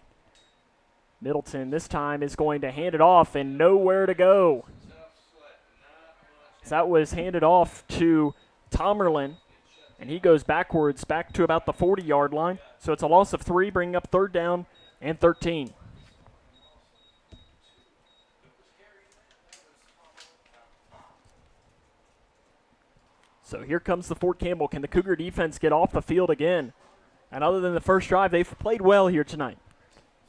Middleton this time is going to hand it off and nowhere to go. So that was handed off to Tomerlin, and he goes backwards back to about the 40-yard line. So it's a loss of 3, bringing up 3rd down and 13. So here comes the Fort Campbell. Can the Cougar defense get off the field again? And other than the first drive, they've played well here tonight.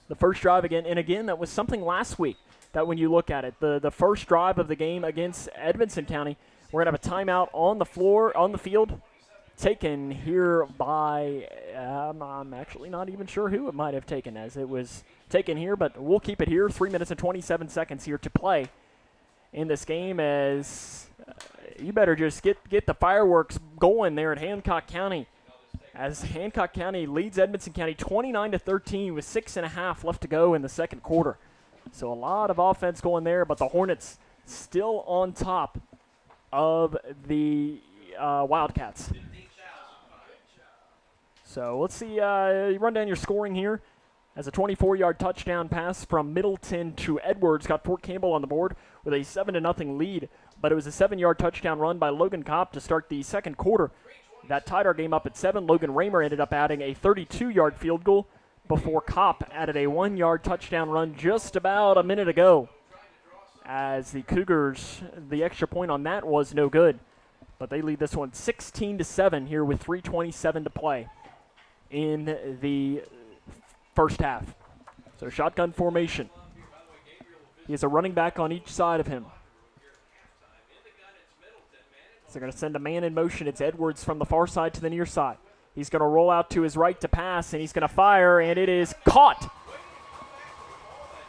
The first drive again, and again, that was something last week that when you look at it, the first drive of the game against Edmonson County, we're going to have a timeout on the floor, on the field, taken here by, I'm actually not even sure who it might have taken, as it was taken here, but we'll keep it here. 3 minutes and 27 seconds here to play in this game, as you better just get the fireworks going there at Hancock County, as Hancock County leads Edmonson County 29-13 with 6.5 left to go in the second quarter. So a lot of offense going there, but the Hornets still on top of the Wildcats. So let's see, run down your scoring here. As a 24-yard touchdown pass from Middleton to Edwards got Fort Campbell on the board with a 7-0 lead. But it was a 7-yard touchdown run by Logan Kopp to start the second quarter. That tied our game up at 7. Logan Raymer ended up adding a 32-yard field goal before Kopp added a 1-yard touchdown run just about a minute ago. As the Cougars, the extra point on that was no good. But they lead this one 16-7 here with 3:27 to play in the first half. So shotgun formation. He has a running back on each side of him. So they're going to send a man in motion. It's Edwards from the far side to the near side. He's going to roll out to his right to pass, and he's going to fire, and it is caught.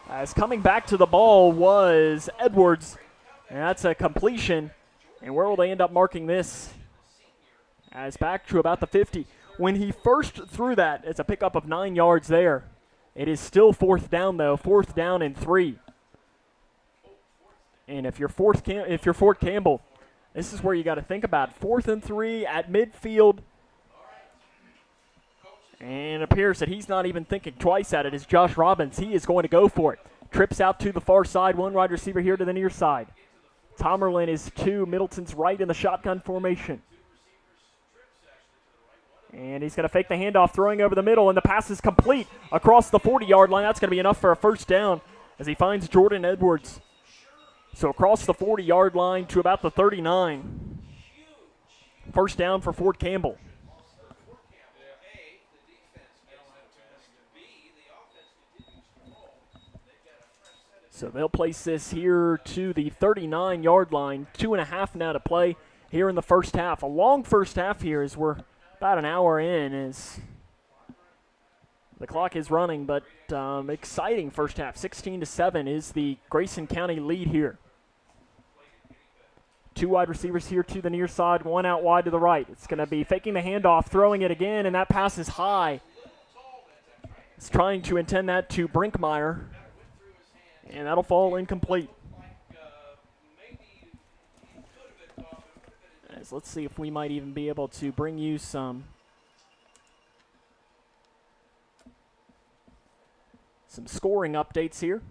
As coming back to the ball was Edwards, and that's a completion. And where will they end up marking this? As back to about the 50. When he first threw that, it's a pickup of 9 yards there. It is still 4th down, though. 4th down and 3. And if you're Fort Campbell, this is where you got to think about 4th and 3 at midfield. And it appears that he's not even thinking twice at it. Is Josh Robbins. He is going to go for it. Trips out to the far side. One wide receiver here to the near side. Tomerlin is to Middleton's right in the shotgun formation. And he's going to fake the handoff, throwing over the middle, and the pass is complete across the 40-yard line. That's going to be enough for a first down as he finds Jordan Edwards. So across the 40-yard line to about the 39. First down for Fort Campbell. So they'll place this here to the 39-yard line. 2.5 now to play here in the first half. A long first half here as we're about an hour in as the clock is running, but exciting first half. 16-7 is the Grayson County lead here. 2 wide receivers here to the near side, 1 out wide to the right. It's going to be faking the handoff, throwing it again, and that pass is high. It's trying to intend that to Brinkmeyer, and that'll fall incomplete. As let's see if we might even be able to bring you some scoring updates here.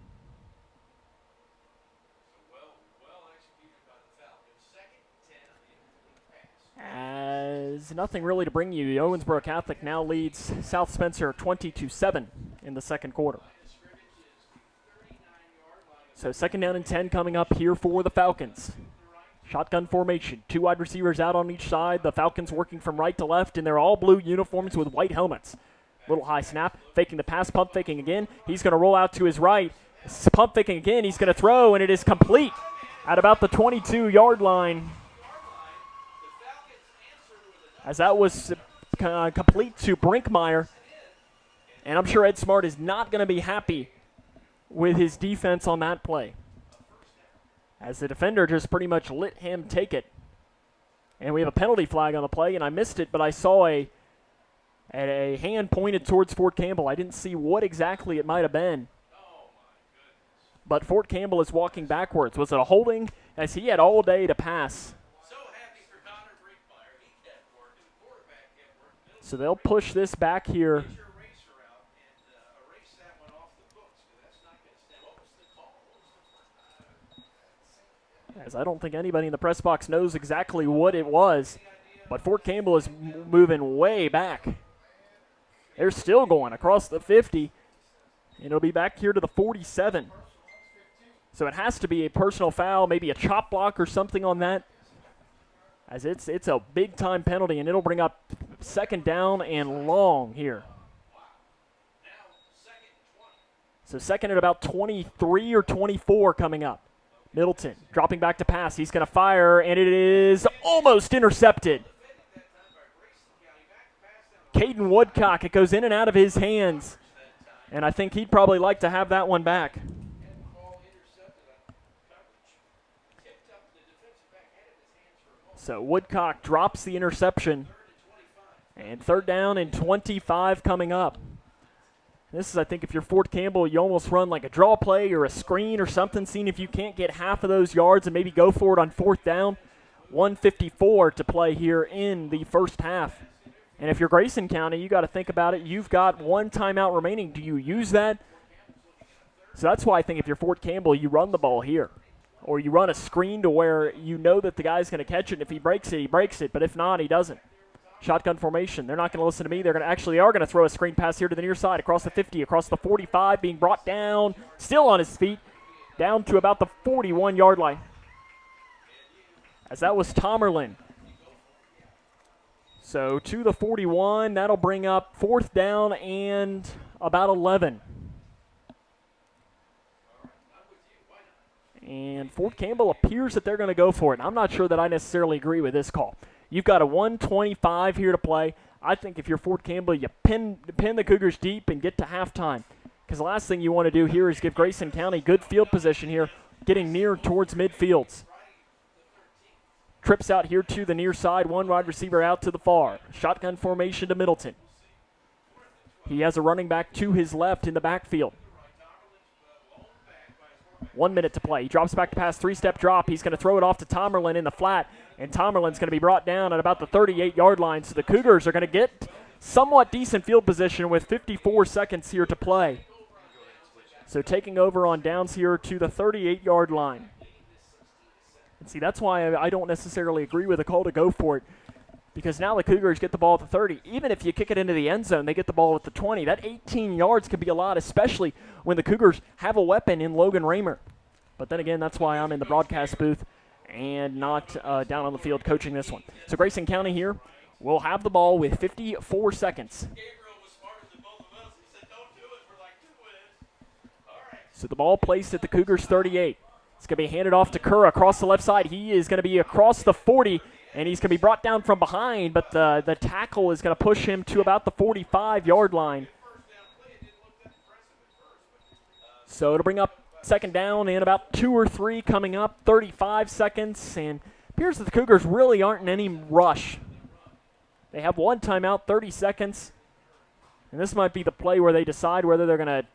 As nothing really to bring you, Owensboro Catholic now leads South Spencer 20-7 in the second quarter. So 2nd down and 10 coming up here for the Falcons. Shotgun formation, 2 wide receivers out on each side. The Falcons working from right to left in their all blue uniforms with white helmets. Little high snap, faking the pass, pump faking again. He's going to roll out to his right. Pump faking again, he's going to throw, and it is complete at about the 22-yard line. As that was complete to Brinkmeyer. And I'm sure Ed Smart is not going to be happy with his defense on that play, as the defender just pretty much let him take it. And we have a penalty flag on the play, and I missed it, but I saw a hand pointed towards Fort Campbell. I didn't see what exactly it might have been. But Fort Campbell is walking backwards. Was it a holding? As he had all day to pass. So they'll push this back here. As I don't think anybody in the press box knows exactly what it was. But Fort Campbell is moving way back. They're still going across the 50. And it'll be back here to the 47. So it has to be a personal foul, maybe a chop block or something on that. As it's a big-time penalty, and it'll bring up 2nd down and long here. So 2nd at about 23 or 24 coming up. Middleton dropping back to pass. He's going to fire, and it is almost intercepted. Caden Woodcock, it goes in and out of his hands, and I think he'd probably like to have that one back. So Woodcock drops the interception, and 3rd down and 25 coming up. This is, I think, if you're Fort Campbell, you almost run like a draw play or a screen or something, seeing if you can't get half of those yards and maybe go for it on 4th down. 1:54 to play here in the first half. And if you're Grayson County, you got to think about it. You've got one timeout remaining. Do you use that? So that's why I think if you're Fort Campbell, you run the ball here. Or you run a screen to where you know that the guy's going to catch it. And if he breaks it, he breaks it. But if not, he doesn't. Shotgun formation. They're not going to listen to me. They're going to actually are going to throw a screen pass here to the near side, across the 50, across the 45, being brought down, still on his feet, down to about the 41-yard line. As that was Tomerlin. So to the 41, that'll bring up 4th down and about 11. And Fort Campbell appears that they're going to go for it. I'm not sure that I necessarily agree with this call. You've got a 1:25 here to play. I think if you're Fort Campbell, you pin the Cougars deep and get to halftime. Because the last thing you want to do here is give Grayson County good field position here, getting near towards midfields. Trips out here to the near side, one wide receiver out to the far. Shotgun formation to Middleton. He has a running back to his left in the backfield. 1 minute to play. He drops back to pass, 3-step drop. He's going to throw it off to Tomerlin in the flat, and Tomerlin's going to be brought down at about the 38-yard line. So the Cougars are going to get somewhat decent field position with 54 seconds here to play. So taking over on downs here to the 38-yard line. And see, that's why I don't necessarily agree with the call to go for it, because now the Cougars get the ball at the 30. Even if you kick it into the end zone, they get the ball at the 20. That 18 yards could be a lot, especially when the Cougars have a weapon in Logan Raymer. But then again, that's why I'm in the broadcast booth and not down on the field coaching this one. So Grayson County here will have the ball with 54 seconds. So the ball placed at the Cougars 38. It's going to be handed off to Kerr across the left side. He is going to be across the 40, and he's going to be brought down from behind, but the tackle is going to push him to about the 45-yard line. So it'll bring up 2nd down and about 2 or 3 coming up, 35 seconds, and it appears that the Cougars really aren't in any rush. They have 1 timeout, 30 seconds, and this might be the play where they decide whether they're going to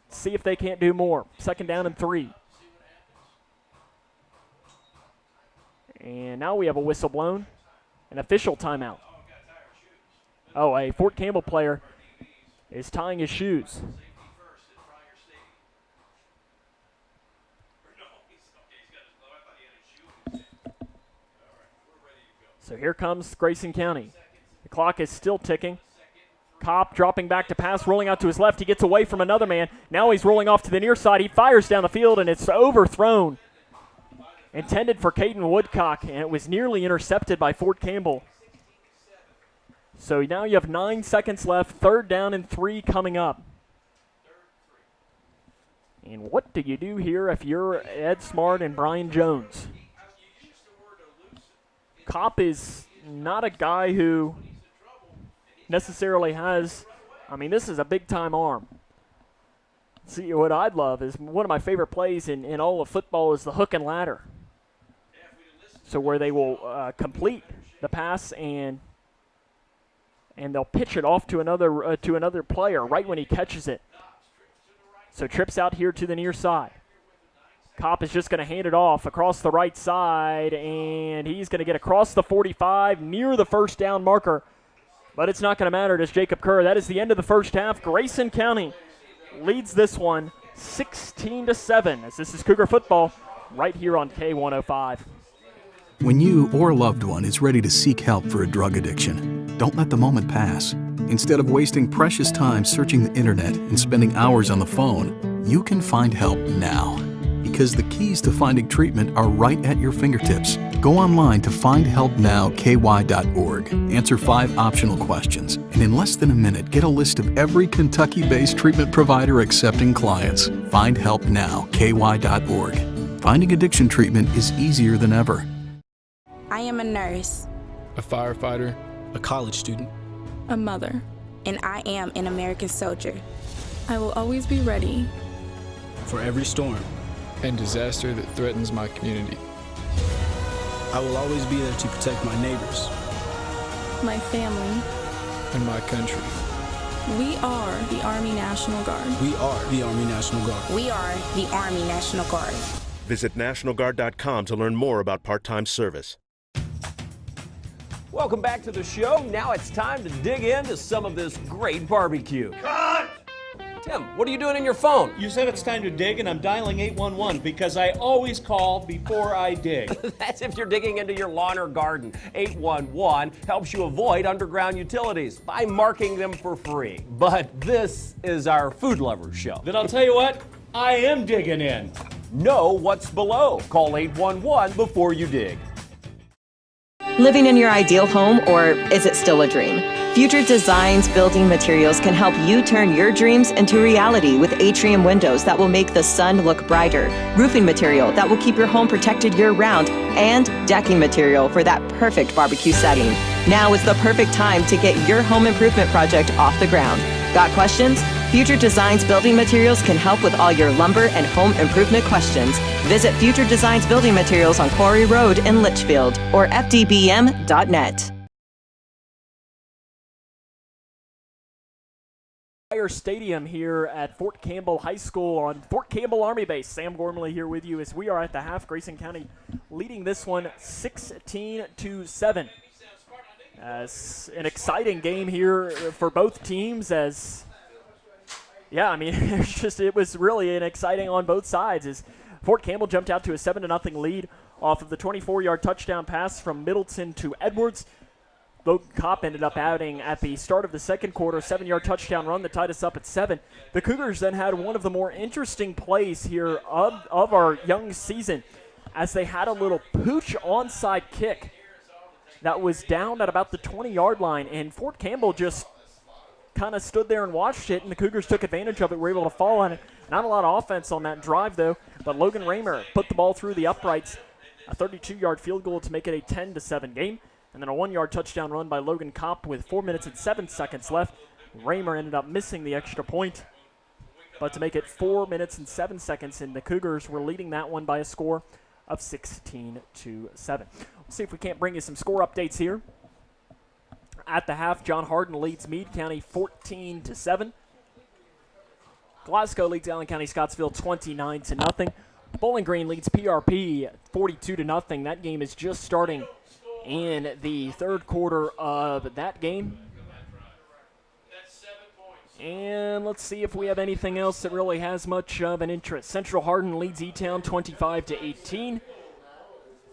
see if they can't do more. 2nd down and 3. And now we have a whistle blown, an official timeout. Oh, a Fort Campbell player is tying his shoes. So here comes Grayson County. The clock is still ticking. Kopp dropping back to pass, rolling out to his left. He gets away from another man. Now he's rolling off to the near side. He fires down the field, and it's overthrown. Intended for Caden Woodcock, and it was nearly intercepted by Fort Campbell. So now you have 9 seconds left, 3rd down and 3 coming up. And what do you do here if you're Ed Smart and Brian Jones? Kopp is not a guy who necessarily has, this is a big-time arm. See, what I'd love is one of my favorite plays in all of football is the hook and ladder. So where they will complete the pass and they'll pitch it off to another player right when he catches it. So trips out here to the near side. Kopp is just going to hand it off across the right side, and he's going to get across the 45 near the 1st down marker. But it's not going to matter to Jacob Kerr. That is the end of the first half. Grayson County leads this one 16-7 as this is Cougar football right here on K105. When you or a loved one is ready to seek help for a drug addiction, don't let the moment pass. Instead of wasting precious time searching the internet and spending hours on the phone, you can find help now. Because the keys to finding treatment are right at your fingertips. Go online to findhelpnowky.org. Answer 5 optional questions, and in less than a minute, get a list of every Kentucky-based treatment provider accepting clients. Findhelpnowky.org. Finding addiction treatment is easier than ever. I am a nurse, a firefighter, a college student, a mother, and I am an American soldier. I will always be ready for every storm and disaster that threatens my community. I will always be there to protect my neighbors, my family, and my country. We are the Army National Guard. We are the Army National Guard. We are the Army National Guard. Visit NationalGuard.com to learn more about part-time service. Welcome back to the show. Now it's time to dig into some of this great barbecue. Cut! Tim, what are you doing in your phone? You said it's time to dig, and I'm dialing 811 because I always call before I dig. That's if you're digging into your lawn or garden. 811 helps you avoid underground utilities by marking them for free. But this is our food lovers show. Then I'll tell you what, I am digging in. Know what's below. Call 811 before you dig. Living in your ideal home, or is it still a dream? Future Designs Building Materials can help you turn your dreams into reality with atrium windows that will make the sun look brighter, roofing material that will keep your home protected year-round, and decking material for that perfect barbecue setting. Now is the perfect time to get your home improvement project off the ground. Got questions? Future Designs Building Materials can help with all your lumber and home improvement questions. Visit Future Designs Building Materials on Quarry Road in Litchfield or fdbm.net. Fryer Stadium here at Fort Campbell High School on Fort Campbell Army Base. Sam Gormley here with you as we are at the half. Grayson County leading this one 16-7. As an exciting game here for both teams as, yeah, I mean, it was really an exciting on both sides as Fort Campbell jumped out to a 7-0 lead off of the 24-yard touchdown pass from Middleton to Edwards. Logan Kopp ended up adding at the start of the second quarter, 7-yard touchdown run that tied us up at 7. The Cougars then had one of the more interesting plays here of our young season as they had a little pooch onside kick that was down at about the 20-yard line, and Fort Campbell just kind of stood there and watched it, and the Cougars took advantage of it, were able to fall on it. Not a lot of offense on that drive, though, but Logan Raymer put the ball through the uprights, a 32-yard field goal to make it a 10-7 game. And then a 1-yard touchdown run by Logan Kopp with 4 minutes and 7 seconds left. Raymer ended up missing the extra point. But to make it 4 minutes and 7 seconds, and the Cougars were leading that one by a score of 16-7. We'll see if we can't bring you some score updates here. At the half, John Hardin leads Meade County 14-7. Glasgow leads Allen County Scottsville 29-0. Bowling Green leads PRP 42-0. That game is just starting in the third quarter of that game. And let's see if we have anything else that really has much of an interest. Central Hardin leads E-Town 25-18.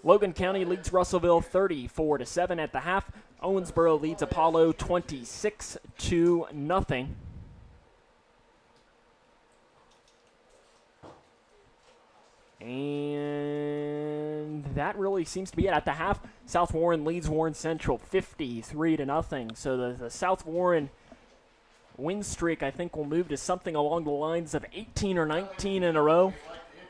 Logan County leads Russellville 34-7 at the half. Owensboro leads Apollo 26-0. And that really seems to be it. At the half, South Warren leads Warren Central 53-0. So the South Warren win streak, I think, will move to something along the lines of 18 or 19 in a row,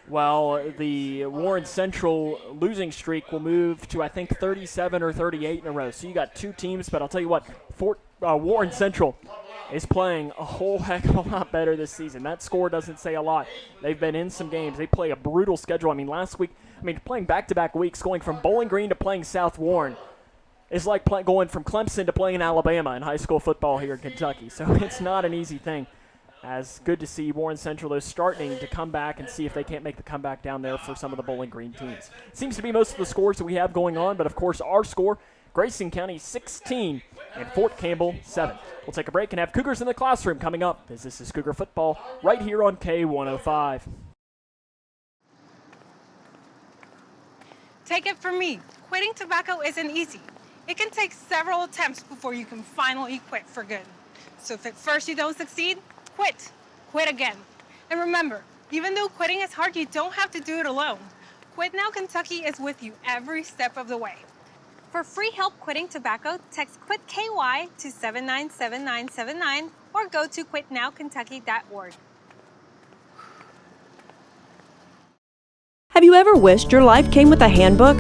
while the Warren Central losing streak will move to, I think, 37 or 38 in a row. So you got two teams, but I'll tell you what, Warren Central is playing a whole heck of a lot better this season. That score doesn't say a lot. They've been in some games. They play a brutal schedule. I mean, last week, playing back-to-back weeks, going from Bowling Green to playing South Warren is like going from Clemson to playing Alabama in high school football here in Kentucky. So it's not an easy thing. As good to see Warren Central, though, starting to come back and see if they can't make the comeback down there for some of the Bowling Green teams. Seems to be most of the scores that we have going on, but of course our score, Grayson County 16 and Fort Campbell 7. We'll take a break and have Cougars in the Classroom coming up, as this is Cougar Football right here on K105. Take it from me, quitting tobacco isn't easy. It can take several attempts before you can finally quit for good. So if at first you don't succeed, quit. Quit again. And remember, even though quitting is hard, you don't have to do it alone. Quit Now Kentucky is with you every step of the way. For free help quitting tobacco, text QUIT KY to 797979 or go to quitnowkentucky.org. Have you ever wished your life came with a handbook?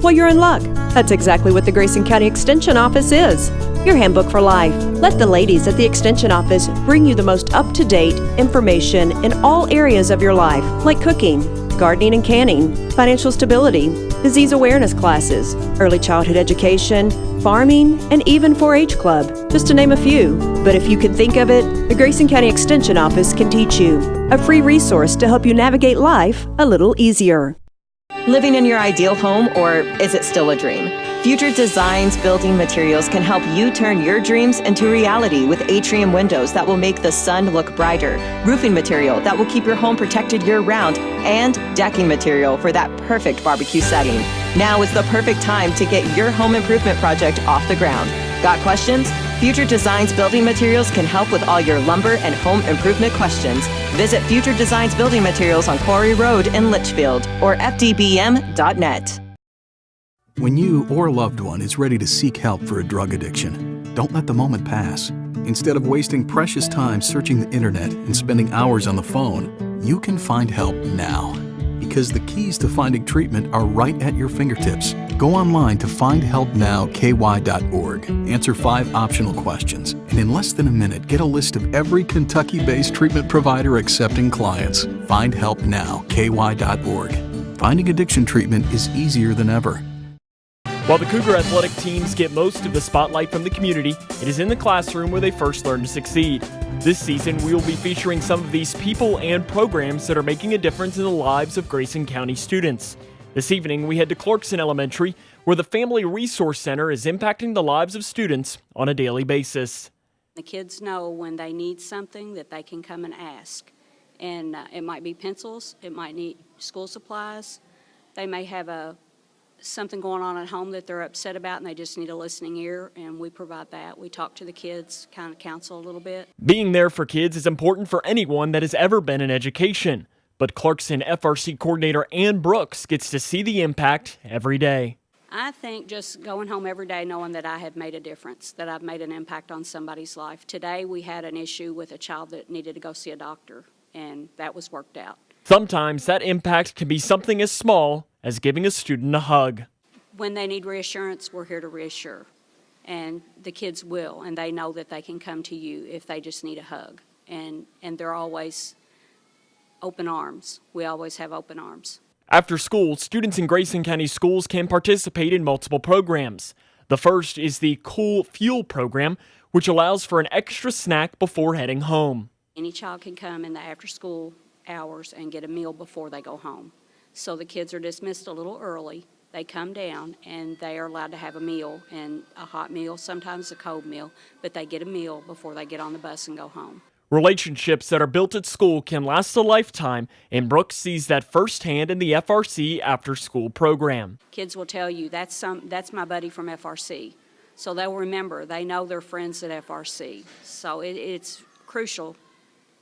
Well, you're in luck. That's exactly what the Grayson County Extension Office is. Your handbook for life. Let the ladies at the Extension Office bring you the most up-to-date information in all areas of your life, like cooking, gardening and canning, financial stability, disease awareness classes, early childhood education, farming, and even 4-H club, just to name a few. But if you can think of it, the Grayson County Extension Office can teach you. A free resource to help you navigate life a little easier. Living in your ideal home, or is it still a dream? Future Designs Building Materials can help you turn your dreams into reality with atrium windows that will make the sun look brighter, roofing material that will keep your home protected year-round, and decking material for that perfect barbecue setting. Now is the perfect time to get your home improvement project off the ground. Got questions? Future Designs Building Materials can help with all your lumber and home improvement questions. Visit Future Designs Building Materials on Quarry Road in Litchfield or fdbm.net. When you or a loved one is ready to seek help for a drug addiction, don't let the moment pass. Instead of wasting precious time searching the internet and spending hours on the phone, you can find help now. Because the keys to finding treatment are right at your fingertips. Go online to findhelpnowky.org, answer 5 optional questions, and in less than a minute, get a list of every Kentucky-based treatment provider accepting clients. Findhelpnowky.org. Finding addiction treatment is easier than ever. While the Cougar athletic teams get most of the spotlight from the community, it is in the classroom where they first learn to succeed. This season, we will be featuring some of these people and programs that are making a difference in the lives of Grayson County students. This evening, we head to Clarkson Elementary, where the Family Resource Center is impacting the lives of students on a daily basis. The kids know when they need something that they can come and ask. And it might be pencils, it might need school supplies, they may have something going on at home that they're upset about and they just need a listening ear, and we provide that. We talk to the kids, kind of counsel a little bit. Being there for kids is important for anyone that has ever been in education, but Clarkson FRC coordinator Ann Brooks gets to see the impact every day. I think just going home every day knowing that I have made a difference, that I've made an impact on somebody's life. Today we had an issue with a child that needed to go see a doctor, and that was worked out. Sometimes that impact can be something as small as giving a student a hug. When they need reassurance, we're here to reassure. And the kids will, and they know that they can come to you if they just need a hug. And they're always open arms. We always have open arms. After school, students in Grayson County schools can participate in multiple programs. The first is the Cool Fuel program, which allows for an extra snack before heading home. Any child can come in the after-school hours and get a meal before they go home. So the kids are dismissed a little early. They come down and they are allowed to have a meal, and a hot meal, sometimes a cold meal, but they get a meal before they get on the bus and go home. Relationships that are built at school can last a lifetime, and Brooks sees that firsthand in the FRC after-school program. Kids will tell you, that's my buddy from FRC. So they'll remember, they know their friends at FRC. So it's crucial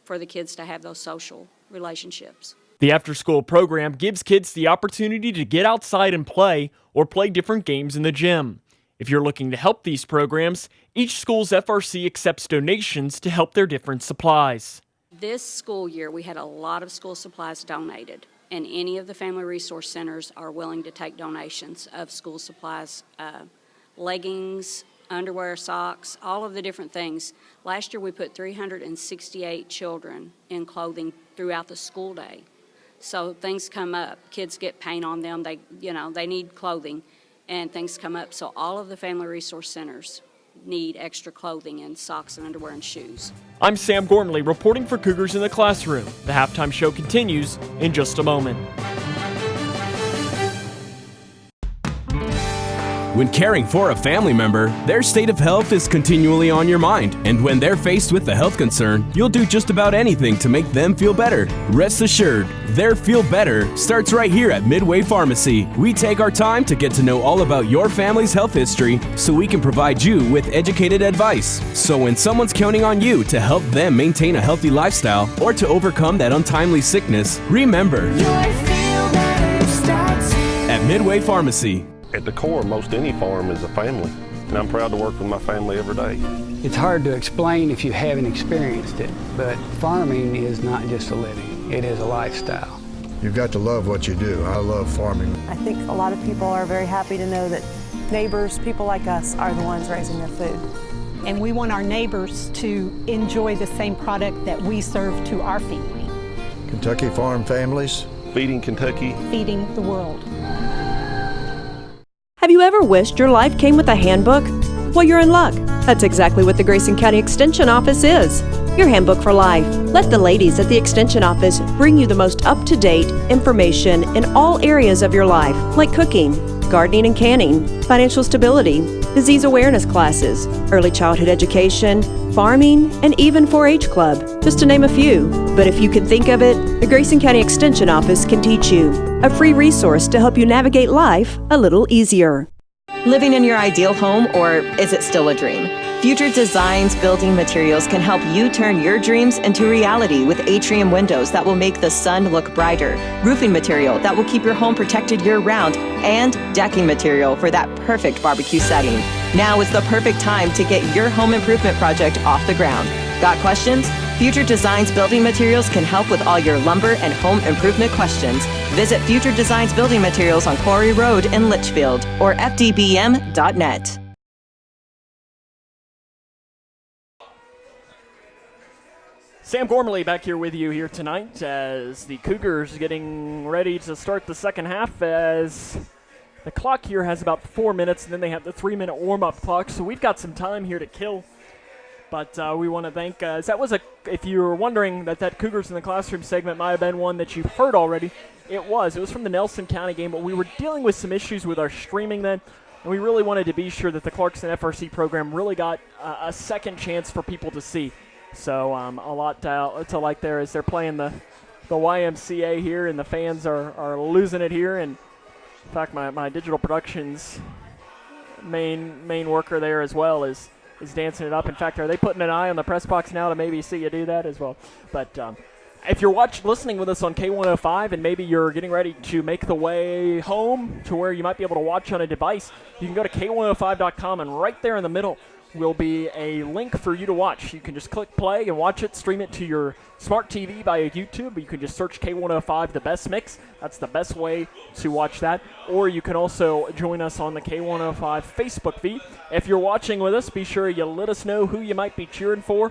for the kids to have those social relationships. The after-school program gives kids the opportunity to get outside and play or play different games in the gym. If you're looking to help these programs, each school's FRC accepts donations to help their different supplies. This school year, we had a lot of school supplies donated, and any of the Family Resource Centers are willing to take donations of school supplies, leggings, underwear, socks, all of the different things. Last year, we put 368 children in clothing throughout the school day. So things come up. Kids get paint on them. They need clothing, and things come up. So all of the Family Resource Centers need extra clothing and socks and underwear and shoes. I'm Sam Gormley reporting for Cougars in the Classroom. The halftime show continues in just a moment. When caring for a family member, their state of health is continually on your mind. And when they're faced with a health concern, you'll do just about anything to make them feel better. Rest assured, their Feel Better starts right here at Midway Pharmacy. We take our time to get to know all about your family's health history so we can provide you with educated advice. So when someone's counting on you to help them maintain a healthy lifestyle or to overcome that untimely sickness, remember, your Feel Better starts at Midway Pharmacy. At the core, most any farm is a family, and I'm proud to work with my family every day. It's hard to explain if you haven't experienced it, but farming is not just a living, it is a lifestyle. You've got to love what you do. I love farming. I think a lot of people are very happy to know that neighbors, people like us, are the ones raising their food. And we want our neighbors to enjoy the same product that we serve to our family. Kentucky Farm Families. Feeding Kentucky. Feeding the world. Have you ever wished your life came with a handbook? Well, you're in luck. That's exactly what the Grayson County Extension Office is. Your handbook for life. Let the ladies at the Extension Office bring you the most up-to-date information in all areas of your life, like cooking, gardening and canning, financial stability, disease awareness classes, early childhood education, farming, and even 4-H club, just to name a few. But if you can think of it, the Grayson County Extension Office can teach you. A free resource to help you navigate life a little easier. Living in your ideal home, or is it still a dream? Future Designs Building Materials can help you turn your dreams into reality with atrium windows that will make the sun look brighter, roofing material that will keep your home protected year-round, and decking material for that perfect barbecue setting. Now is the perfect time to get your home improvement project off the ground. Got questions? Future Designs Building Materials can help with all your lumber and home improvement questions. Visit Future Designs Building Materials on Quarry Road in Litchfield or fdbm.net. Sam Gormley back here with you here tonight as the Cougars getting ready to start the second half, as the clock here has about 4 minutes, and then they have the 3-minute warm-up clock, so we've got some time here to kill. But we want to thank, if you were wondering that Cougars in the Classroom segment might have been one that you've heard already, it was from the Nelson County game, but we were dealing with some issues with our streaming then, and we really wanted to be sure that the Clarkson FRC program really got a second chance for people to see. So a lot to like there as they're playing the YMCA here, and the fans are losing it here. And in fact, my digital productions main worker there as well is dancing it up. In fact, are they putting an eye on the press box now to maybe see you do that as well? But if you're listening with us on K105 and maybe you're getting ready to make the way home to where you might be able to watch on a device, you can go to K105.com, and right there in the middle will be a link for you to watch. You can just click play and watch it, stream it to your smart TV via YouTube. You can just search K105 The Best Mix. That's the best way to watch that. Or you can also join us on the K105 Facebook feed. If you're watching with us, be sure you let us know who you might be cheering for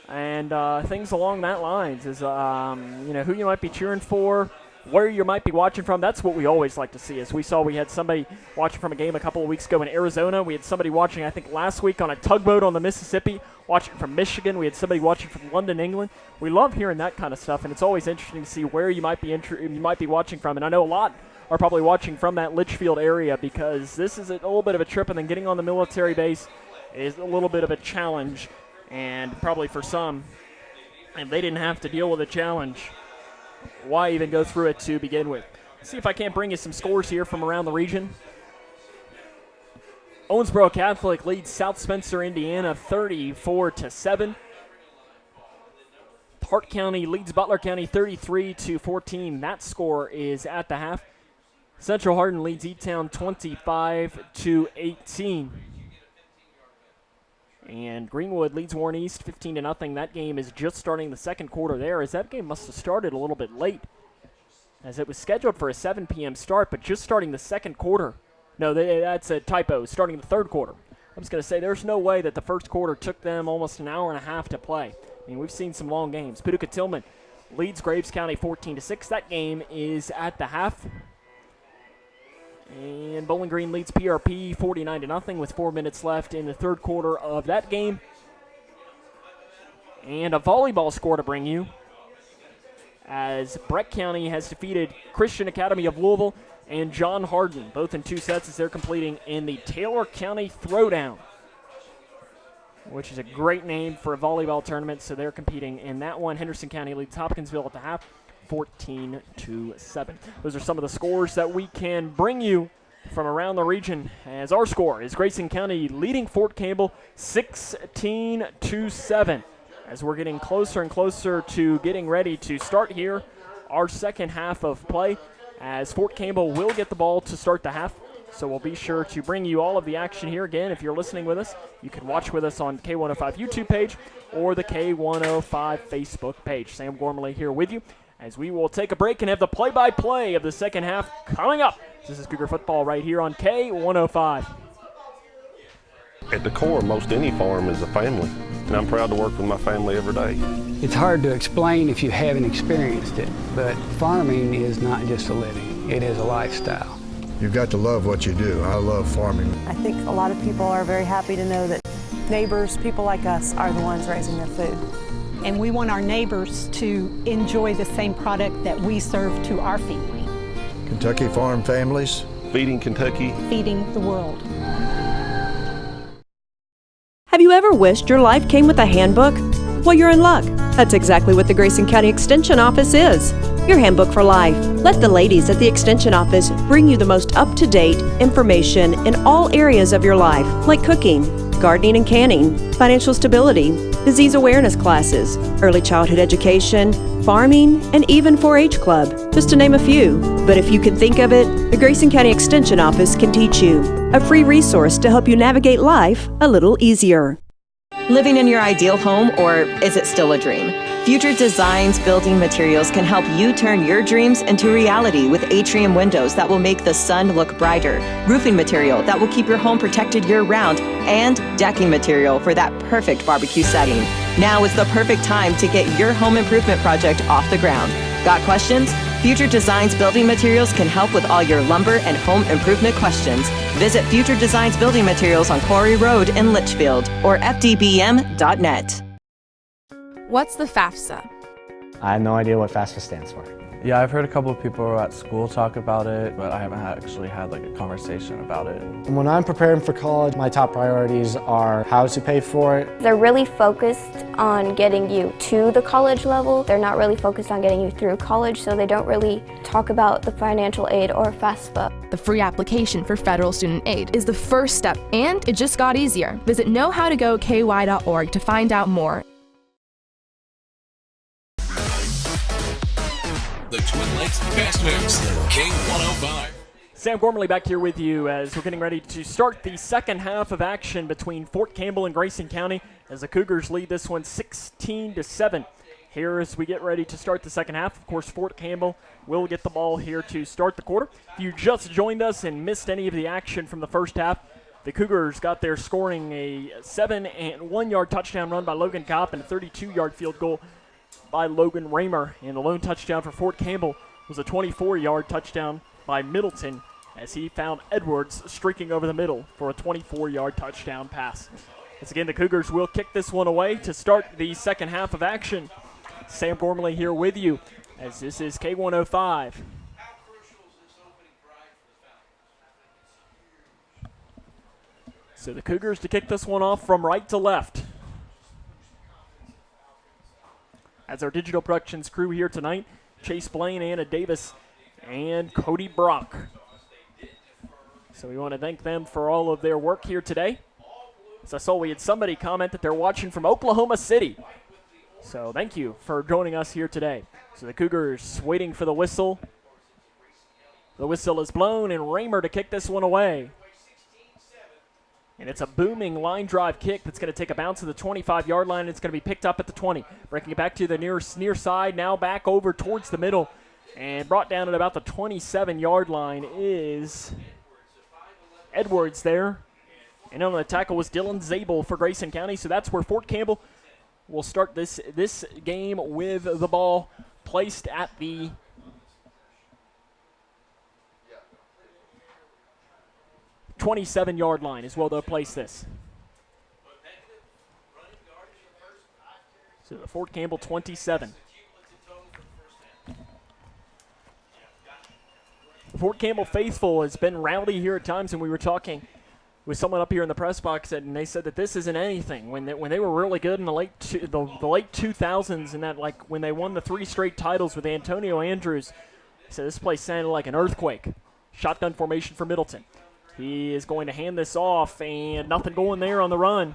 and things along that lines. Is who you might be cheering for, where you might be watching from. That's what we always like to see. As we had somebody watching from a game a couple of weeks ago in Arizona. We had somebody watching, I think, last week on a tugboat on the Mississippi, watching from Michigan. We had somebody watching from London, England. We love hearing that kind of stuff, and it's always interesting to see where you might be watching from. And I know a lot are probably watching from that Litchfield area, because this is a little bit of a trip, and then getting on the military base is a little bit of a challenge. And probably for some, if they didn't have to deal with a challenge, why even go through it to begin with? Let's see if I can't bring you some scores here from around the region. Owensboro Catholic leads South Spencer, Indiana 34-7. Hart County leads Butler County 33-14. That score is at the half. Central Hardin leads E-Town 25-18. And Greenwood leads Warren East 15-0. That game is just starting the second quarter there, as that game must have started a little bit late, as it was scheduled for a 7 p.m. start, but just starting the second quarter. No, that's a typo, starting the third quarter. I was going to say there's no way that the first quarter took them almost an hour and a half to play. I mean, we've seen some long games. Paducah-Tillman leads Graves County 14-6. That game is at the half. And Bowling Green leads PRP 49-0 with 4 minutes left in the third quarter of that game. And a volleyball score to bring you, as Breck County has defeated Christian Academy of Louisville and John Hardin, both in 2 sets, as they're completing in the Taylor County Throwdown, which is a great name for a volleyball tournament. So they're competing in that one. Henderson County leads Hopkinsville at the half 14-7. Those are some of the scores that we can bring you from around the region, as our score is Grayson County leading Fort Campbell 16-7, as we're getting closer and closer to getting ready to start here our second half of play, as Fort Campbell will get the ball to start the half. So we'll be sure to bring you all of the action here. Again, if you're listening with us, you can watch with us on K105 YouTube page or the K105 Facebook page. Sam Gormley here with you, as we will take a break and have the play-by-play of the second half coming up. This is Cougar football right here on K105. At the core, most any farm is a family, and I'm proud to work with my family every day. It's hard to explain if you haven't experienced it, but farming is not just a living, it is a lifestyle. You've got to love what you do. I love farming. I think a lot of people are very happy to know that neighbors, people like us, are the ones raising their food. And we want our neighbors to enjoy the same product that we serve to our family. Kentucky Farm Families, Feeding Kentucky. Feeding the world. Have you ever wished your life came with a handbook? Well, you're in luck. That's exactly what the Grayson County Extension Office is. Your handbook for life. Let the ladies at the Extension Office bring you the most up-to-date information in all areas of your life, like cooking, gardening and canning, financial stability, disease awareness classes, early childhood education, farming, and even 4-H club, just to name a few. But if you can think of it, the Grayson County Extension Office can teach you. A free resource to help you navigate life a little easier. Living in your ideal home, or is it still a dream? Future Designs Building Materials can help you turn your dreams into reality with atrium windows that will make the sun look brighter, roofing material that will keep your home protected year-round, and decking material for that perfect barbecue setting. Now is the perfect time to get your home improvement project off the ground. Got questions? Future Designs Building Materials can help with all your lumber and home improvement questions. Visit Future Designs Building Materials on Quarry Road in Litchfield or fdbm.net. What's the FAFSA? I have no idea what FAFSA stands for. Yeah, I've heard a couple of people at school talk about it, but I haven't actually had like a conversation about it. When I'm preparing for college, my top priorities are how to pay for it. They're really focused on getting you to the college level. They're not really focused on getting you through college, so they don't really talk about the financial aid or FAFSA. The free application for federal student aid is the first step, and it just got easier. Visit knowhowtogoky.org to find out more. The Twin Lakes Best Mix, K105. Sam Gormley back here with you as we're getting ready to start the second half of action between Fort Campbell and Grayson County as the Cougars lead this one 16-7. Here as we get ready to start the second half, of course, Fort Campbell will get the ball here to start the quarter. If you just joined us and missed any of the action from the first half, the Cougars got there scoring a 7-1-yard touchdown run by Logan Kopp and a 32-yard field goal by Logan Raymer, and the lone touchdown for Fort Campbell was a 24-yard touchdown by Middleton as he found Edwards streaking over the middle for a 24-yard touchdown pass. Once again, the Cougars will kick this one away to start the second half of action. Sam Gormley here with you as this is K105. So the Cougars to kick this one off from right to left. As our digital productions crew here tonight, Chase Blaine, Anna Davis, and Cody Brock. So we want to thank them for all of their work here today. As I saw we had somebody comment that they're watching from Oklahoma City. So thank you for joining us here today. So the Cougars waiting for the whistle. The whistle is blown, and Raymer to kick this one away. And it's a booming line drive kick that's going to take a bounce to the 25-yard line. It's going to be picked up at the 20. Breaking it back to the near side, now back over towards the middle. And brought down at about the 27-yard line is Edwards there. And on the tackle was Dylan Zabel for Grayson County. So that's where Fort Campbell will start this game with the ball placed at the 27-yard line is where they'll place this. So the Fort Campbell 27. The Fort Campbell faithful has been rowdy here at times, and we were talking with someone up here in the press box, and they said that this isn't anything. When they were really good in the late 2000s, and that like when they won the 3 straight titles with Antonio Andrews, so this place sounded like an earthquake. Shotgun formation for Middleton. He is going to hand this off, and nothing going there on the run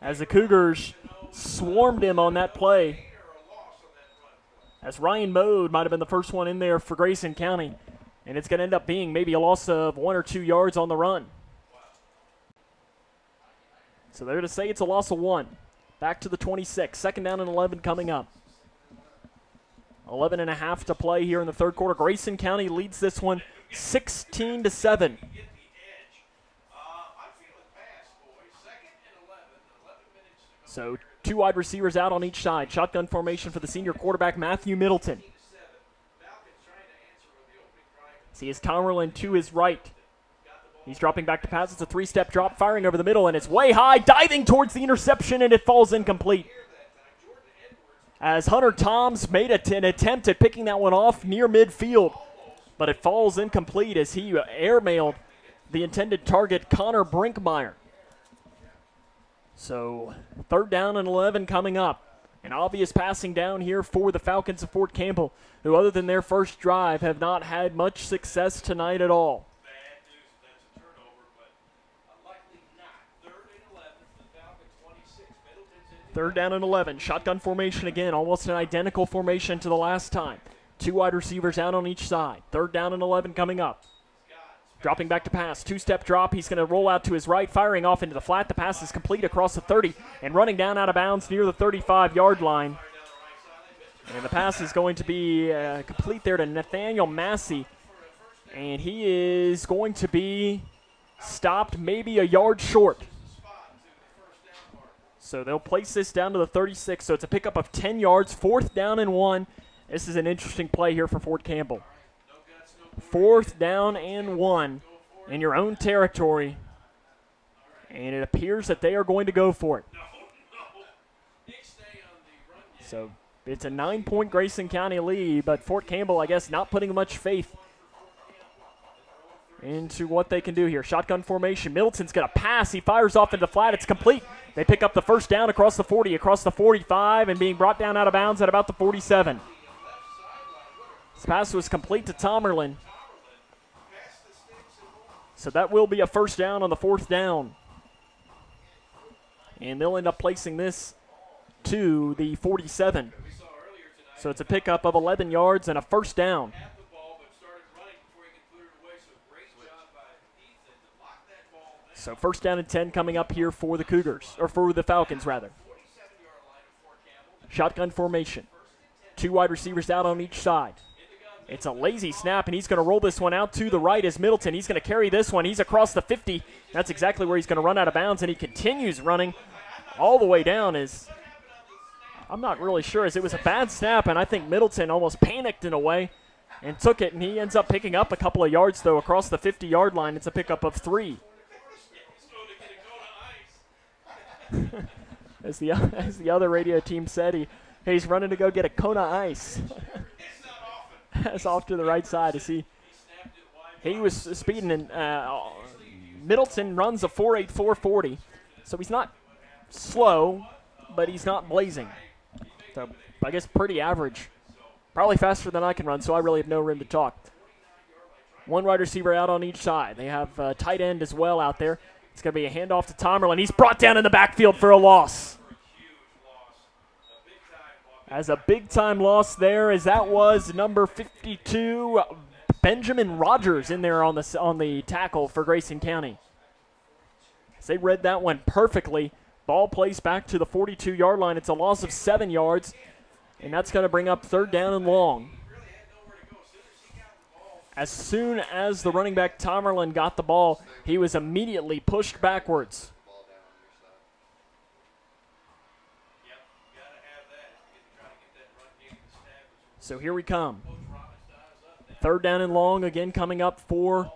as the Cougars swarmed him on that play. As Ryan Mode might have been the first one in there for Grayson County, and it's going to end up being maybe a loss of 1 or 2 yards on the run. So they're to say it's a loss of 1. Back to the 26. Second down and 11 coming up. 11.5 to play here in the third quarter. Grayson County leads this one 16-7. So 2 wide receivers out on each side. Shotgun formation for the senior quarterback, Matthew Middleton. See his Tomerlin to his right. He's dropping back to pass. It's a 3-step drop, firing over the middle, and it's way high, diving towards the interception, and it falls incomplete. As Hunter Toms made an attempt at picking that one off near midfield. but it falls incomplete as he airmailed the intended target, Connor Brinkmeyer. So 3rd down and 11 coming up. An obvious passing down here for the Falcons of Fort Campbell, who other than their first drive have not had much success tonight at all. 3rd down and 11. Shotgun formation again, almost an identical formation to the last time. 2 wide receivers out on each side. 3rd down and 11 coming up. Dropping back to pass, 2-step drop. He's going to roll out to his right, firing off into the flat. The pass is complete across the 30 and running down out of bounds near the 35-yard line. And the pass is going to be complete there to Nathaniel Massey. And he is going to be stopped maybe a yard short. So they'll place this down to the 36. So it's a pickup of 10 yards, 4th down and 1. This is an interesting play here for Fort Campbell. 4th down and 1 in your own territory. And it appears that they are going to go for it. So it's a 9-point Grayson County lead, but Fort Campbell, I guess, not putting much faith into what they can do here. Shotgun formation. Middleton's going to pass. He fires off into flat. It's complete. They pick up the 1st down across the 40, across the 45, and being brought down out of bounds at about the 47. This pass was complete to Tomerlin. So that will be a 1st down on the 4th down. And they'll end up placing this to the 47. So it's a pickup of 11 yards and a 1st down. So 1st down and 10 coming up here for the Cougars, or for the Falcons rather. Shotgun formation. 2 wide receivers out on each side. It's a lazy snap, and he's going to roll this one out to the right as Middleton. He's going to carry this one. He's across the 50. That's exactly where he's going to run out of bounds, and he continues running all the way down. I'm not really sure, as it was a bad snap, and I think Middleton almost panicked in a way and took it, and he ends up picking up a couple of yards, though, across the 50-yard line. It's a pickup of 3. As the other radio team said, he's running to go get a Kona Ice. That's off to the right side. He was speeding, and Middleton runs a 4.8440. So he's not slow, but he's not blazing. So I guess pretty average. Probably faster than I can run, so I really have no room to talk. 1 wide receiver out on each side. They have a tight end as well out there. It's going to be a handoff to Tomerlin. He's brought down in the backfield for a loss. As a big-time loss there, as that was number 52, Benjamin Rogers, in there on the tackle for Grayson County. As they read that one perfectly. Ball placed back to the 42-yard line. It's a loss of 7 yards, and that's going to bring up 3rd down and long. As soon as the running back Tomerlin got the ball, he was immediately pushed backwards. So here we come. 3rd down and long again coming up for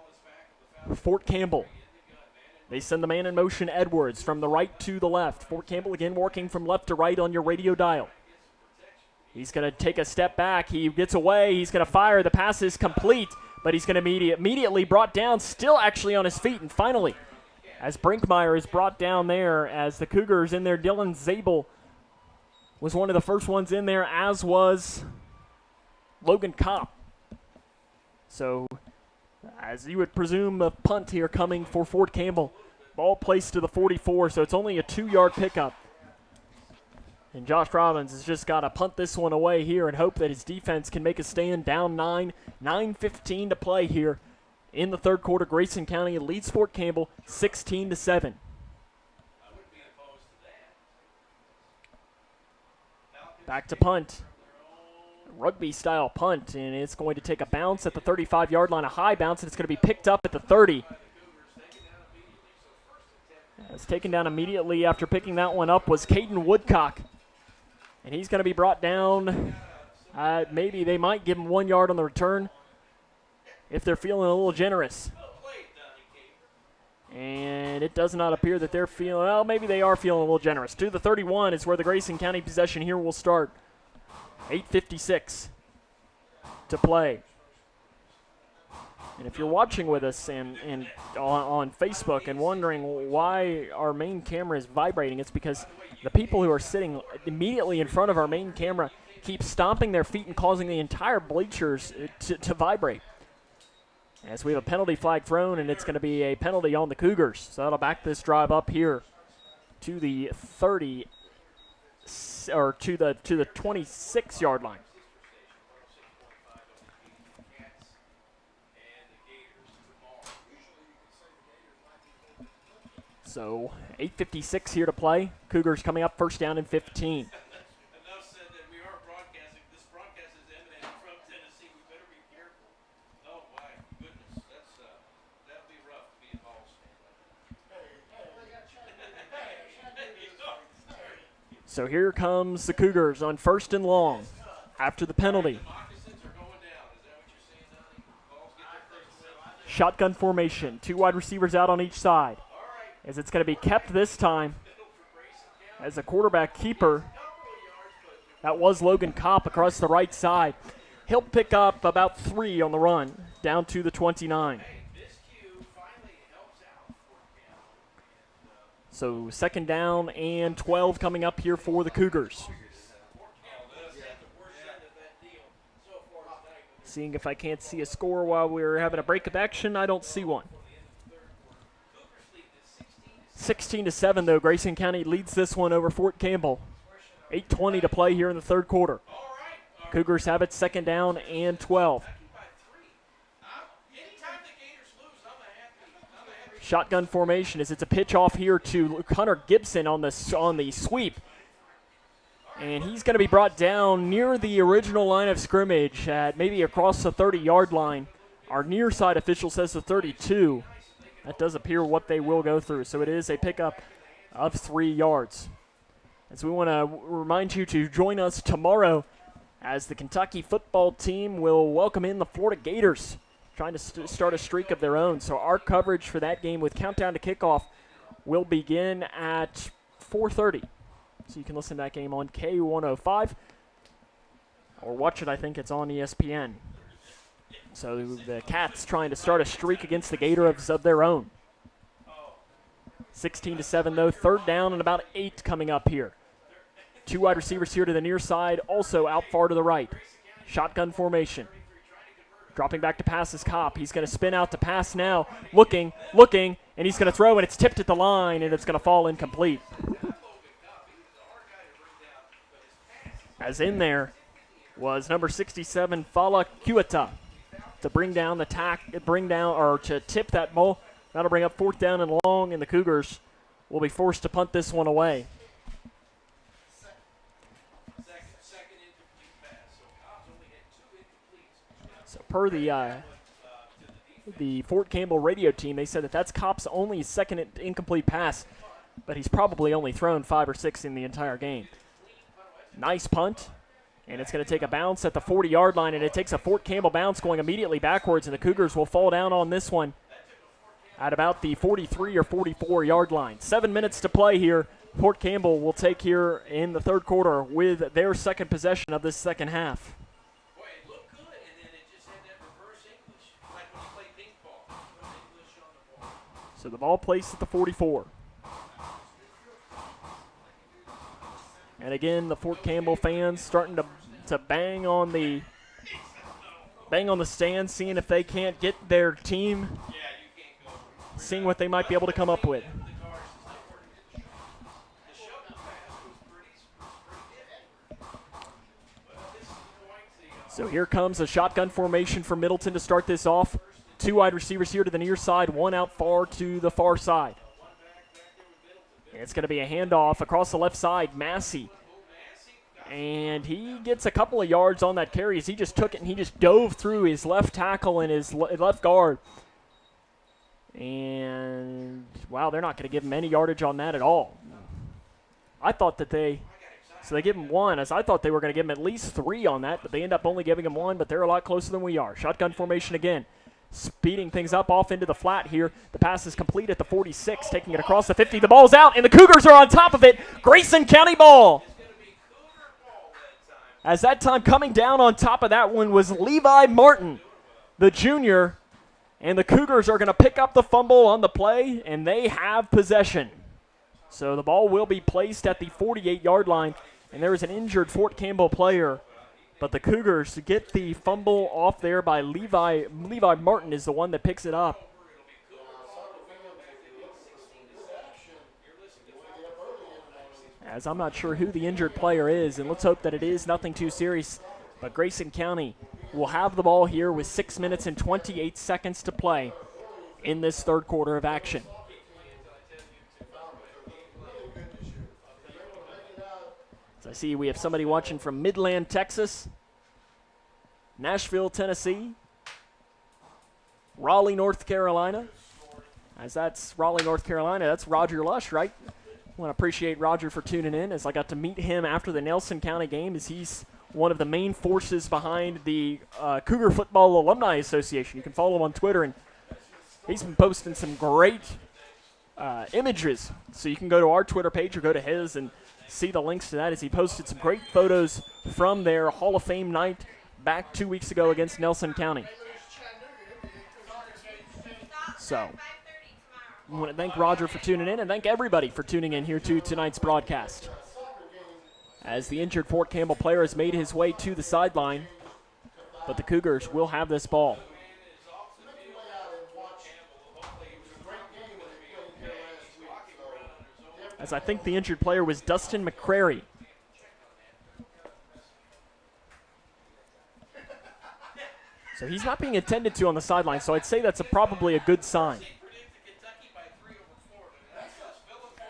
Fort Campbell. They send the man in motion, Edwards, from the right to the left. Fort Campbell again working from left to right on your radio dial. He's going to take a step back. He gets away. He's going to fire. The pass is complete, but he's going to immediately brought down, still actually on his feet. And finally, as Brinkmeyer is brought down there, as the Cougars in there, Dylan Zabel was one of the first ones in there, as was Logan Kopp. So, as you would presume, a punt here coming for Fort Campbell. Ball placed to the 44, so it's only a 2-yard pickup. And Josh Robbins has just got to punt this one away here and hope that his defense can make a stand. Down 9, 9:15 to play here in the 3rd quarter. Grayson County leads Fort Campbell 16-7. Back to punt. Rugby-style punt, and it's going to take a bounce at the 35-yard line, a high bounce, and it's going to be picked up at the 30. It's taken down immediately after picking that one up was Caden Woodcock. And he's going to be brought down. Maybe they might give him 1 yard on the return if they're feeling a little generous. And it does not appear that they're feeling, well, maybe they are feeling a little generous. To the 31 is where the Grayson County possession here will start. 8:56 to play. And if you're watching with us and on Facebook and wondering why our main camera is vibrating, it's because the people who are sitting immediately in front of our main camera keep stomping their feet and causing the entire bleachers to vibrate. As we have a penalty flag thrown, and it's going to be a penalty on the Cougars. So that'll back this drive up here to the 30 or to the 26-yard line. So 8:56 here to play. Cougars coming up, first down and 15. So here comes the Cougars on first and long after the penalty. Shotgun formation, 2 wide receivers out on each side. As it's going to be kept this time as a quarterback keeper. That was Logan Kopp across the right side. He'll pick up about 3 on the run, down to the 29. So second down and 12 coming up here for the Cougars. Seeing if I can't see a score while we're having a break of action. I don't see one. 16-7 though, Grayson County leads this one over Fort Campbell. 8:20 to play here in the third quarter. Cougars have it second down and 12. Shotgun formation as it's a pitch off here to Hunter Gibson on the sweep. And he's going to be brought down near the original line of scrimmage at maybe across the 30-yard line. Our near side official says the 32. That does appear what they will go through. So it is a pickup of 3 yards. As we want to remind you to join us tomorrow as the Kentucky football team will welcome in the Florida Gators, trying to start a streak of their own. So our coverage for that game with countdown to kickoff will begin at 4:30. So you can listen to that game on K105 or watch it, I think it's on ESPN. So the Cats trying to start a streak against the Gators of their own. 16-7 though, third down and about 8 coming up here. 2 wide receivers here to the near side, also out far to the right. Shotgun formation. Dropping back to pass is Kopp. He's going to spin out to pass now. Looking, and he's going to throw, and it's tipped at the line, and it's going to fall incomplete. As in there was number 67, Fala Kueta, to bring down to tip that ball. That'll bring up 4th down and long, and the Cougars will be forced to punt this one away. So per the Fort Campbell radio team, they said that that's Kopp's only second incomplete pass, but he's probably only thrown 5 or 6 in the entire game. Nice punt, and it's going to take a bounce at the 40-yard line, and it takes a Fort Campbell bounce going immediately backwards, and the Cougars will fall down on this one at about the 43 or 44-yard line. 7 minutes to play here. Fort Campbell will take here in the third quarter with their second possession of this second half. So the ball placed at the 44. And again, the Fort Campbell fans starting to bang on the stand, seeing if they can't get their team, seeing what they might be able to come up with. So here comes a shotgun formation for Middleton to start this off. 2 wide receivers here to the near side, 1 out far to the far side. It's going to be a handoff across the left side, Massey. And he gets a couple of yards on that carry as he just took it and he just dove through his left tackle and his left guard. And, wow, they're not going to give him any yardage on that at all. I thought that they give him 1, as I thought they were going to give him at least 3 on that, but they end up only giving him 1, but they're a lot closer than we are. Shotgun formation again. Speeding things up off into the flat here. The pass is complete at the 46, taking it across the 50. The ball's out, and the Cougars are on top of it. Grayson County ball. As that time coming down on top of that one was Levi Martin, the junior, And the Cougars are going to pick up the fumble on the play, and they have possession. So the ball will be placed at the 48-yard line, and there is an injured Fort Campbell player. But the Cougars get the fumble off there by Levi. Levi Martin is the one that picks it up. As I'm not sure who the injured player is, and let's hope that it is nothing too serious. But Grayson County will have the ball here with 6 minutes and 28 seconds to play in this third quarter of action. As I see we have somebody watching from Midland, Texas, Nashville, Tennessee, Raleigh, North Carolina. As that's Raleigh, North Carolina, that's Roger Lush, right? I want to appreciate Roger for tuning in, as I got to meet him after the Nelson County game, as he's one of the main forces behind the Cougar Football Alumni Association. You can follow him on Twitter, and he's been posting some great images. So you can go to our Twitter page or go to his and see the links to that, as he posted some great photos from their Hall of Fame night back 2 weeks ago against Nelson County. So I want to thank Roger for tuning in, and thank everybody for tuning in here to tonight's broadcast. As the injured Fort Campbell player has made his way to the sideline, but the Cougars will have this ball. As I think the injured player was Dustin McCrary. So he's not being attended to on the sideline, so I'd say that's probably a good sign.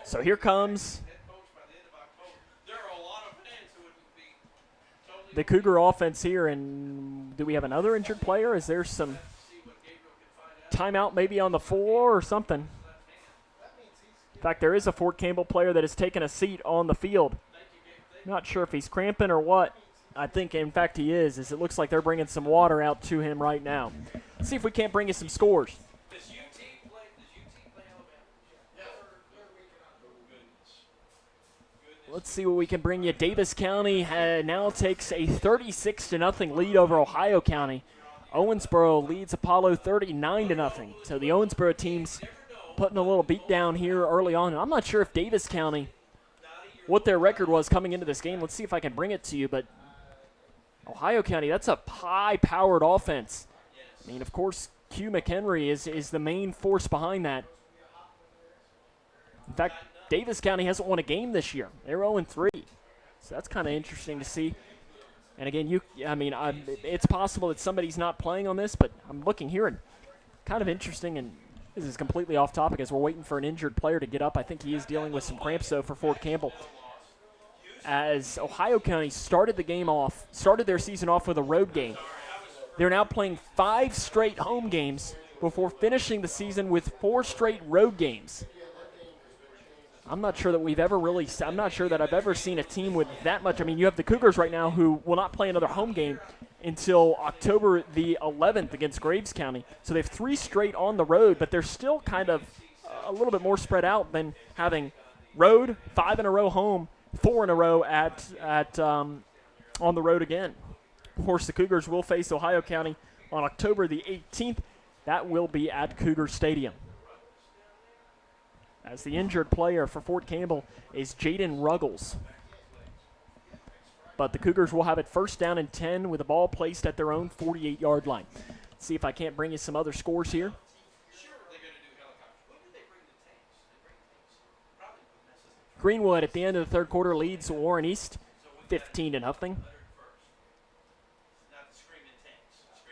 So here comes the Cougar offense here, and do we have another injured player? Is there some timeout maybe on the floor or something? In fact, there is a Fort Campbell player that has taken a seat on the field. Not sure if he's cramping or what. I think, in fact, he is, as it looks like they're bringing some water out to him right now. Let's see if we can't bring you some scores. Let's see what we can bring you. Davis County now takes a 36-0 lead over Ohio County. Owensboro leads Apollo 39-0. So the Owensboro team's putting a little beat down here early on. And I'm not sure if Davis County, what their record was coming into this game. Let's see if I can bring it to you. But Ohio County, that's a high-powered offense. I mean, of course, Q McHenry is the main force behind that. In fact, Davis County hasn't won a game this year. They're 0-3. So that's kind of interesting to see. And again, it's possible that somebody's not playing on this, but I'm looking here and kind of interesting, and this is completely off topic as we're waiting for an injured player to get up. I think he is dealing with some cramps, though, for Fort Campbell. As Ohio County started their season off with a road game. They're now playing 5 straight home games before finishing the season with 4 straight road games. I'm not sure that I'm not sure that I've ever seen a team with that much. I mean, you have the Cougars right now who will not play another home game until October the 11th against Graves County. So they have 3 straight on the road, but they're still kind of a little bit more spread out than having road, 5 in a row home, 4 in a row on the road again. Of course, the Cougars will face Ohio County on October the 18th. That will be at Cougar Stadium. As the injured player for Fort Campbell is Jaden Ruggles. But the Cougars will have it first down and 10 with the ball placed at their own 48-yard line. Let's see if I can't bring you some other scores here. Greenwood at the end of the third quarter leads Warren East 15-0.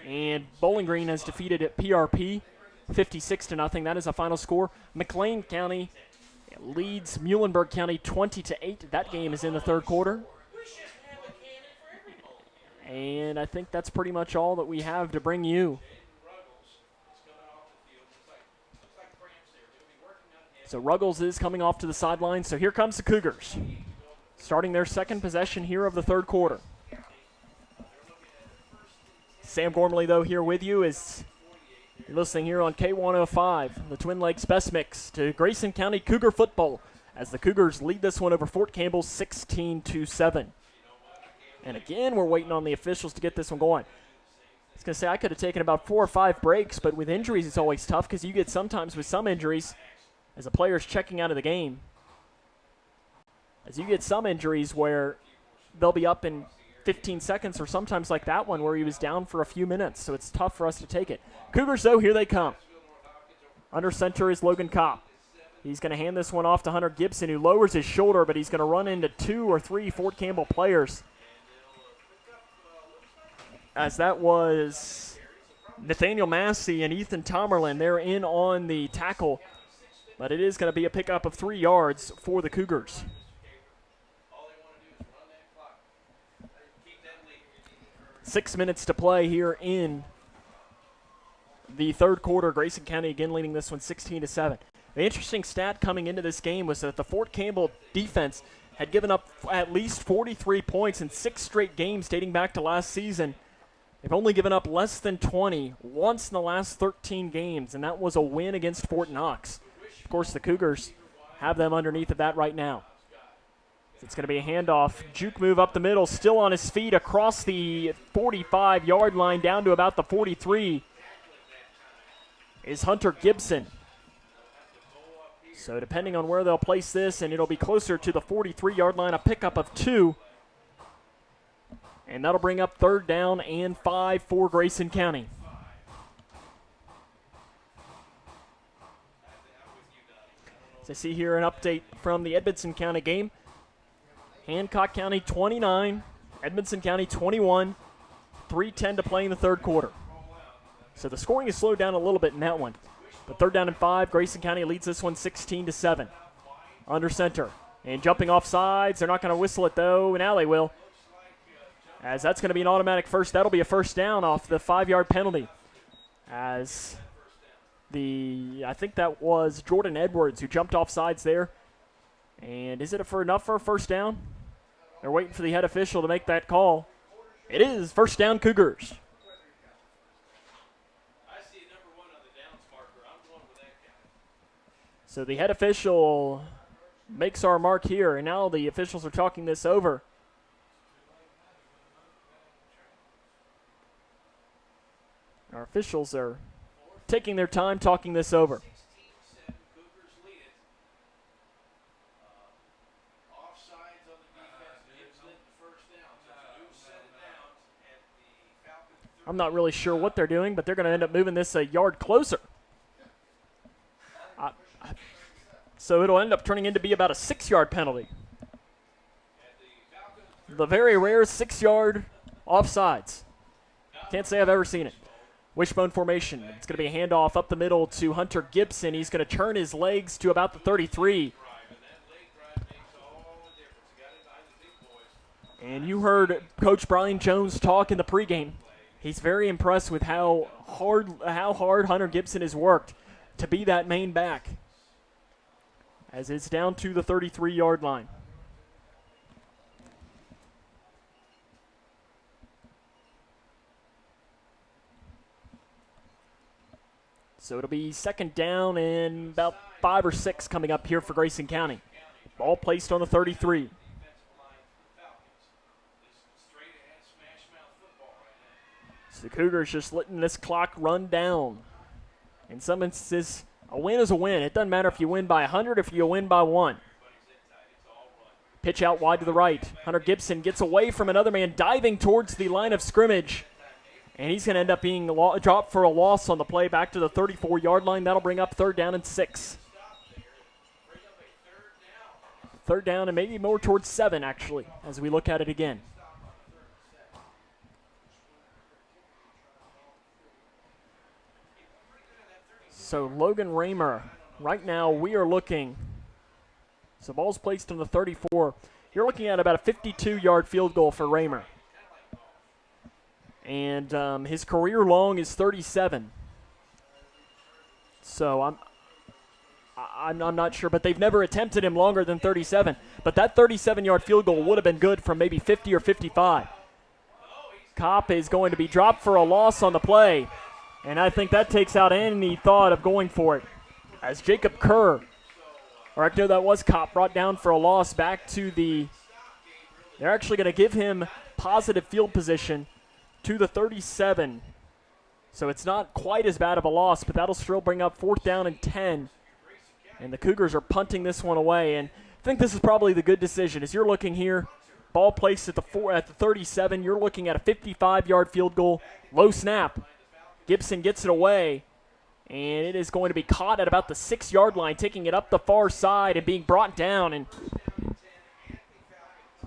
And Bowling Green has defeated at PRP 56-0. That is a final score. McLean County leads Muhlenberg County 20-8. That game is in the third quarter. And I think that's pretty much all that we have to bring you. So Ruggles is coming off to the sideline. So here comes the Cougars, starting their second possession here of the third quarter. Sam Gormley, though, here with you is you're listening here on K105, the Twin Lakes Best Mix, to Grayson County Cougar football, as the Cougars lead this one over Fort Campbell 16-7. And again, we're waiting on the officials to get this one going. I was going to say I could have taken about 4 or 5 breaks, but with injuries it's always tough because you get sometimes with some injuries as a player's checking out of the game. As you get some injuries where they'll be up in 15 seconds or sometimes like that one where he was down for a few minutes, so it's tough for us to take it. Cougars, though, here they come. Under center is Logan Kopp. He's going to hand this one off to Hunter Gibson, who lowers his shoulder, but he's going to run into 2 or 3 Fort Campbell players. As that was Nathaniel Massey and Ethan Tomerlin. They're in on the tackle, but it is going to be a pickup of 3 yards for the Cougars. Six minutes to play here in the third quarter. Grayson County again leading this one 16-7. The interesting stat coming into this game was that the Fort Campbell defense had given up at least 43 points in 6 straight games dating back to last season. They've only given up less than 20 once in the last 13 games, and that was a win against Fort Knox. Of course, the Cougars have them underneath of that right now. It's going to be a handoff. Juke move up the middle, still on his feet across the 45-yard line down to about the 43 is Hunter Gibson. So depending on where they'll place this, and it'll be closer to the 43-yard line, a pickup of 2. And that'll bring up 3rd down and 5 for Grayson County. So I see here an update from the Edmondson County game. Hancock County 29, Edmondson County 21, 3:10 to play in the third quarter. So the scoring has slowed down a little bit in that one. But 3rd down and 5, Grayson County leads this one 16-7. Under center. And jumping off sides, they're not going to whistle it though, and now they will. As that's going to be an automatic first. That'll be a first down off the 5-yard penalty. As I think that was Jordan Edwards who jumped off sides there. And is it enough for a first down? They're waiting for the head official to make that call. It is first down Cougars. So the head official makes our mark here, and now the officials are talking this over. Our officials are taking their time talking this over. I'm not really sure what they're doing, but they're going to end up moving this a yard closer. So it'll end up turning into be about a 6-yard penalty. The very rare 6-yard offsides. Can't say I've ever seen it. Wishbone formation. It's going to be a handoff up the middle to Hunter Gibson. He's going to turn his legs to about the 33. And you heard Coach Brian Jones talk in the pregame. He's very impressed with how hard Hunter Gibson has worked to be that main back. As it's down to the 33-yard line. So it'll be 2nd down and about 5 or 6 coming up here for Grayson County. Ball placed on the 33. So the Cougars just letting this clock run down. In some instances, a win is a win. It doesn't matter if you win by 100 or if you win by 1. Pitch out wide to the right. Hunter Gibson gets away from another man diving towards the line of scrimmage. And he's going to end up being dropped for a loss on the play back to the 34-yard line. That'll bring up 3rd down and 6. 3rd down and maybe more towards 7, actually, as we look at it again. So Logan Raymer, right now we are looking, so ball's placed on the 34. You're looking at about a 52-yard field goal for Raymer. And his career long is 37. So I'm not sure, but they've never attempted him longer than 37. But that 37-yard field goal would have been good from maybe 50 or 55. Kopp is going to be dropped for a loss on the play. And I think that takes out any thought of going for it. As Jacob Kerr, or no, that was Kopp, brought down for a loss back to the, they're actually going to give him positive field position to the 37. So it's not quite as bad of a loss, but that'll still bring up 4th down and 10. And the Cougars are punting this one away. And I think this is probably the good decision. As you're looking here, ball placed at the 37. You're looking at a 55-yard field goal. Low snap. Gibson gets it away. And it is going to be caught at about the 6-yard line, taking it up the far side and being brought down. And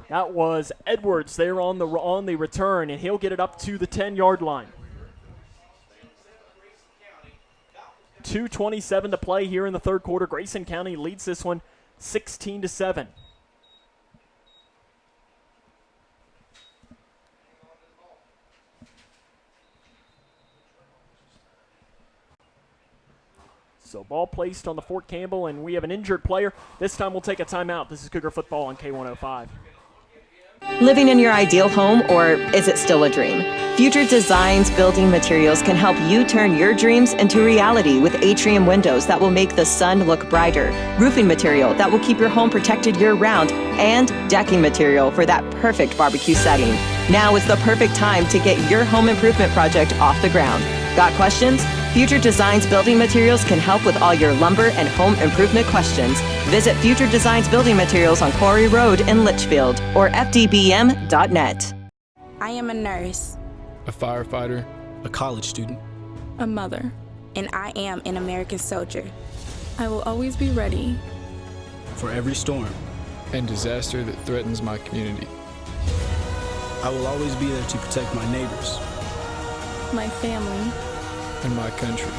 that was Edwards there on the return, and he'll get it up to the 10-yard line. 2:27 to play here in the third quarter. Grayson County leads this one 16-7. So ball placed on the Fort Campbell, and we have an injured player. This time we'll take a timeout. This is Cougar football on K105. Living in your ideal home, or is it still a dream? Future Designs Building Materials can help you turn your dreams into reality with atrium windows that will make the sun look brighter, roofing material that will keep your home protected year-round, and decking material for that perfect barbecue setting. Now is the perfect time to get your home improvement project off the ground. Got questions? Future Designs Building Materials can help with all your lumber and home improvement questions. Visit Future Designs Building Materials on Quarry Road in Litchfield or fdbm.net. I am a nurse, a firefighter, a college student, a mother, and I am an American soldier. I will always be ready for every storm and disaster that threatens my community. I will always be there to protect my neighbors, my family, and my country.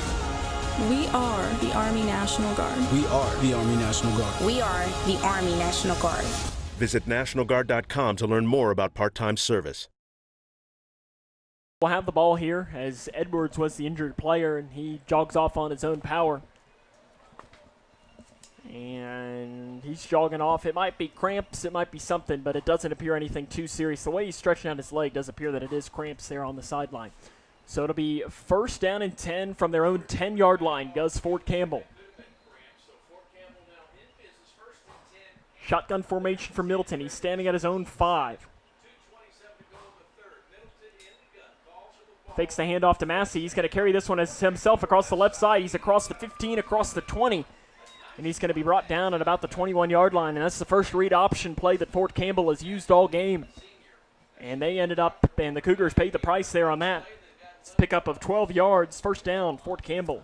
We are the Army National Guard. We are the Army National Guard. We are the Army National Guard. Visit nationalguard.com to learn more about part-time service. We'll have the ball here as Edwards was the injured player, and he jogs off on his own power. And he's jogging off. It might be cramps, it might be something, but it doesn't appear anything too serious. The way he's stretching out his leg does appear that it is cramps there on the sideline. So it'll be 1st down and 10 from their own 10-yard line, goes Fort Campbell. Shotgun formation for Middleton. He's standing at his own 5. Fakes the handoff to Massey. He's going to carry this one as himself across the left side. He's across the 15, across the 20. And he's going to be brought down at about the 21-yard line. And that's the first read option play that Fort Campbell has used all game. And they ended up, and the Cougars paid the price there on that. It's a pickup of 12 yards, 1st down, Fort Campbell.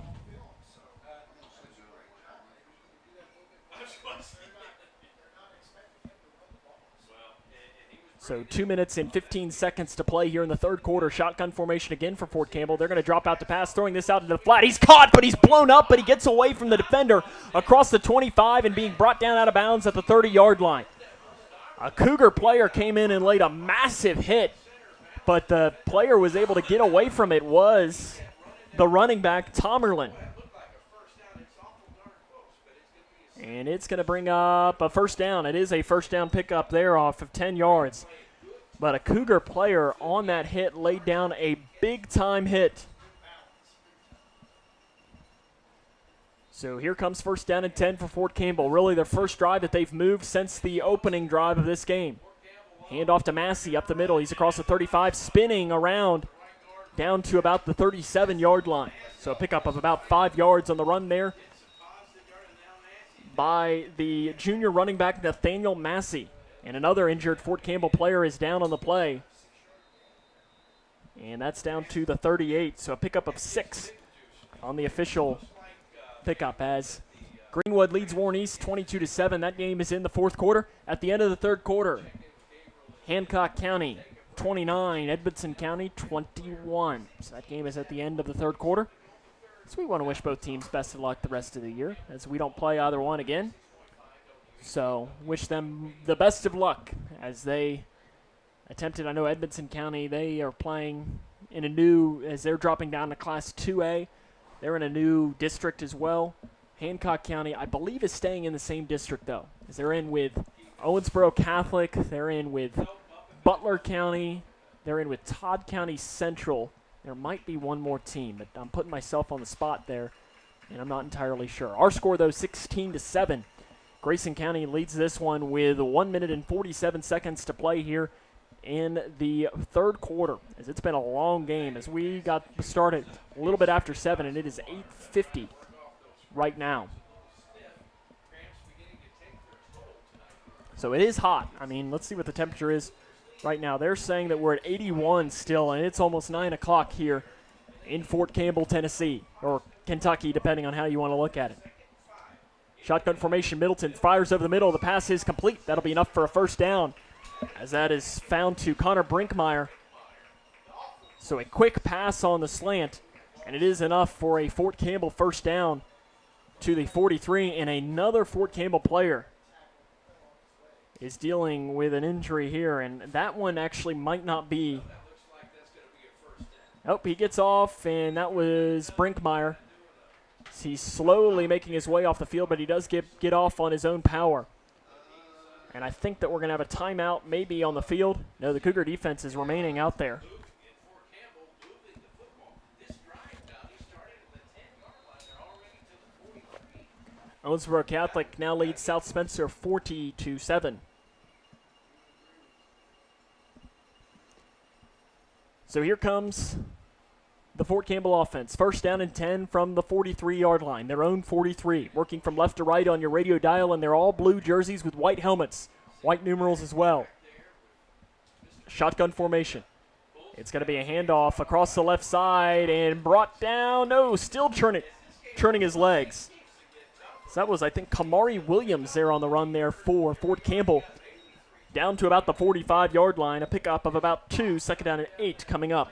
So 2 minutes and 15 seconds to play here in the third quarter. Shotgun formation again for Fort Campbell. They're going to drop out the pass, throwing this out into the flat. He's caught, but he's blown up, but he gets away from the defender across the 25 and being brought down out of bounds at the 30-yard line. A Cougar player came in and laid a massive hit, but the player was able to get away from it was the running back, Tomerlin. And it's going to bring up a 1st down. It is a 1st down pickup there off of 10 yards. But a Cougar player on that hit laid down a big-time hit. So here comes 1st down and 10 for Fort Campbell. Really their first drive that they've moved since the opening drive of this game. Handoff to Massey up the middle. He's across the 35, spinning around down to about the 37-yard line. So a pickup of about 5 yards on the run there by the junior running back Nathaniel Massey. And another injured Fort Campbell player is down on the play. And that's down to the 38. So a pickup of 6 on the official pickup as Greenwood leads Warren East 22-7. That game is in the fourth quarter. At the end of the third quarter, Hancock County 29, Edmondson County 21. So that game is at the end of the third quarter. So we want to wish both teams best of luck the rest of the year as we don't play either one again. So wish them the best of luck as they attempted. I know Edmondson County, they are playing in a new, as they're dropping down to Class 2A. They're in a new district as well. Hancock County, I believe, is staying in the same district, though, as they're in with Owensboro Catholic. They're in with Butler County. They're in with Todd County Central. There might be one more team, but I'm putting myself on the spot there, and I'm not entirely sure. Our score, though, 16-7. Grayson County leads this one with 1 minute and 47 seconds to play here in the third quarter, as it's been a long game, as we got started a little bit after 7, and it is 8:50 right now. So it is hot. I mean, let's see what the temperature is right now. They're saying that we're at 81 still, and it's almost 9 o'clock here in Fort Campbell, Tennessee, or Kentucky, depending on how you want to look at it. Shotgun formation, Middleton fires over the middle. The pass is complete. That'll be enough for a first down, as that is found to Connor Brinkmeyer. So a quick pass on the slant, and it is enough for a Fort Campbell first down to the 43, and another Fort Campbell player is dealing with an injury here, and that one actually might not be. Oh, he gets off, and that was Brinkmeyer. He's slowly making his way off the field, but he does get off on his own power. And I think that we're going to have a timeout maybe on the field. No, the Cougar defense is remaining out there. Owensboro Catholic now leads South Spencer 40-7. So here comes the Fort Campbell offense. First down and 10 from the 43-yard line, their own 43. Working from left to right on your radio dial, and they're all blue jerseys with white helmets, white numerals as well. Shotgun formation. It's going to be a handoff across the left side and brought down. No, still churning his legs. So that was, I think, Kamari Williams there on the run there for Fort Campbell. Down to about the 45-yard line, a pickup of about 2, second down and 8 coming up.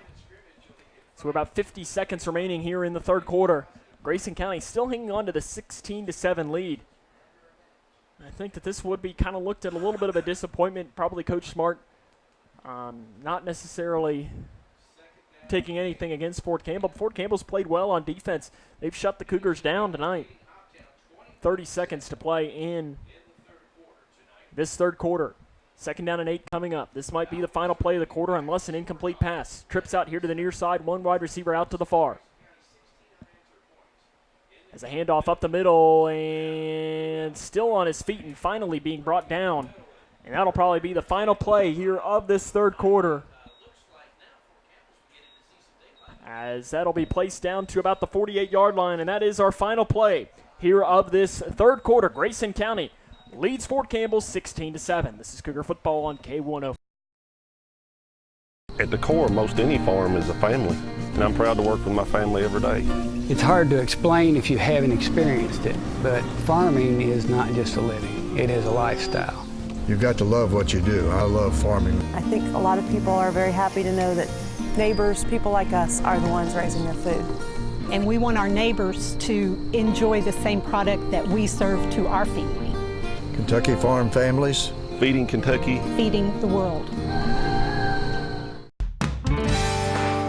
So we're about 50 seconds remaining here in the third quarter. Grayson County still hanging on to the 16-7 lead. I think that this would be kind of looked at a little bit of a disappointment. Probably Coach Smart not necessarily taking anything against Fort Campbell. Fort Campbell's played well on defense. They've shut the Cougars down tonight. 30 seconds to play in this third quarter. Second down and 8 coming up. This might be the final play of the quarter unless an incomplete pass. Trips out here to the near side. One wide receiver out to the far. As a handoff up the middle and still on his feet and finally being brought down. And that'll probably be the final play here of this third quarter, as that'll be placed down to about the 48-yard line, and that is our final play here of this third quarter. Grayson County leads Fort Campbell 16-7. This is Cougar football on K105. At the core, most any farm is a family, and I'm proud to work with my family every day. It's hard to explain if you haven't experienced it, but farming is not just a living, it is a lifestyle. You've got to love what you do. I love farming. I think a lot of people are very happy to know that neighbors, people like us, are the ones raising their food. And we want our neighbors to enjoy the same product that we serve to our family. Kentucky Farm Families. Feeding Kentucky. Feeding the world.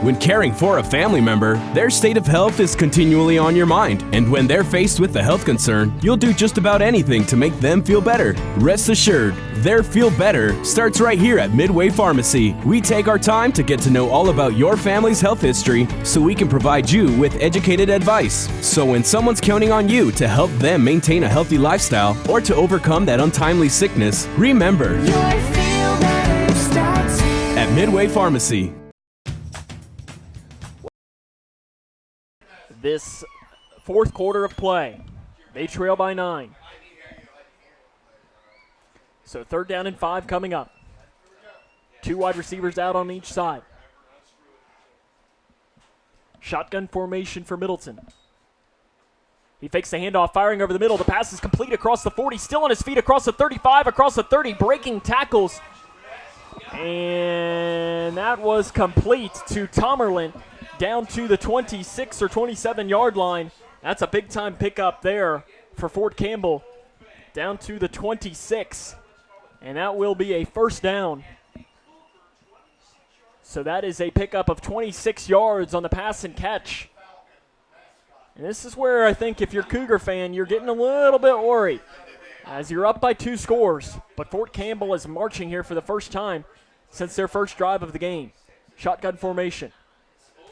When caring for a family member, their state of health is continually on your mind. And when they're faced with a health concern, you'll do just about anything to make them feel better. Rest assured, their feel better starts right here at Midway Pharmacy. We take our time to get to know all about your family's health history so we can provide you with educated advice. So when someone's counting on you to help them maintain a healthy lifestyle or to overcome that untimely sickness, remember, your feel better starts here at Midway Pharmacy. This fourth quarter of play, they trail by 9. So third down and 5 coming up. 2 wide receivers out on each side. Shotgun formation for Middleton. He fakes the handoff, firing over the middle. The pass is complete across the 40, still on his feet across the 35, across the 30, breaking tackles. And that was complete to Tomerlin, down to the 26 or 27-yard line. That's a big-time pickup there for Fort Campbell, down to the 26. And that will be a first down. So that is a pickup of 26 yards on the pass and catch. And this is where I think if you're a Cougar fan, you're getting a little bit worried, as you're up by 2 scores. But Fort Campbell is marching here for the first time since their first drive of the game. Shotgun formation.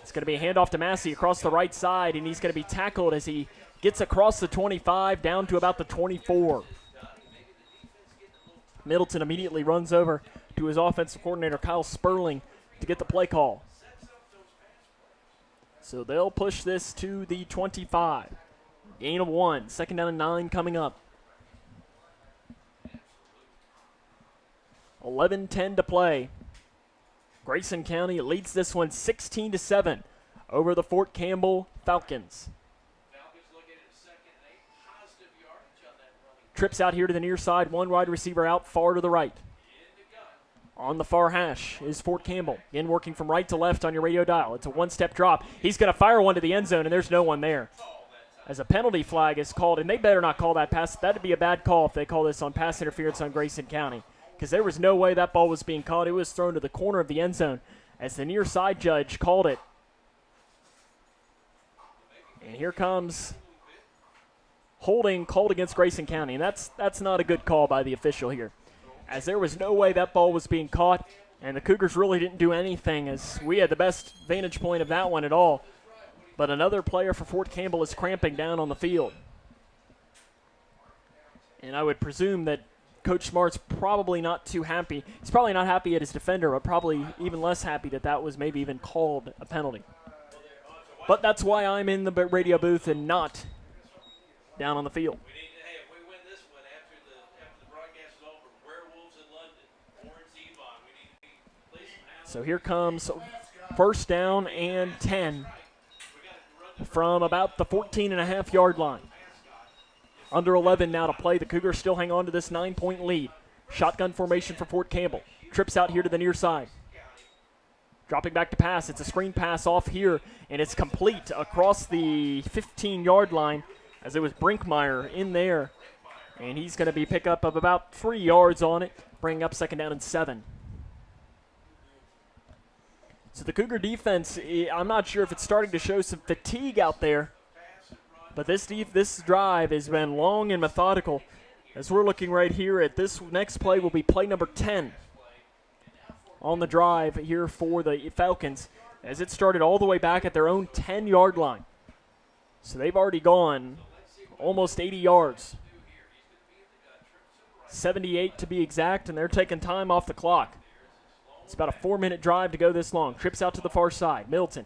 It's going to be a handoff to Massey across the right side, and he's going to be tackled as he gets across the 25 down to about the 24. Middleton immediately runs over to his offensive coordinator, Kyle Sperling, to get the play call. So they'll push this to the 25. Gain of 1. 2nd down and 9 coming up. 11:10 to play. Grayson County leads this one 16-7 over the Fort Campbell Falcons. Trips out here to the near side. One wide receiver out far to the right. On the far hash is Fort Campbell. Again, working from right to left on your radio dial. It's a one-step drop. He's going to fire one to the end zone, and there's no one there. As a penalty flag is called, and they better not call that pass. That would be a bad call if they call this on pass interference on Grayson County, because there was no way that ball was being caught. It was thrown to the corner of the end zone as the near side judge called it. And here comes holding called against Grayson County, and that's not a good call by the official here, as there was no way that ball was being caught, and the Cougars really didn't do anything, as we had the best vantage point of that one at all. But another player for Fort Campbell is cramping down on the field. And I would presume that Coach Smart's probably not too happy. He's probably not happy at his defender, but probably even less happy that that was maybe even called a penalty. But that's why I'm in the radio booth and not down on the field. So here comes 1st down and 10 from about the 14.5-yard line. Under 11 now to play. The Cougars still hang on to this 9-point lead. Shotgun formation for Fort Campbell. Trips out here to the near side. Dropping back to pass. It's a screen pass off here, and it's complete across the 15-yard line, as it was Brinkmeyer in there. And he's going to be pick up of about 3 yards on it, bringing up 2nd down and 7. So the Cougar defense, I'm not sure if it's starting to show some fatigue out there, but this drive has been long and methodical. As we're looking right here at this next play will be play number 10 on the drive here for the Falcons, as it started all the way back at their own 10-yard line. So they've already gone almost 80 yards. 78 to be exact, and they're taking time off the clock. It's about a 4-minute drive to go this long. Trips out to the far side. Middleton.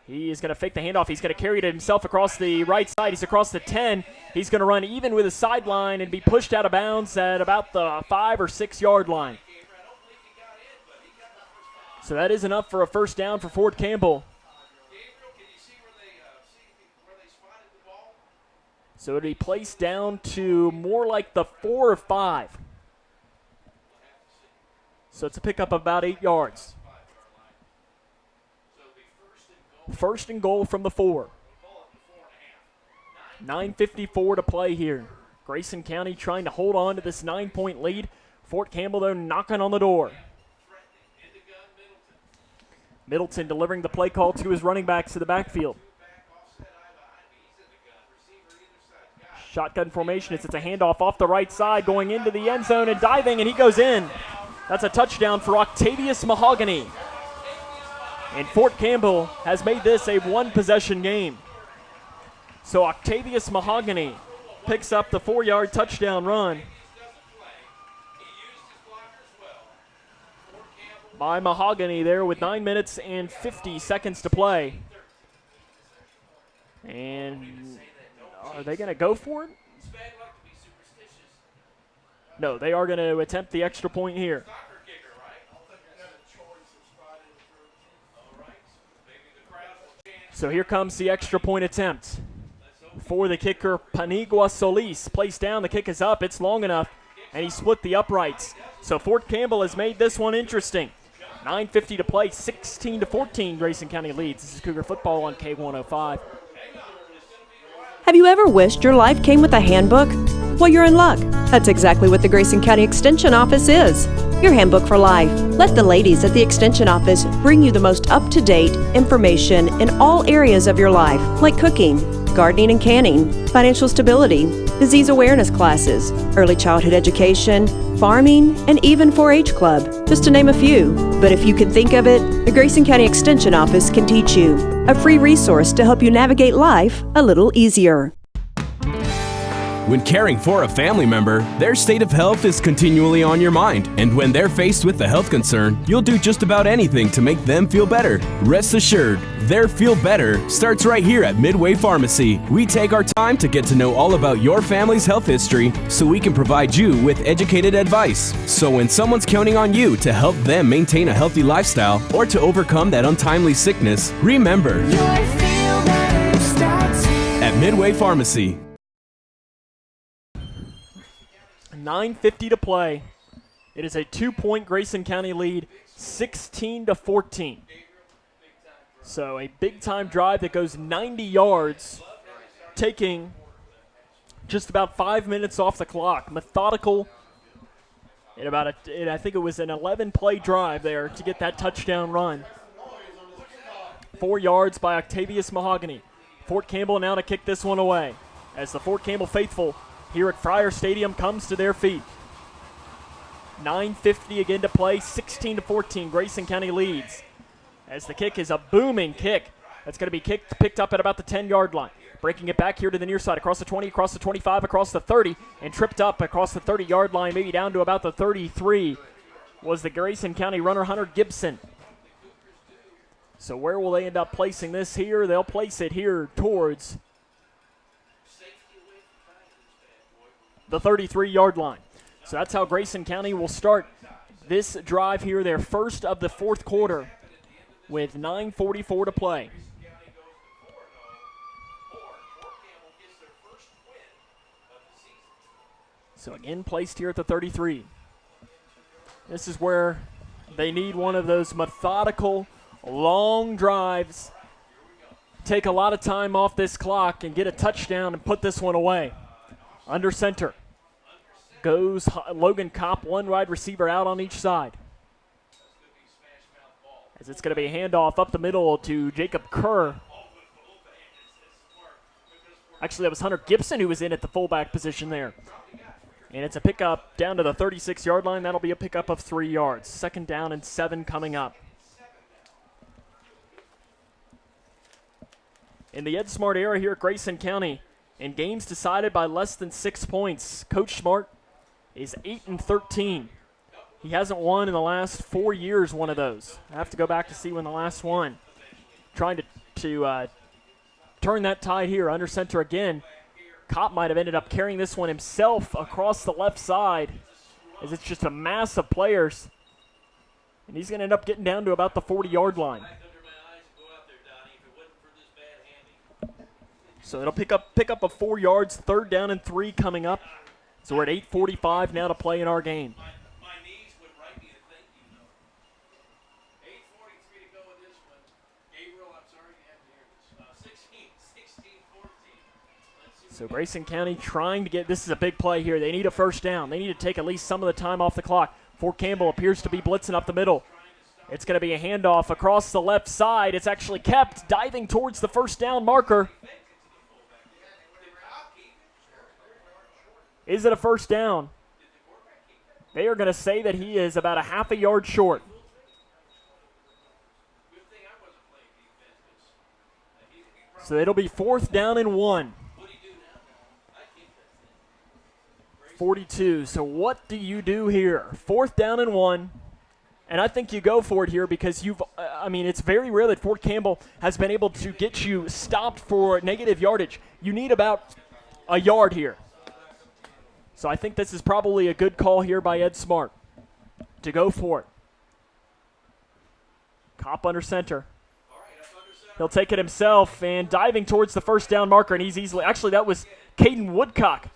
He is going to fake the handoff. He's going to carry it himself across the right side. He's across the 10. He's going to run even with his sideline and be pushed out of bounds at about the 5 or 6 yard line. So that is enough for a 1st down for Fort Campbell. So it'll be placed down to more like the 4 or 5. So it's a pickup of about 8 yards. 1st and goal from the 4. 9:54 to play here. Grayson County trying to hold on to this 9-point lead. Fort Campbell, though, knocking on the door. Middleton delivering the play call to his running backs to the backfield. Shotgun formation. It's a handoff off the right side, going into the end zone and diving, and he goes in. That's a touchdown for Octavius Mahogany. And Fort Campbell has made this a 1-possession game. So Octavius Mahogany picks up the 4-yard touchdown run by Mahogany there with 9 minutes and 50 seconds to play. And are they going to go for it? No, they are going to attempt the extra point here. So here comes the extra point attempt for the kicker, Panigua Solis. Placed down, the kick is up, it's long enough, and he split the uprights. So Fort Campbell has made this one interesting. 9:50 to play, 16-14, Grayson County leads. This is Cougar football on K105. Have you ever wished your life came with a handbook? Well, you're in luck. That's exactly what the Grayson County Extension Office is. Your handbook for life. Let the ladies at the Extension Office bring you the most up-to-date information in all areas of your life, like cooking, gardening and canning, financial stability, disease awareness classes, early childhood education, farming, and even 4-H club, just to name a few. But if you can think of it, the Grayson County Extension Office can teach you. A free resource to help you navigate life a little easier. When caring for a family member, their state of health is continually on your mind, and when they're faced with a health concern, you'll do just about anything to make them feel better. Rest assured, their feel better starts right here at Midway Pharmacy. We take our time to get to know all about your family's health history so we can provide you with educated advice. So when someone's counting on you to help them maintain a healthy lifestyle or to overcome that untimely sickness, remember, at Midway Pharmacy. 9:50 to play. It is a 2-point Grayson County lead, 16-14. So a big-time drive that goes 90 yards, taking just about 5 minutes off the clock. Methodical, and I think it was an 11-play drive there to get that touchdown run. 4 yards by Octavius Mahogany. Fort Campbell now to kick this one away as the Fort Campbell faithful here at Friar Stadium comes to their feet. 9:50 again to play, 16-14. Grayson County leads as the kick is a booming kick. That's going to be picked up at about the 10-yard line. Breaking it back here to the near side, across the 20, across the 25, across the 30, and tripped up across the 30-yard line, maybe down to about the 33, was the Grayson County runner, Hunter Gibson. So where will they end up placing this here? They'll place it here towards the 33-yard line. So that's how Grayson County will start this drive here, their first of the fourth quarter, with 9:44 to play. So again, placed here at the 33. This is where they need one of those methodical, long drives, take a lot of time off this clock and get a touchdown and put this one away. Under center goes Logan Kopp, one wide receiver out on each side. As it's going to be a handoff up the middle to Jacob Kerr. Actually, that was Hunter Gibson who was in at the fullback position there. And it's a pickup down to the 36-yard line. That'll be a pickup of 3 yards. 2nd down and 7 coming up. In the Ed Smart era here at Grayson County, in games decided by less than 6 points, Coach Smart is 8-13. He hasn't won in the last 4 years, one of those. I have to go back to see when the last one. Trying to turn that tide here. Under center again. Kopp might have ended up carrying this one himself across the left side, as it's just a mass of players. And he's going to end up getting down to about the 40-yard line. So it'll pick up a 4 yards, 3rd down and 3 coming up. So we're at 8:45 now to play in our game. So Grayson County trying to get, this is a big play here. They need a 1st down. They need to take at least some of the time off the clock. Fort Campbell appears to be blitzing up the middle. It's going to be a handoff across the left side. It's actually kept, diving towards the 1st down marker. Is it a 1st down? They are going to say that he is about a half a yard short. So it'll be 4th down and 1. 42. So what do you do here? 4th down and 1. And I think you go for it here because it's very rare that Fort Campbell has been able to get you stopped for negative yardage. You need about a yard here. So I think this is probably a good call here by Ed Smart to go for it. Kopp under center. He'll take it himself and diving towards the 1st down marker, and he's easily, actually that was Caden Woodcock.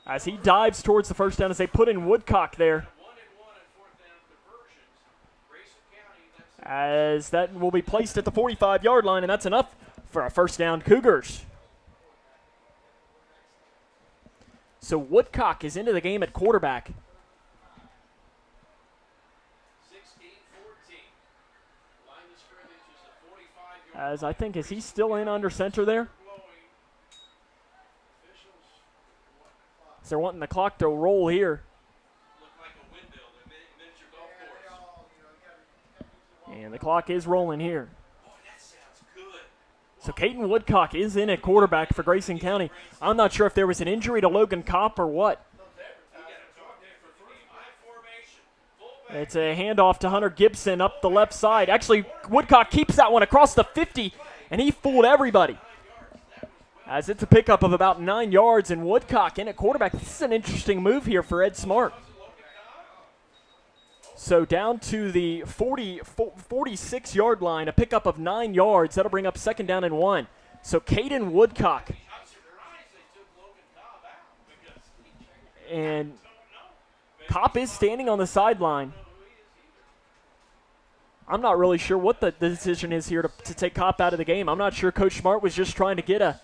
As he dives towards the 1st down as they put in Woodcock there. As that will be placed at the 45-yard line, and that's enough for a 1st down Cougars. So Woodcock is into the game at quarterback. As I think, is he still in under center there? So they're wanting the clock to roll here. And the clock is rolling here. So Caden Woodcock is in at quarterback for Grayson County. I'm not sure if there was an injury to Logan Kopp or what. It's a handoff to Hunter Gibson up the left side. Actually, Woodcock keeps that one across the 50, and he fooled everybody. As it's a pickup of about 9 yards, and Woodcock in at quarterback. This is an interesting move here for Ed Smart. So down to the 46-yard line, a pickup of 9 yards. That'll bring up 2nd down and 1. So Caden Woodcock. And Kopp is standing on the sideline. I'm not really sure what the decision is here to take Kopp out of the game. I'm not sure Coach Smart was just trying to get a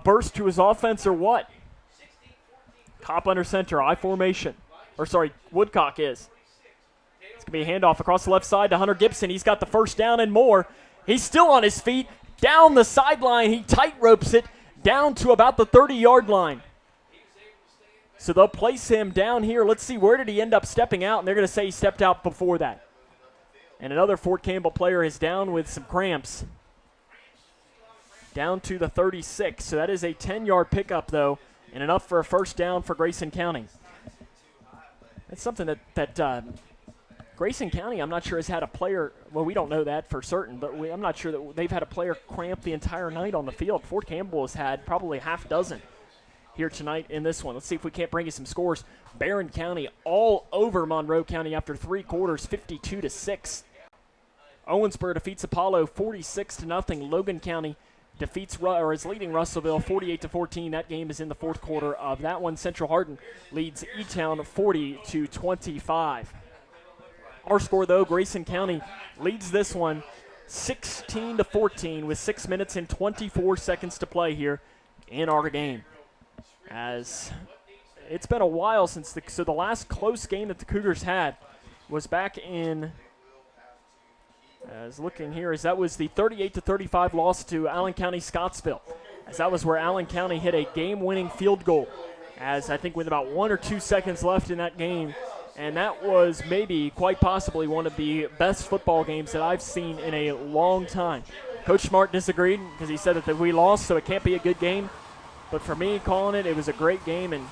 burst to his offense or what. Kopp under center, I formation. Woodcock is. It's going to be a handoff across the left side to Hunter Gibson. He's got the 1st down and more. He's still on his feet. Down the sideline, he tight ropes it down to about the 30-yard line. So they'll place him down here. Let's see, where did he end up stepping out? And they're going to say he stepped out before that. And another Fort Campbell player is down with some cramps. Down to the 36. So that is a 10-yard pickup, though, and enough for a 1st down for Grayson County. That's something that Grayson County, I'm not sure, has had a player, well, we don't know that for certain, but I'm not sure that they've had a player cramp the entire night on the field. Fort Campbell has had probably half dozen here tonight in this one. Let's see if we can't bring you some scores. Barron County all over Monroe County after 3 quarters, 52-6. Owensboro defeats Apollo 46-0. Logan County is leading Russellville 48-14. That game is in the 4th quarter of that one. Central Hardin leads E-Town 40-25. Our score, though, Grayson County leads this one 16-14 with 6 minutes and 24 seconds to play here in our game. As it's been a while since the last close game that the Cougars had was back in, as looking here, as that was the 38-35 loss to Allen County Scottsville. As that was where Allen County hit a game-winning field goal, as I think with about 1 or 2 seconds left in that game. And that was maybe, quite possibly, one of the best football games that I've seen in a long time. Coach Smart disagreed because he said that we lost, so it can't be a good game. But for me, calling it, it was a great game, and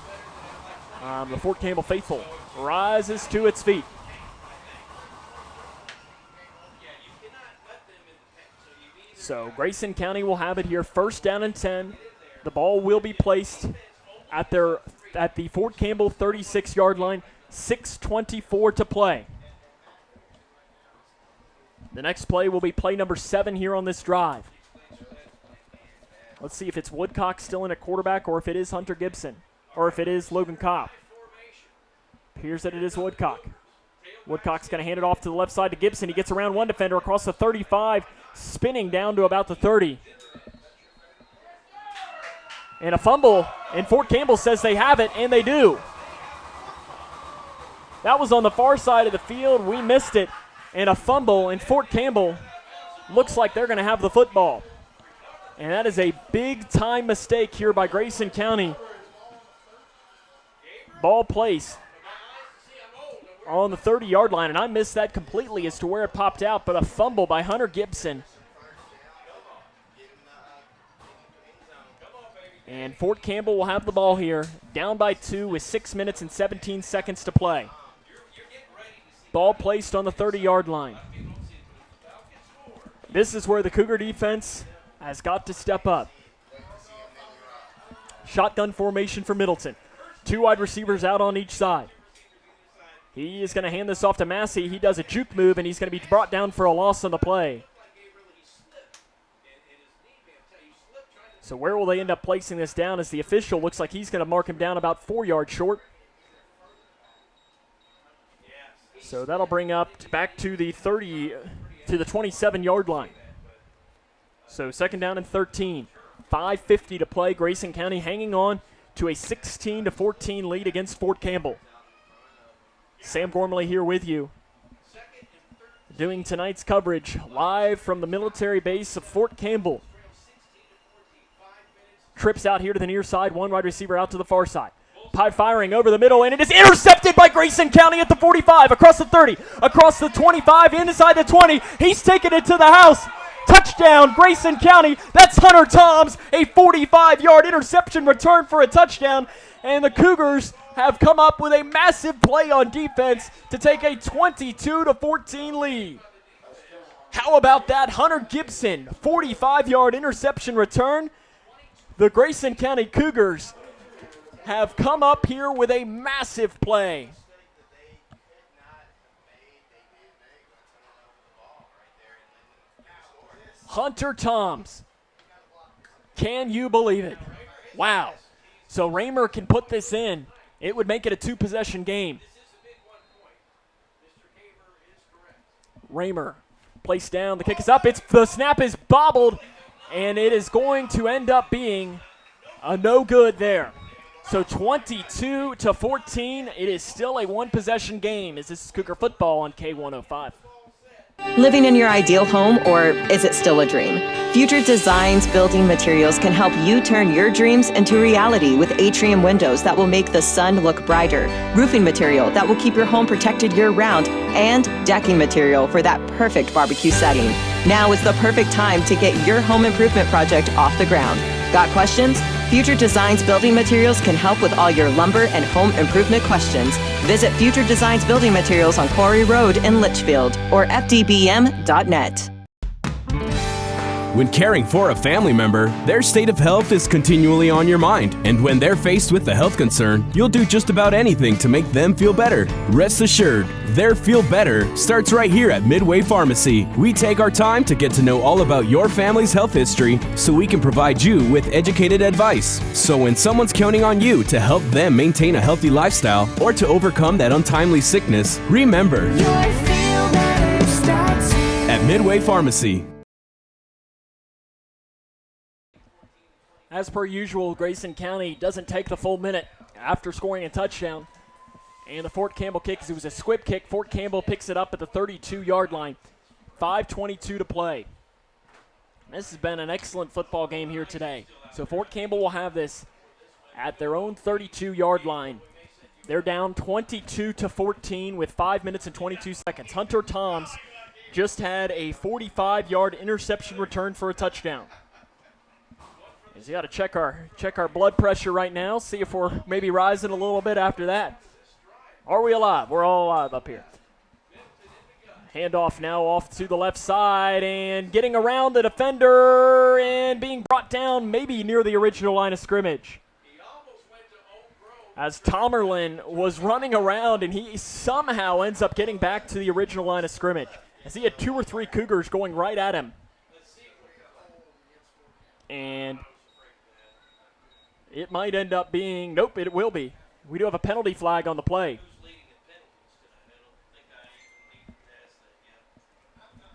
the Fort Campbell faithful rises to its feet. So Grayson County will have it here, 1st down and 10. The ball will be placed at the Fort Campbell 36-yard line. 6:24 to play. The next play will be play number 7 here on this drive. Let's see if it's Woodcock still in at quarterback or if it is Hunter Gibson or if it is Logan Kopp. Appears that it is Woodcock. Woodcock's going to hand it off to the left side to Gibson. He gets around one defender across the 35, spinning down to about the 30. And a fumble, and Fort Campbell says they have it, and they do. That was on the far side of the field. We missed it. And a fumble, and Fort Campbell looks like they're going to have the football. And that is a big-time mistake here by Grayson County. Ball placed on the 30-yard line, and I missed that completely as to where it popped out, but a fumble by Hunter Gibson. And Fort Campbell will have the ball here, down by 2 with 6 minutes and 17 seconds to play. Ball placed on the 30-yard line. This is where the Cougar defense has got to step up. Shotgun formation for Middleton. 2 wide receivers out on each side. He is going to hand this off to Massey. He does a juke move, and he's going to be brought down for a loss on the play. So where will they end up placing this down, as the official looks like he's going to mark him down about 4 yards short. So that'll bring up back to the 27-yard line. So 2nd down and 13. 5:50 to play. Grayson County hanging on to a 16-14 lead against Fort Campbell. Sam Gormley here with you, doing tonight's coverage live from the military base of Fort Campbell. Trips out here to the near side, 1 wide receiver out to the far side. Pie firing over the middle, and it is intercepted by Grayson County at the 45, across the 30, across the 25, inside the 20. He's taking it to the house. Touchdown! touchdown, Grayson County. That's Hunter Toms, a 45-yard interception return for a touchdown. And the Cougars have come up with a massive play on defense to take a 22-14 lead. How about that? Hunter Gibson, 45-yard interception return. The Grayson County Cougars have come up here with a massive play. Hunter Toms. Can you believe it? Wow. So Raymer can put this in. It would make it a two-possession game. Raymer placed down. The kick is up. The snap is bobbled, and it is going to end up being a no good there. So 22-14. It is still a one-possession game. This is Cougar football on K105. Living in your ideal home, or is it still a dream? Future Designs Building Materials can help you turn your dreams into reality with atrium windows that will make the sun look brighter, roofing material that will keep your home protected year-round, and decking material for that perfect barbecue setting. Now is the perfect time to get your home improvement project off the ground. Got questions? Future Designs Building Materials can help with all your lumber and home improvement questions. Visit Future Designs Building Materials on Quarry Road in Litchfield or fdbm.net. When caring for a family member, their state of health is continually on your mind. And when they're faced with a health concern, you'll do just about anything to make them feel better. Rest assured, their feel better starts right here at Midway Pharmacy. We take our time to get to know all about your family's health history so we can provide you with educated advice. So when someone's counting on you to help them maintain a healthy lifestyle or to overcome that untimely sickness, remember, at Midway Pharmacy. As per usual, Grayson County doesn't take the full minute after scoring a touchdown. And the Fort Campbell kick, it was a squib kick. Fort Campbell picks it up at the 32-yard line. 5:22 to play. This has been an excellent football game here today. So Fort Campbell will have this at their own 32-yard line. They're down 22-14 with 5 minutes and 22 seconds. Hunter Toms just had a 45-yard interception return for a touchdown. We got to check our blood pressure right now, see if we're maybe rising a little bit after that. Are we alive? We're all alive up here. Handoff now off to the left side and getting around the defender and being brought down maybe near the original line of scrimmage. As Tomerlin was running around and he somehow ends up getting back to the original line of scrimmage. As he had 2 or 3 Cougars going right at him. And it might end up being, nope, it will be. We do have a penalty flag on the play.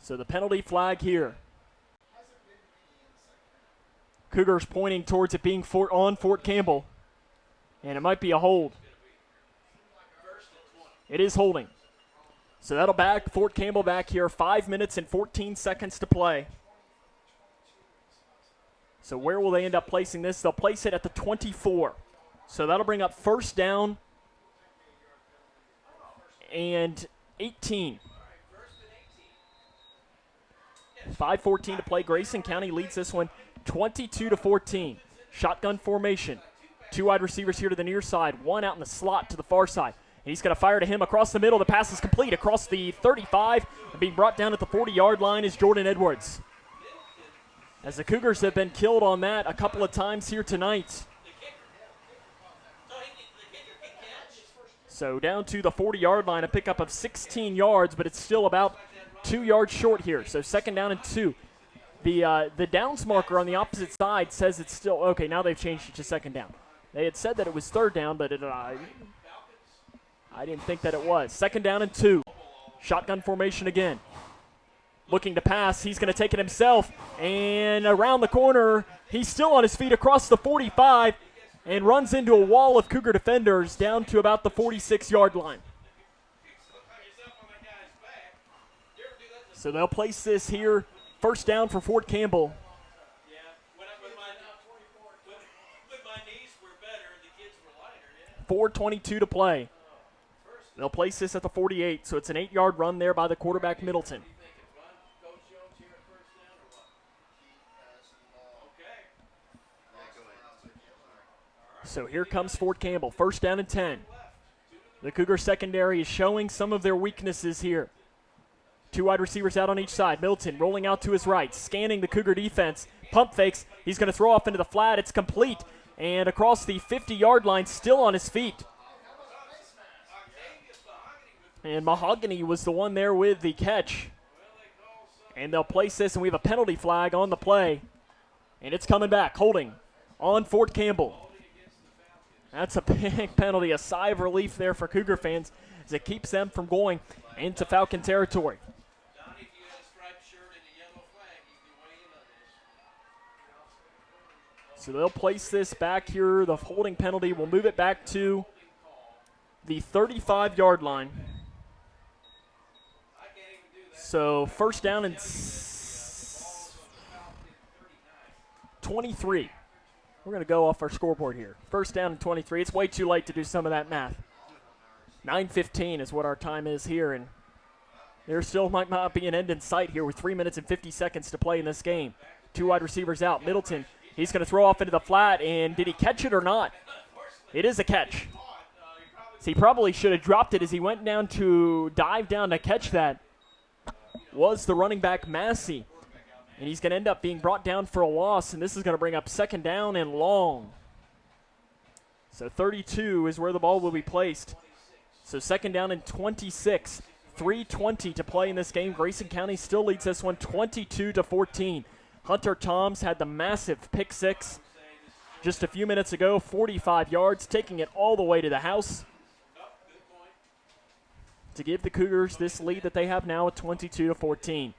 So the penalty flag here. Cougars pointing towards it being on Fort Campbell. And it might be a hold. It is holding. So that'll back Fort Campbell back here. 5 minutes and 14 seconds to play. So where will they end up placing this? They'll place it at the 24. So that'll bring up first down and 18. 5:14 to play. Grayson County leads this one 22-14. Shotgun formation. 2 wide receivers here to the near side. 1 out in the slot to the far side. And he's going to fire to him across the middle. The pass is complete across the 35. And being brought down at the 40-yard line is Jordan Edwards. As the Cougars have been killed on that a couple of times here tonight. So down to the 40-yard line, a pickup of 16 yards, but it's still about 2 yards short here. So second down and 2. The downs marker on the opposite side says it's still, okay, now they've changed it to second down. They had said that it was third down, but I didn't think that it was. Second down and 2. Shotgun formation again. Looking to pass, he's going to take it himself, and around the corner, he's still on his feet across the 45 and runs into a wall of Cougar defenders down to about the 46-yard line. So they'll place this here, first down for Fort Campbell. 4:22 to play. They'll place this at the 48, so it's an 8-yard run there by the quarterback Middleton. So here comes Fort Campbell, first down and 10. The Cougar secondary is showing some of their weaknesses here. 2 wide receivers out on each side. Milton rolling out to his right, scanning the Cougar defense. Pump fakes. He's going to throw off into the flat. It's complete. And across the 50-yard line, still on his feet. And Mahogany was the one there with the catch. And they'll place this, and we have a penalty flag on the play. And it's coming back, holding on Fort Campbell. That's a big penalty, a sigh of relief there for Cougar fans as it keeps them from going into Falcon territory. So they'll place this back here. The holding penalty will move it back to the 35-yard line. So first down and 23. We're going to go off our scoreboard here. First down and 23. It's way too late to do some of that math. 9:15 is what our time is here, and there still might not be an end in sight here with 3 minutes and 50 seconds to play in this game. 2 wide receivers out. Middleton, he's going to throw off into the flat, and did he catch it or not? It is a catch. So he probably should have dropped it as he went down to dive down to catch that. Was the running back Massey. And he's going to end up being brought down for a loss, and this is going to bring up second down and long. So 32 is where the ball will be placed. So second down and 26. 3:20 to play in this game. Grayson County still leads this one 22-14. Hunter Toms had the massive pick six just a few minutes ago, 45 yards, taking it all the way to the house to give the Cougars this lead that they have now at 22-14.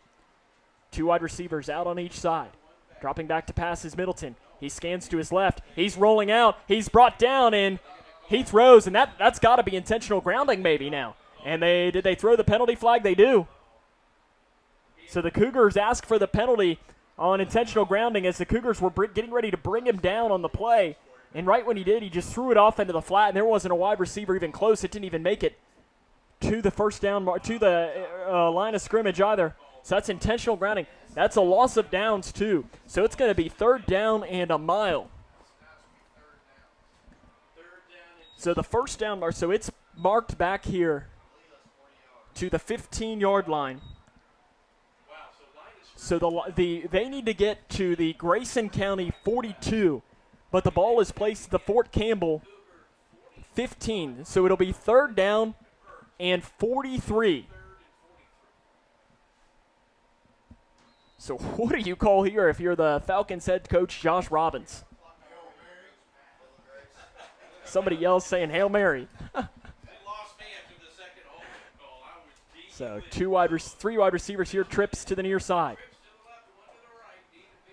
2 wide receivers out on each side. Dropping back to pass is Middleton. He scans to his left. He's rolling out. He's brought down, and he throws, and that's got to be intentional grounding maybe now. And did they throw the penalty flag? They do. So the Cougars ask for the penalty on intentional grounding as the Cougars were getting ready to bring him down on the play. And right when he did, he just threw it off into the flat, and there wasn't a wide receiver even close. It didn't even make it to the first down, to the line of scrimmage either. So that's intentional grounding. That's a loss of downs, too. So it's going to be third down and a mile. So the first down, so it's marked back here to the 15-yard line. So they need to get to the Grayson County 42, but the ball is placed at the Fort Campbell 15. So it'll be third down and 43. So what do you call here if you're the Falcons head coach, Josh Robbins? Somebody yells saying, Hail Mary. So 3 wide receivers here, trips to the near side.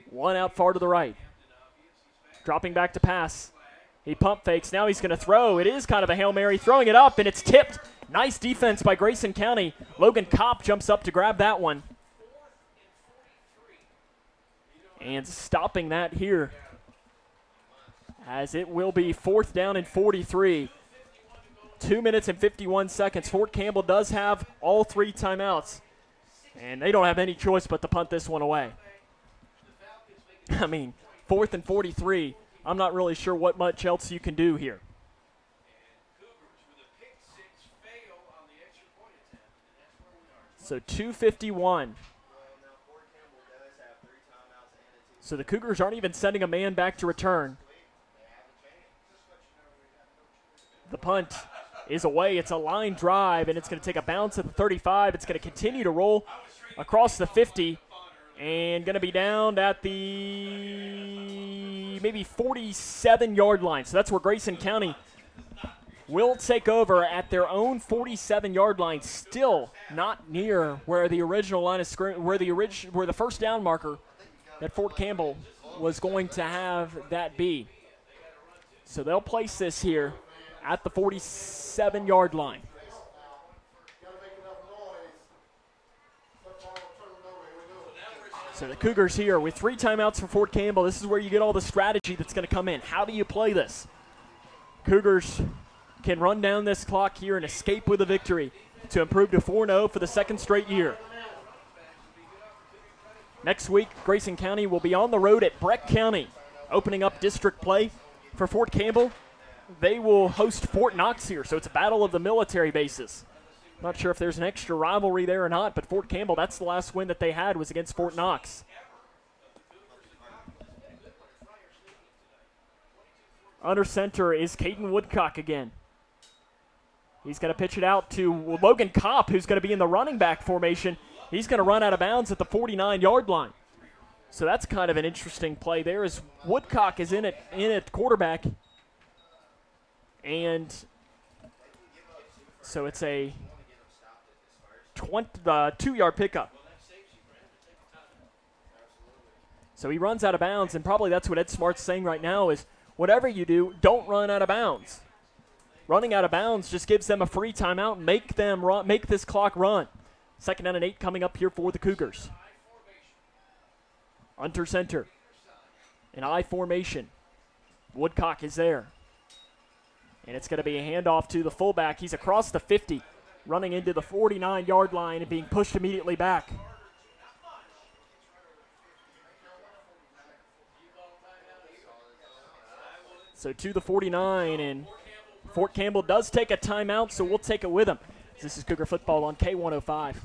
1 out far to the right. Dropping back to pass. He pump fakes. Now he's going to throw. It is kind of a Hail Mary. Throwing it up, and it's tipped. Nice defense by Grayson County. Logan Kopp jumps up to grab that one. And stopping that here, as it will be fourth down and 43. 2 minutes and 51 seconds. Fort Campbell does have all 3 timeouts, and they don't have any choice but to punt this one away. I mean, 4th and 43. I'm not really sure what much else you can do here. So 2:51. So the Cougars aren't even sending a man back to return. The punt is away. It's a line drive, and it's going to take a bounce at the 35. It's going to continue to roll across the 50 and going to be down at the maybe 47-yard line. So that's where Grayson County will take over at their own 47-yard line, still not near where the original line of where the first down marker that Fort Campbell was going to have that be. So they'll place this here at the 47-yard line. So the Cougars here with 3 timeouts for Fort Campbell. This is where you get all the strategy that's going to come in. How do you play this? Cougars can run down this clock here and escape with a victory to improve to 4-0 for the 2nd straight year. Next week, Grayson County will be on the road at Breck County, opening up district play for Fort Campbell. they will host Fort Knox here, so it's a battle of the military bases. Not sure if there's an extra rivalry there or not, but Fort Campbell, that's the last win that they had was against Fort Knox. Under center is Caden Woodcock again. He's going to pitch it out to Logan Kopp, who's going to be in the running back formation. He's going to run out of bounds at the 49-yard line. So that's kind of an interesting play there as Woodcock is in at quarterback. And so it's a 2-yard pickup. So he runs out of bounds, and probably that's what Ed Smart's saying right now is whatever you do, don't run out of bounds. Running out of bounds just gives them a free timeout. Make this clock run. 2nd down and 8 coming up here for the Cougars. Under center. An I formation. Woodcock is there. And it's going to be a handoff to the fullback. He's across the 50, running into the 49-yard line and being pushed immediately back. So to the 49, and Fort Campbell does take a timeout, so we'll take it with them. This is Cougar football on K105.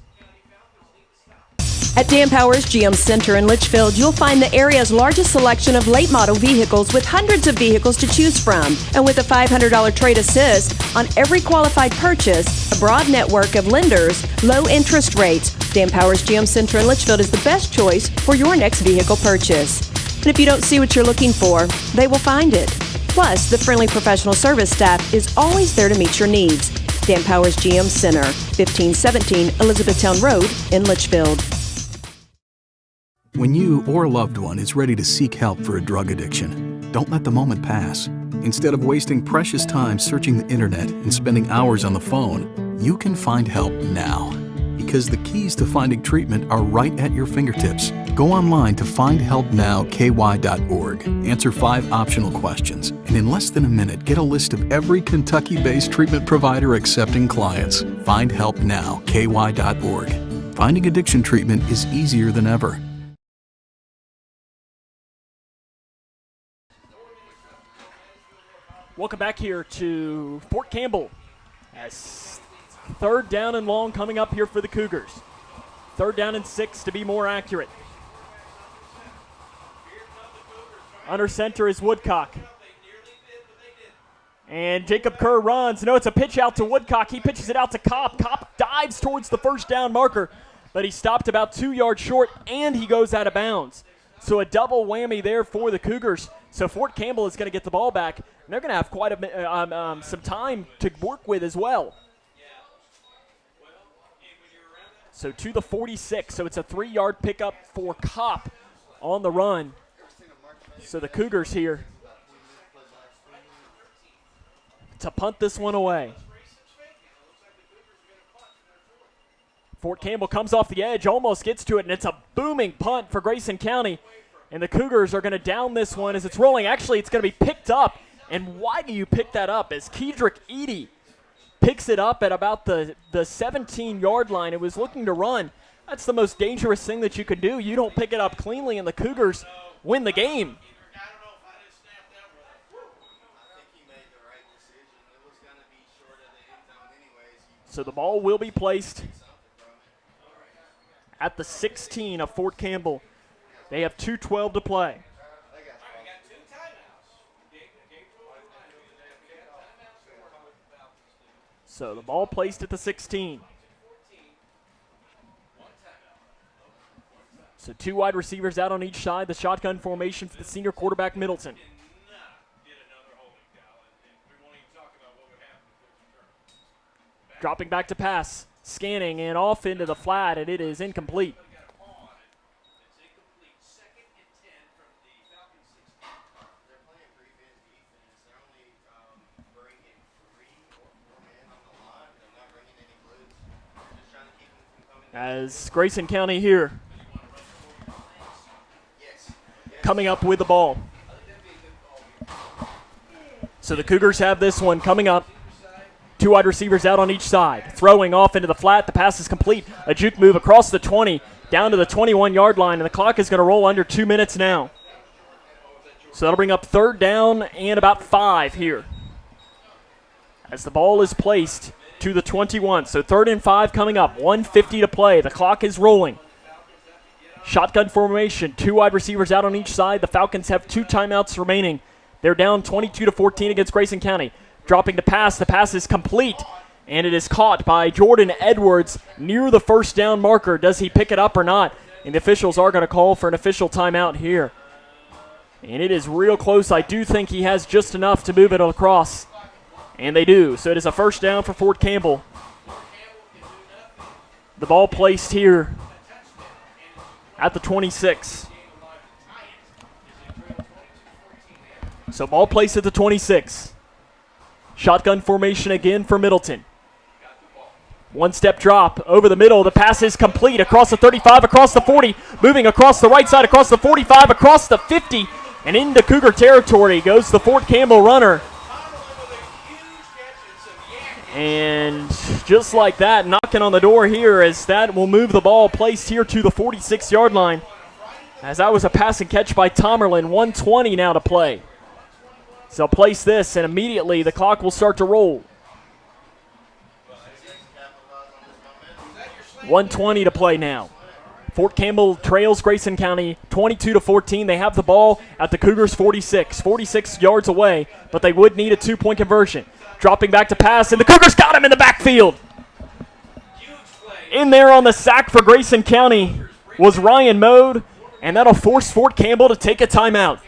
At Dan Powers GM Center in Litchfield, you'll find the area's largest selection of late model vehicles with hundreds of vehicles to choose from. And with a $500 trade assist on every qualified purchase, a broad network of lenders, low interest rates, Dan Powers GM Center in Litchfield is the best choice for your next vehicle purchase. And if you don't see what you're looking for, they will find it. Plus, the friendly professional service staff is always there to meet your needs. Dan Powers GM Center, 1517 Elizabethtown Road in Litchfield. When you or a loved one is ready to seek help for a drug addiction, don't let the moment pass. Instead of wasting precious time searching the internet and spending hours on the phone, you can find help now. Because the keys to finding treatment are right at your fingertips. Go online to findhelpnowky.org. Answer 5 optional questions, and in less than a minute, get a list of every Kentucky-based treatment provider accepting clients. Findhelpnowky.org. Finding addiction treatment is easier than ever. Welcome back here to Fort Campbell. As 3rd down and long coming up here for the Cougars. 3rd down and 6 to be more accurate. Under center is Woodcock. And Jacob Kerr runs. No, it's a pitch out to Woodcock. He pitches it out to Kopp. Kopp dives towards the 1st down marker, but he stopped about 2 yards short, and he goes out of bounds. So a double whammy there for the Cougars. So Fort Campbell is going to get the ball back, and they're going to have quite some time to work with as well. So to the 46, so it's a 3-yard pickup for Kopp on the run. So the Cougars here to punt this one away. Fort Campbell comes off the edge, almost gets to it, and it's a booming punt for Grayson County. And the Cougars are going to down this one as it's rolling. Actually, it's going to be picked up. And why do you pick that up? As Kedrick Eady picks it up at about the 17-yard line. It was looking to run. That's the most dangerous thing that you could do. You don't pick it up cleanly, and the Cougars win the game. So the ball will be placed at the 16 of Fort Campbell. They have 2:12 to play. So the ball placed at the 16. So 2 wide receivers out on each side. The shotgun formation for the senior quarterback, Middleton. Dropping back to pass. Scanning and off into the flat, and it is incomplete. As Grayson County here coming up with the ball. So the Cougars have this one coming up. 2 wide receivers out on each side. Throwing off into the flat. The pass is complete. A juke move across the 20 down to the 21-yard line, and the clock is going to roll under 2 minutes now. So that'll bring up 3rd down and about 5 here. as the ball is placed to the 21. So 3rd and 5 coming up, 1:50 to play. The clock is rolling. Shotgun formation, 2 wide receivers out on each side. The Falcons have 2 timeouts remaining. They're down 22-14 against Grayson County. Dropping to pass, the pass is complete, and it is caught by Jordan Edwards near the first down marker. Does he pick it up or not? And the officials are going to call for an official timeout here. And it is real close. I do think he has just enough to move it across. And they do. So it is a first down for Fort Campbell. The ball placed here at the 26. So ball placed at the 26. Shotgun formation again for Middleton. 1-step drop over the middle. The pass is complete across the 35, across the 40, moving across the right side, across the 45, across the 50, and into Cougar territory goes the Fort Campbell runner. And just like that, knocking on the door here, as that will move the ball placed here to the 46-yard line. As that was a pass and catch by Tomerlin. 1:20 now to play. So place this, and immediately the clock will start to roll. 1:20 to play now. Fort Campbell trails Grayson County 22-14. They have the ball at the Cougars' 46 yards away, but they would need a 2-point conversion. Dropping back to pass, and the Cougars got him in the backfield. In there on the sack for Grayson County was Ryan Mode, and that'll force Fort Campbell to take a timeout.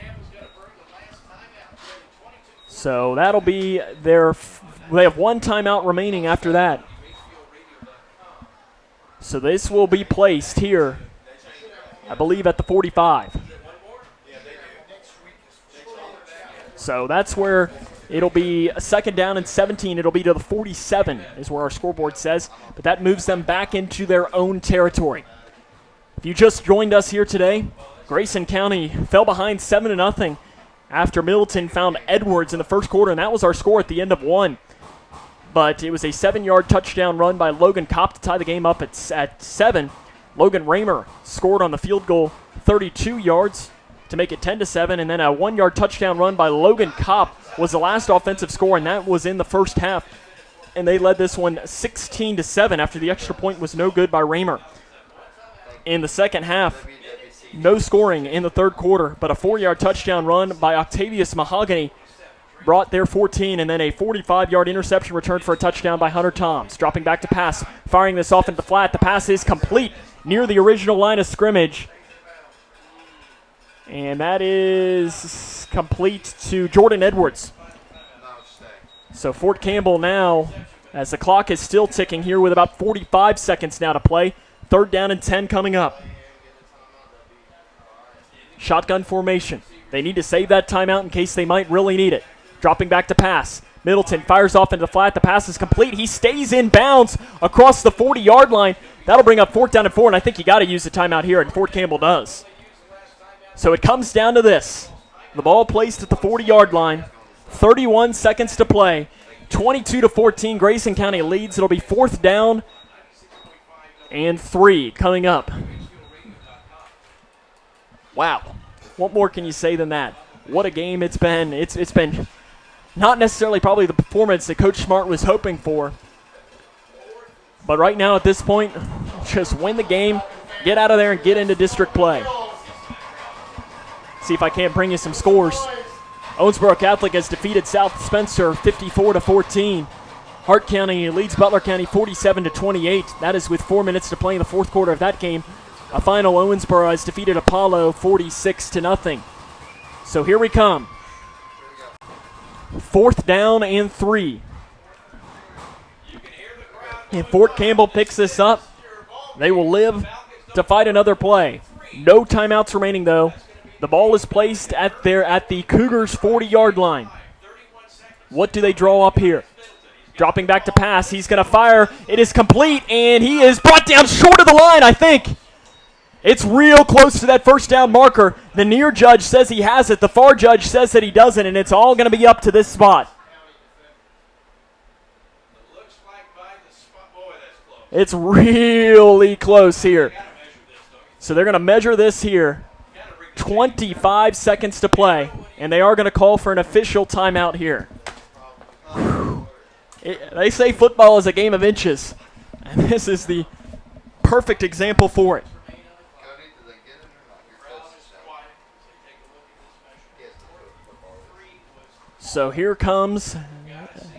So that'll be their, they have 1 timeout remaining after that. So this will be placed here, I believe, at the 45. So that's where it'll be a 2nd down and 17. It'll be to the 47 is where our scoreboard says, but that moves them back into their own territory. If you just joined us here today, Grayson County fell behind 7-0 after Middleton found Edwards in the first quarter, and that was our score at the end of 1. But it was a 7-yard touchdown run by Logan Kopp to tie the game up at 7. Logan Raymer scored on the field goal 32 yards to make it 10-7, and then a 1-yard touchdown run by Logan Kopp was the last offensive score, and that was in the first half. And they led this one 16-7 after the extra point was no good by Raymer. In the second half, no scoring in the third quarter, but a 4-yard touchdown run by Octavius Mahogany brought their 14, and then a 45-yard interception return for a touchdown by Hunter Toms. Dropping back to pass, firing this off into the flat. The pass is complete near the original line of scrimmage. And that is complete to Jordan Edwards. So Fort Campbell now, as the clock is still ticking here with about 45 seconds now to play. 3rd down and 10 coming up. Shotgun formation. They need to save that timeout in case they might really need it. Dropping back to pass. Middleton fires off into the flat. The pass is complete. He stays in bounds across the 40-yard line. That'll bring up 4th down and 4, and I think you got to use the timeout here, and Fort Campbell does. So it comes down to this. The ball placed at the 40-yard line. 31 seconds to play. 22-14, Grayson County leads. It'll be 4th down and 3 coming up. Wow. What more can you say than that? What a game it's been. It's been not necessarily probably the performance that Coach Smart was hoping for. But right now at this point, just win the game, get out of there and get into district play. See if I can't bring you some scores. Owensboro Catholic has defeated South Spencer 54-14. Hart County leads Butler County 47-28. That is with 4 minutes to play in the fourth quarter of that game. A final Owensboro has defeated Apollo 46-0. So here we come. 4th down and 3. If Fort Campbell picks this up, they will live to fight another play. No timeouts remaining though. The ball is placed at the Cougars' 40-yard line. What do they draw up here? Dropping back to pass. He's going to fire. It is complete, and he is brought down short of the line, I think. It's real close to that first down marker. The near judge says he has it. The far judge says that he doesn't, and it's all going to be up to this spot. It's really close here. So they're going to measure this here. 25 seconds to play, and they are going to call for an official timeout here. Whew. They say football is a game of inches, and this is the perfect example for it. So here comes,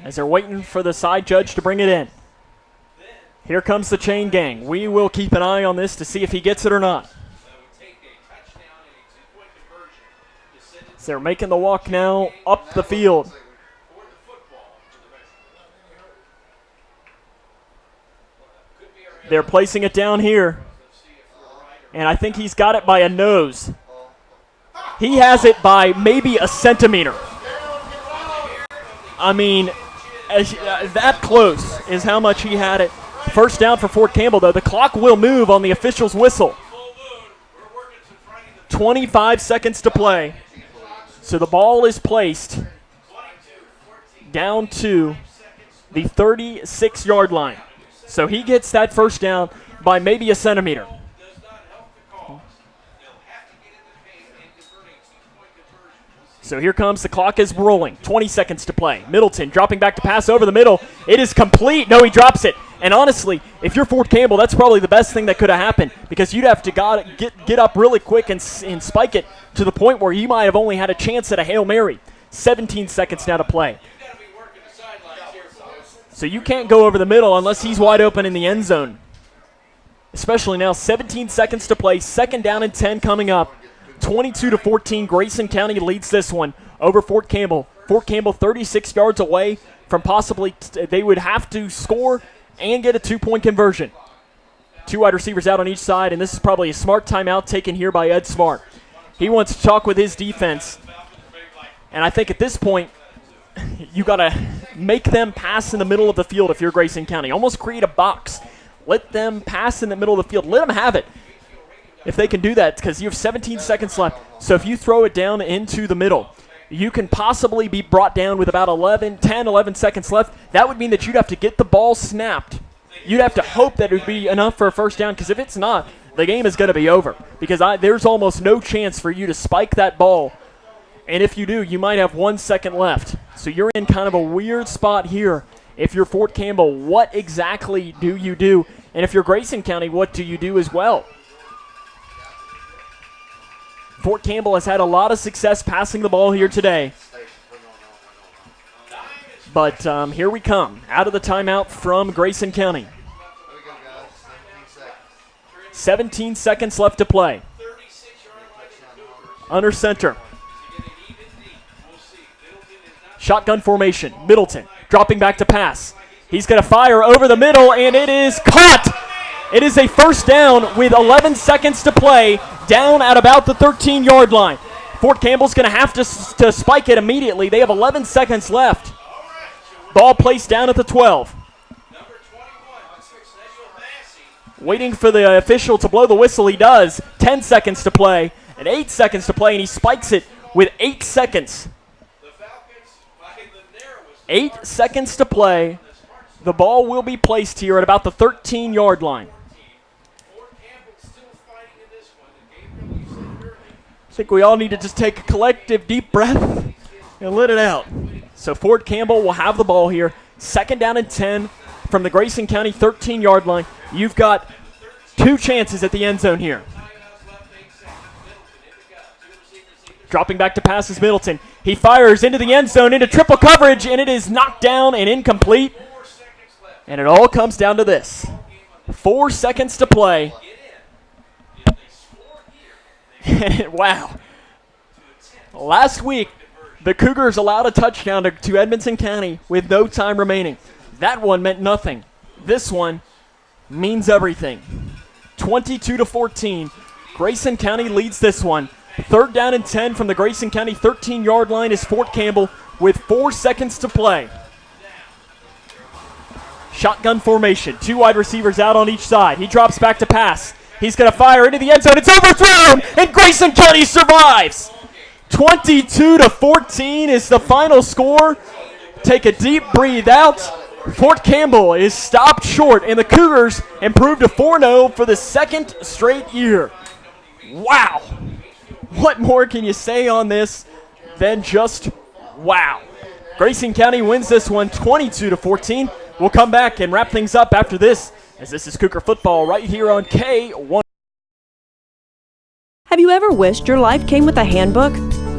as they're waiting for the side judge to bring it in. Here comes the chain gang. We will keep an eye on this to see if he gets it or not. So they're making the walk now up the field. They're placing it down here. And I think he's got it by a nose. He has it by maybe a centimeter. I mean, that close is how much he had it. First down for Fort Campbell, though. The clock will move on the official's whistle. 25 seconds to play. So the ball is placed down to the 36-yard line. So he gets that first down by maybe a centimeter. So here comes, the clock is rolling. 20 seconds to play. Middleton dropping back to pass over the middle. It is complete. No, he drops it. And honestly, if you're Fort Campbell, that's probably the best thing that could have happened, because you'd have to get up really quick and spike it to the point where you might have only had a chance at a Hail Mary. 17 seconds now to play. So you can't go over the middle unless he's wide open in the end zone. Especially now, 17 seconds to play. Second down and 10 coming up. 22-14, Grayson County leads this one over Fort Campbell. Fort Campbell 36 yards away from possibly, they would have to score and get a 2-point conversion. Two wide receivers out on each side, and this is probably a smart timeout taken here by Ed Smart. He wants to talk with his defense, and I think at this point, you got to make them pass in the middle of the field if you're Grayson County. Almost create a box. Let them pass in the middle of the field. Let them have it. If they can do that, because you have 17 seconds left. So if you throw it down into the middle, you can possibly be brought down with about 11 seconds left. That would mean that you'd have to get the ball snapped. You'd have to hope that it would be enough for a first down, because if it's not, the game is going to be over. Because there's almost no chance for you to spike that ball. And if you do, you might have 1 second left. So you're in kind of a weird spot here. If you're Fort Campbell, what exactly do you do? And if you're Grayson County, what do you do as well? Fort Campbell has had a lot of success passing the ball here today. But here we come, out of the timeout from Grayson County. 17 seconds left to play. Under center. Shotgun formation, Middleton dropping back to pass. He's going to fire over the middle, and it is caught. It is a first down with 11 seconds to play, down at about the 13-yard line. Fort Campbell's going to have to spike it immediately. They have 11 seconds left. Ball placed down at the 12. Waiting for the official to blow the whistle. He does. 10 seconds to play and 8 seconds to play, and he spikes it with 8 seconds. 8 seconds to play. The ball will be placed here at about the 13-yard line. I think we all need to just take a collective deep breath and let it out. So Fort Campbell will have the ball here. Second down and 10 from the Grayson County 13-yard line. You've got two chances at the end zone here. Dropping back to pass is Middleton. He fires into the end zone, into triple coverage, and it is knocked down and incomplete. And it all comes down to this. 4 seconds to play. Wow. Last week, the Cougars allowed a touchdown to Edmonson County with no time remaining. That one meant nothing. This one means everything. 22-14. Grayson County leads this one. Third down and 10 from the Grayson County 13-yard line is Fort Campbell with 4 seconds to play. Shotgun formation. Two wide receivers out on each side. He drops back to pass. He's going to fire into the end zone. It's overthrown, and Grayson County survives. 22-14 is the final score. Take a deep breathe out. Fort Campbell is stopped short, and the Cougars improved to 4-0 for the second straight year. Wow. What more can you say on this than just wow? Grayson County wins this one 22-14. We'll come back and wrap things up after this, as this is Cougar football right here on K1. Have you ever wished your life came with a handbook?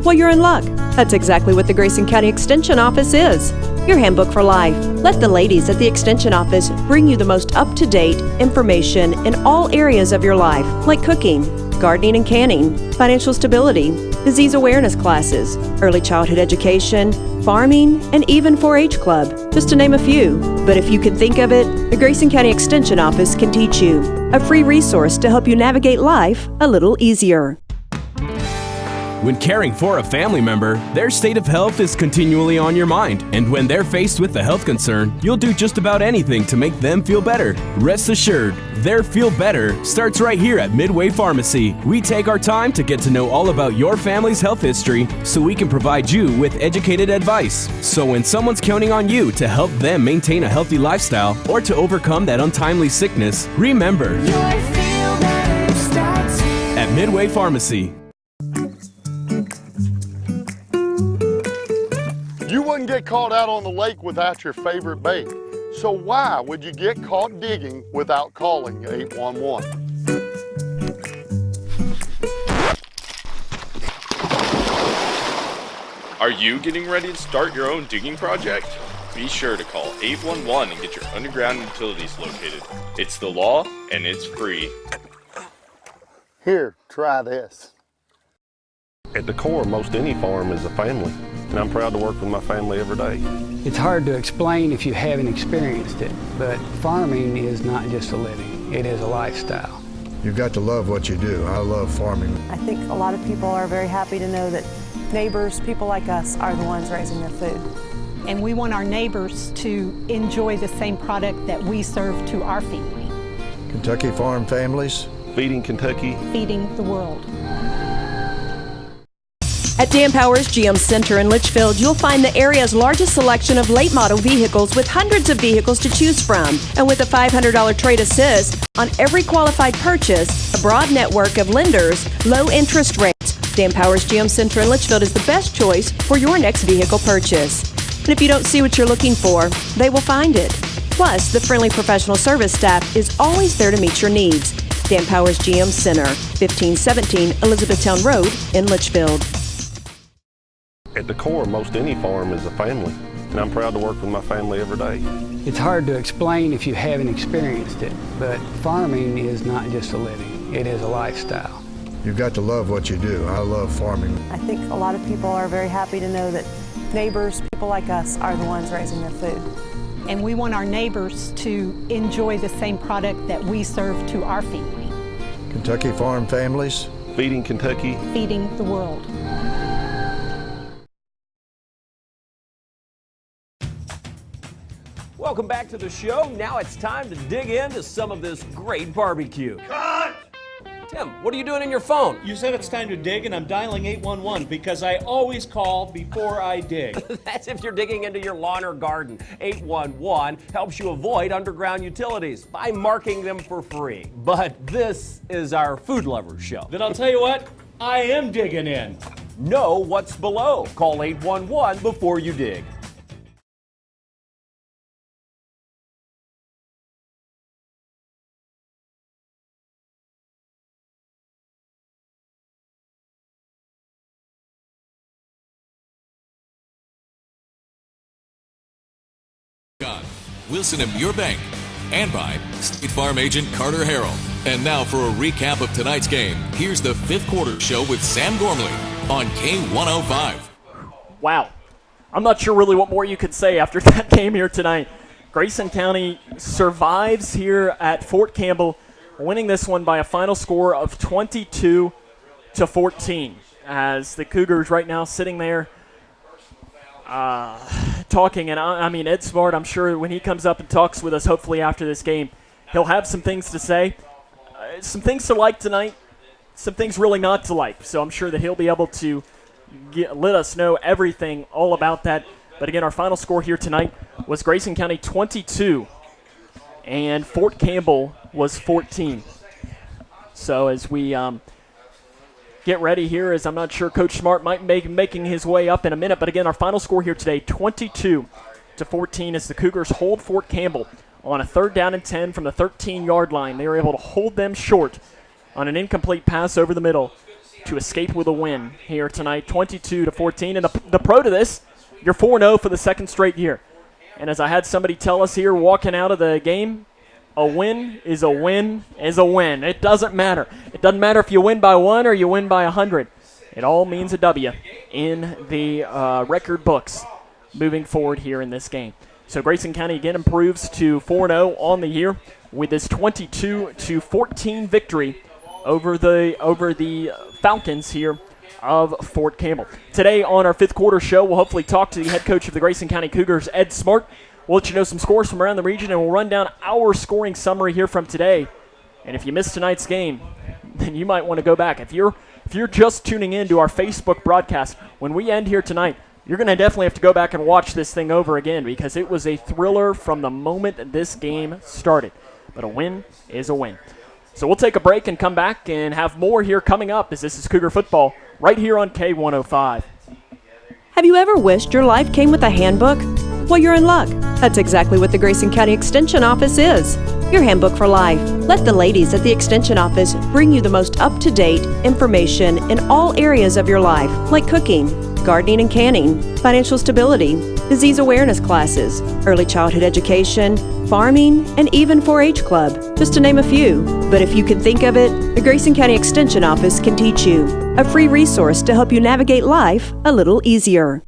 Well, you're in luck. That's exactly what the Grayson County Extension Office is. Your handbook for life. Let the ladies at the Extension Office bring you the most up-to-date information in all areas of your life, like cooking, gardening and canning, financial stability, disease awareness classes, early childhood education, farming, and even 4-H club, just to name a few. But if you can think of it, the Grayson County Extension Office can teach you. A free resource to help you navigate life a little easier. When caring for a family member, their state of health is continually on your mind, and when they're faced with a health concern, you'll do just about anything to make them feel better. Rest assured, their feel better starts right here at Midway Pharmacy. We take our time to get to know all about your family's health history so we can provide you with educated advice. So when someone's counting on you to help them maintain a healthy lifestyle or to overcome that untimely sickness, remember, at Midway Pharmacy. You wouldn't get caught out on the lake without your favorite bait. So why would you get caught digging without calling 811? Are you getting ready to start your own digging project? Be sure to call 811 and get your underground utilities located. It's the law and it's free. Here, try this. At the core of most any farm is a family, and I'm proud to work with my family every day. It's hard to explain if you haven't experienced it, but farming is not just a living, it is a lifestyle. You've got to love what you do. I love farming. I think a lot of people are very happy to know that neighbors, people like us, are the ones raising their food. And we want our neighbors to enjoy the same product that we serve to our family. Kentucky Farm Families. Feeding Kentucky. Feeding the world. At Dan Powers GM Center in Litchfield, you'll find the area's largest selection of late model vehicles with hundreds of vehicles to choose from. And with a $500 trade assist on every qualified purchase, a broad network of lenders, low interest rates, Dan Powers GM Center in Litchfield is the best choice for your next vehicle purchase. And if you don't see what you're looking for, they will find it. Plus, the friendly professional service staff is always there to meet your needs. Dan Powers GM Center, 1517 Elizabethtown Road in Litchfield. At the core of most any farm is a family, and I'm proud to work with my family every day. It's hard to explain if you haven't experienced it, but farming is not just a living, it is a lifestyle. You've got to love what you do. I love farming. I think a lot of people are very happy to know that neighbors, people like us, are the ones raising their food. And we want our neighbors to enjoy the same product that we serve to our family. Kentucky Farm Families. Feeding Kentucky. Feeding the world. Welcome back to the show. Now it's time to dig into some of this great barbecue. Cut! Tim, what are you doing in your phone? You said it's time to dig, and I'm dialing 811 because I always call before I dig. That's if you're digging into your lawn or garden. 811 helps you avoid underground utilities by marking them for free. But this is our food lovers show. Then I'll tell you what, I am digging in. Know what's below. Call 811 before you dig. Wilson and Muir Bank, and by State Farm agent Carter Harrell. And now for a recap of tonight's game, here's the fifth quarter show with Sam Gormley on K105. Wow. I'm not sure really what more you could say after that game here tonight. Grayson County survives here at Fort Campbell, winning this one by a final score of 22-14. As the Cougars right now sitting there talking, and I mean, Ed Smart, I'm sure when he comes up and talks with us, hopefully after this game, he'll have some things to say, some things to like tonight, some things really not to like. So I'm sure that he'll be able to let us know everything all about that. But again, our final score here tonight was Grayson County 22, and Fort Campbell was 14. So as we get ready here, as I'm not sure Coach Smart might be making his way up in a minute. But again, our final score here today, 22-14, as the Cougars hold Fort Campbell on a 3rd down and 10 from the 13-yard line. They were able to hold them short on an incomplete pass over the middle to escape with a win here tonight, 22-14. And the pro to this, you're 4-0 for the 2nd straight year. And as I had somebody tell us here walking out of the game, a win is a win is a win. It doesn't matter. It doesn't matter if you win by 1 or you win by 100. It all means a W in the record books moving forward here in this game. So Grayson County again improves to 4-0 on the year with this 22-14 victory over the Falcons here of Fort Campbell. Today on our 5th quarter show, we'll hopefully talk to the head coach of the Grayson County Cougars, Ed Smart. We'll let you know some scores from around the region, and we'll run down our scoring summary here from today. And if you missed tonight's game, then you might want to go back. If you're just tuning in to our Facebook broadcast, when we end here tonight, you're going to definitely have to go back and watch this thing over again, because it was a thriller from the moment this game started. But a win is a win. So we'll take a break and come back and have more here coming up, as this is Cougar football right here on K105. Have you ever wished your life came with a handbook? Well, you're in luck. That's exactly what the Grayson County Extension Office is. Your handbook for life. Let the ladies at the Extension Office bring you the most up-to-date information in all areas of your life, like cooking, gardening and canning, financial stability, disease awareness classes, early childhood education, farming, and even 4-H club, just to name a few. But if you can think of it, the Grayson County Extension Office can teach you. A free resource to help you navigate life a little easier.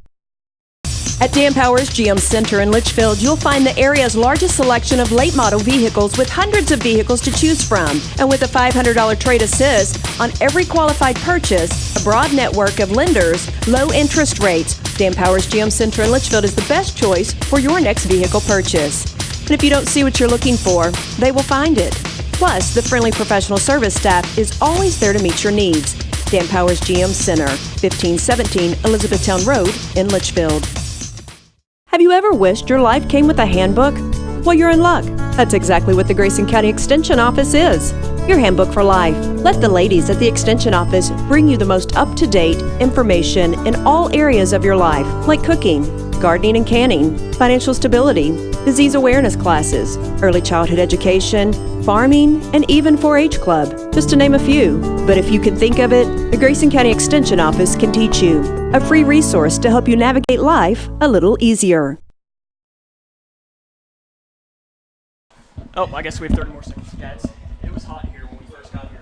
At Dan Powers GM Center in Litchfield, you'll find the area's largest selection of late model vehicles with hundreds of vehicles to choose from. And with a $500 trade assist on every qualified purchase, a broad network of lenders, low interest rates, Dan Powers GM Center in Litchfield is the best choice for your next vehicle purchase. And if you don't see what you're looking for, they will find it. Plus, the friendly professional service staff is always there to meet your needs. Dan Powers GM Center, 1517 Elizabethtown Road in Litchfield. Have you ever wished your life came with a handbook? Well, you're in luck. That's exactly what the Grayson County Extension Office is. Your handbook for life. Let the ladies at the Extension Office bring you the most up-to-date information in all areas of your life, like cooking, gardening and canning, financial stability, disease awareness classes, early childhood education, farming, and even 4-H club, just to name a few. But if you can think of it, the Grayson County Extension Office can teach you. A free resource to help you navigate life a little easier. Oh, I guess we have 30 more seconds, guys. It was hot here when we first got here.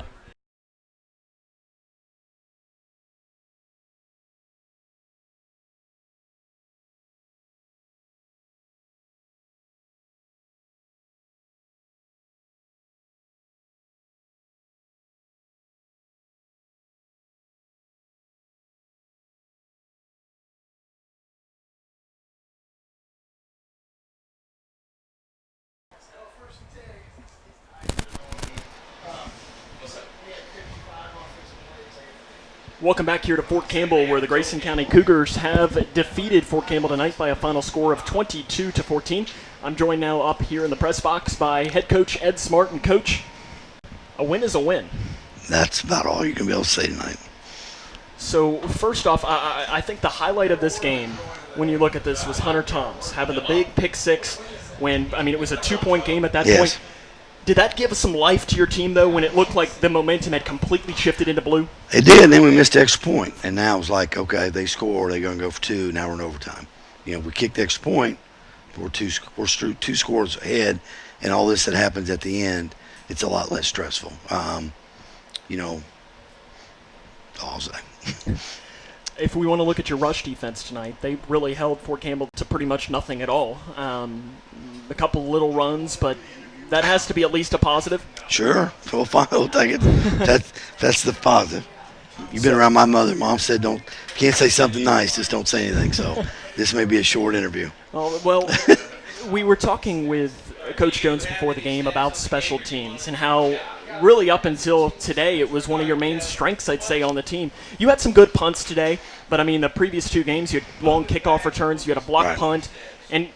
Welcome back here to Fort Campbell, where the Grayson County Cougars have defeated Fort Campbell tonight by a final score of 22-14. I'm joined now up here in the press box by head coach Ed Smart. And coach, a win is a win. That's about all you can be able to say tonight. So first off, I think the highlight of this game, when you look at this, was Hunter Toms having the big pick six when, it was a 2-point game at that point. Did that give us some life to your team, though, when it looked like the momentum had completely shifted into blue? It did, and then we missed the extra point. And now it was like, okay, they score, they're going to go for 2, now we're in overtime. We kicked the extra point, we're two scores ahead, and all this that happens at the end, it's a lot less stressful. All I'll say. If we want to look at your rush defense tonight, they really held Fort Campbell to pretty much nothing at all. A couple little runs, but that has to be at least a positive. Sure. We'll take it. That's the positive. You've been around my mother. Mom said can't say something nice, just don't say anything. So this may be a short interview. Well, we were talking with Coach Jones before the game about special teams and how really up until today it was one of your main strengths, I'd say, on the team. You had some good punts today, but the previous 2 games you had long kickoff returns, you had a block punt, and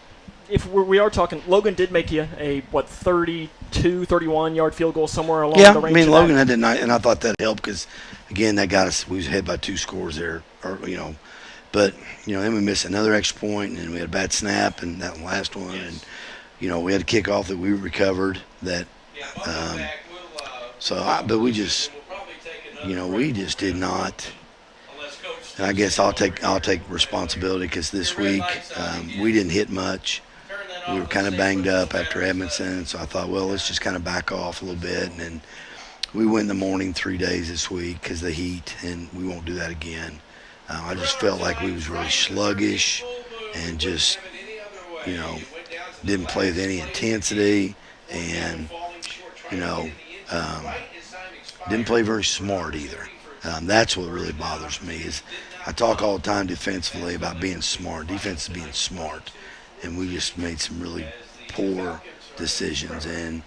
if we are talking, Logan did make you a 32, 31-yard field goal somewhere along the range. Logan had that, and I thought that helped because again, that got us. We was ahead by 2 scores there, but then we missed another extra point, and then we had a bad snap, and that last one, and we had a kickoff that we recovered. That, but we just, we just did not. And I guess I'll take responsibility because this week we didn't hit much. We were kind of banged up after Edmondson, so I thought, well, let's just kind of back off a little bit. And then we went in the morning 3 days this week because of the heat, and we won't do that again. I just felt like we was really sluggish and just, didn't play with any intensity and, didn't play very smart either. That's what really bothers me is I talk all the time defensively about being smart. Defense is being smart. And we just made some really poor decisions. And,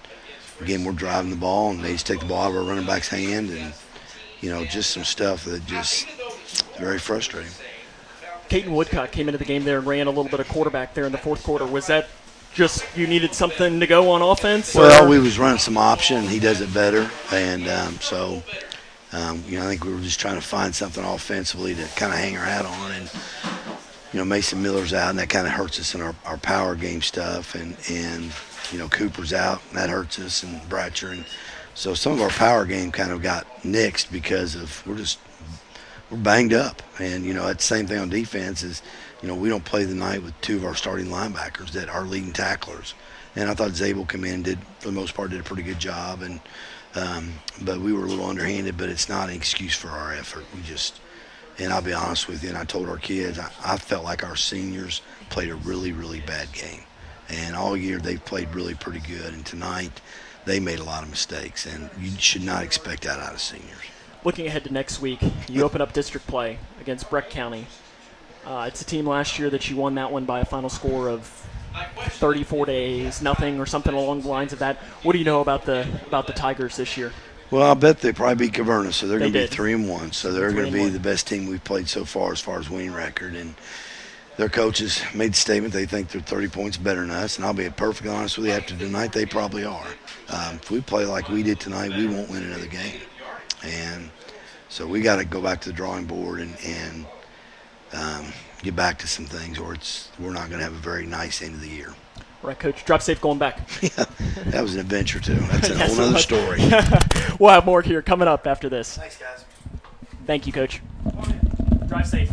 again, we're driving the ball, and they just take the ball out of our running back's hand and, just some stuff that just very frustrating. Caden Woodcock came into the game there and ran a little bit of quarterback there in the fourth quarter. Was that just you needed something to go on offense? Well, we was running some option. He does it better. And I think we were just trying to find something offensively to kind of hang our hat on. And, Mason Miller's out, and that kind of hurts us in our power game stuff. And Cooper's out, and that hurts us, and Bratcher. And so some of our power game kind of got nixed because of we're banged up. And, it's the same thing on defense is, we don't play the night with 2 of our starting linebackers that are leading tacklers. And I thought Zabel come in, for the most part, did a pretty good job. And but we were a little underhanded, but it's not an excuse for our effort. And I'll be honest with you, and I told our kids, I felt like our seniors played a really, really bad game. And all year they've played really pretty good. And tonight they made a lot of mistakes, and you should not expect that out of seniors. Looking ahead to next week, you open up district play against Breck County. It's a team last year that you won that one by a final score of 34-0 or something along the lines of that. What do you know about the Tigers this year? Well, I bet they probably beat Caverna, so they're going to be 3-1. So they're going to be the best team we've played so far as winning record. And their coaches made the statement they think they're 30 points better than us. And I'll be perfectly honest with you, after tonight, they probably are. If we play like we did tonight, we won't win another game. And so we got to go back to the drawing board and get back to some things, or we're not going to have a very nice end of the year. All right, Coach. Drive safe going back. Yeah, that was an adventure, too. That's a whole other story. We'll have more here coming up after this. Thanks, guys. Thank you, Coach. Drive safe.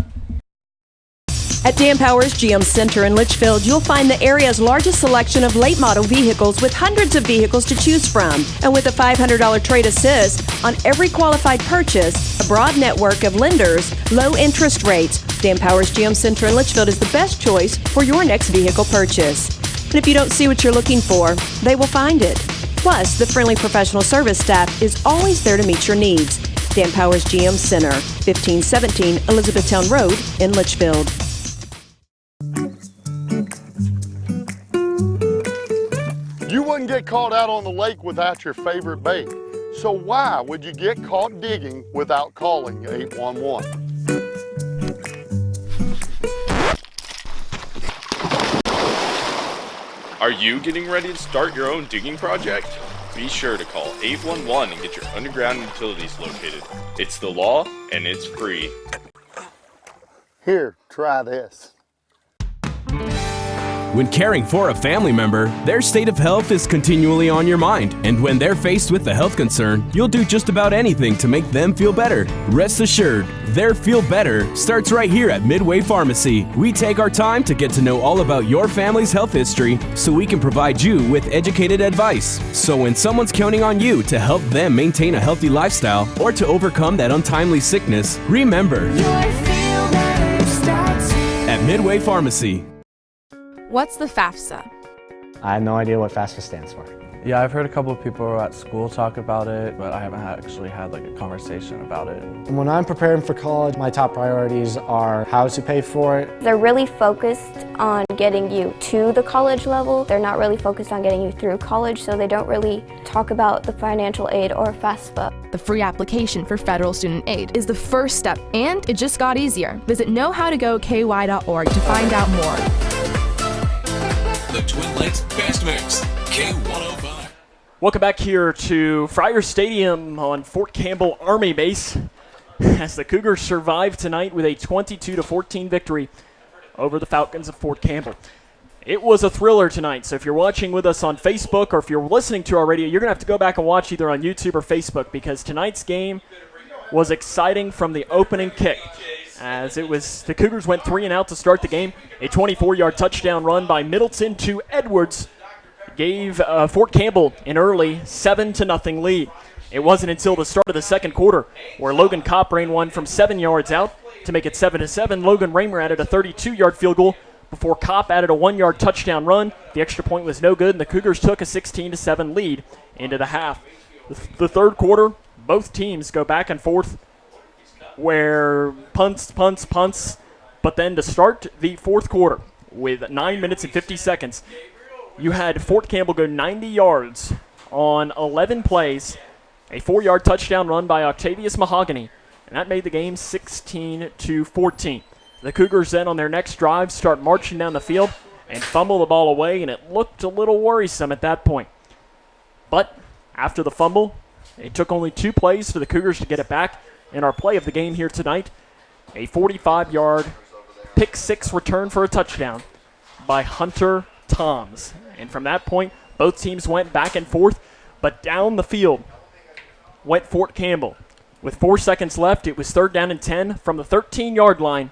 At Dan Powers GM Center in Litchfield, you'll find the area's largest selection of late model vehicles with hundreds of vehicles to choose from. And with a $500 trade assist on every qualified purchase, a broad network of lenders, low interest rates, Dan Powers GM Center in Litchfield is the best choice for your next vehicle purchase. And if you don't see what you're looking for, they will find it. Plus, the friendly professional service staff is always there to meet your needs. Dan Powers GM Center, 1517 Elizabethtown Road in Litchfield. You wouldn't get caught out on the lake without your favorite bait. So why would you get caught digging without calling 811? Are you getting ready to start your own digging project? Be sure to call 811 and get your underground utilities located. It's the law and it's free. Here, try this. When caring for a family member, their state of health is continually on your mind, and when they're faced with a health concern, you'll do just about anything to make them feel better. Rest assured, their feel better starts right here at Midway Pharmacy. We take our time to get to know all about your family's health history so we can provide you with educated advice. So when someone's counting on you to help them maintain a healthy lifestyle or to overcome that untimely sickness, remember, at Midway Pharmacy. What's the FAFSA? I have no idea what FAFSA stands for. Yeah, I've heard a couple of people at school talk about it, but I haven't actually had a conversation about it. When I'm preparing for college, my top priorities are how to pay for it. They're really focused on getting you to the college level. They're not really focused on getting you through college, so they don't really talk about the financial aid or FAFSA. The free application for federal student aid is the first step, and it just got easier. Visit knowhowtogoky.org to find out more. The Twin Lakes Best Mix, K105. Welcome back here to Fryer Stadium on Fort Campbell Army Base. as the Cougars survive tonight with a 22-14 victory over the Falcons of Fort Campbell. It was a thriller tonight, so if you're watching with us on Facebook or if you're listening to our radio, you're going to have to go back and watch either on YouTube or Facebook because tonight's game was exciting from the opening kick. As it was, the Cougars went 3 and out to start the game. A 24-yard touchdown run by Middleton to Edwards gave Fort Campbell an early 7-0 lead. It wasn't until the start of the second quarter where Logan Kopp ran one from 7 yards out to make it 7-7. Logan Raymer added a 32-yard field goal before Kopp added a 1-yard touchdown run. The extra point was no good, and the Cougars took a 16-7 lead into the half. The third quarter, both teams go back and forth where punts, but then to start the fourth quarter with 9 minutes and 50 seconds, you had Fort Campbell go 90 yards on 11 plays, a 4-yard touchdown run by Octavius Mahogany, and that made the game 16-14. The Cougars then on their next drive start marching down the field and fumble the ball away, and it looked a little worrisome at that point. But after the fumble, it took only 2 plays for the Cougars to get it back. In our play of the game here tonight, a 45-yard pick 6 return for a touchdown by Hunter Toms. And from that point, both teams went back and forth, but down the field went Fort Campbell. With 4 seconds left, it was 3rd down and 10 from the 13-yard line.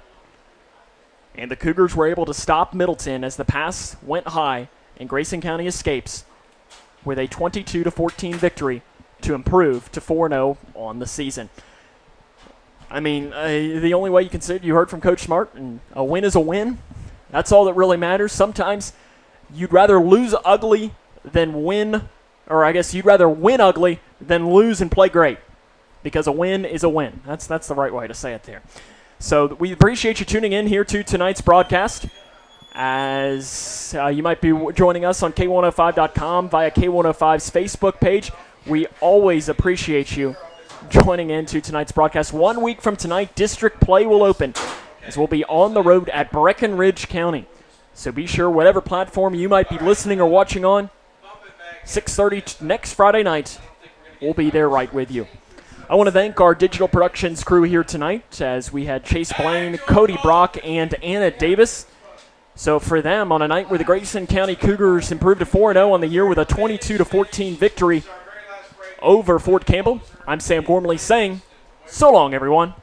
And the Cougars were able to stop Middleton as the pass went high, and Grayson County escapes with a 22-14 victory to improve to 4-0 on the season. I mean, the only way you can say it, you heard from Coach Smart, and a win is a win. That's all that really matters. Sometimes you'd rather lose ugly than win, or I guess you'd rather win ugly than lose and play great, because a win is a win. That's the right way to say it there. So we appreciate you tuning in here to tonight's broadcast, as you might be joining us on K105.com via K105's Facebook page. We always appreciate you joining into tonight's broadcast. 1 week from tonight, district play will open as we'll be on the road at Breckenridge County. So be sure, whatever platform you might be listening or watching on, 6:30 next Friday night, we'll be there right with you. I want to thank our digital productions crew here tonight, as we had Chase Blaine, Cody Brock, and Anna Davis. So for them, on a night where the Grayson County Cougars improved to 4-0 on the year with a 22-14 victory over Fort Campbell, I'm Sam Gormley saying, so long, everyone.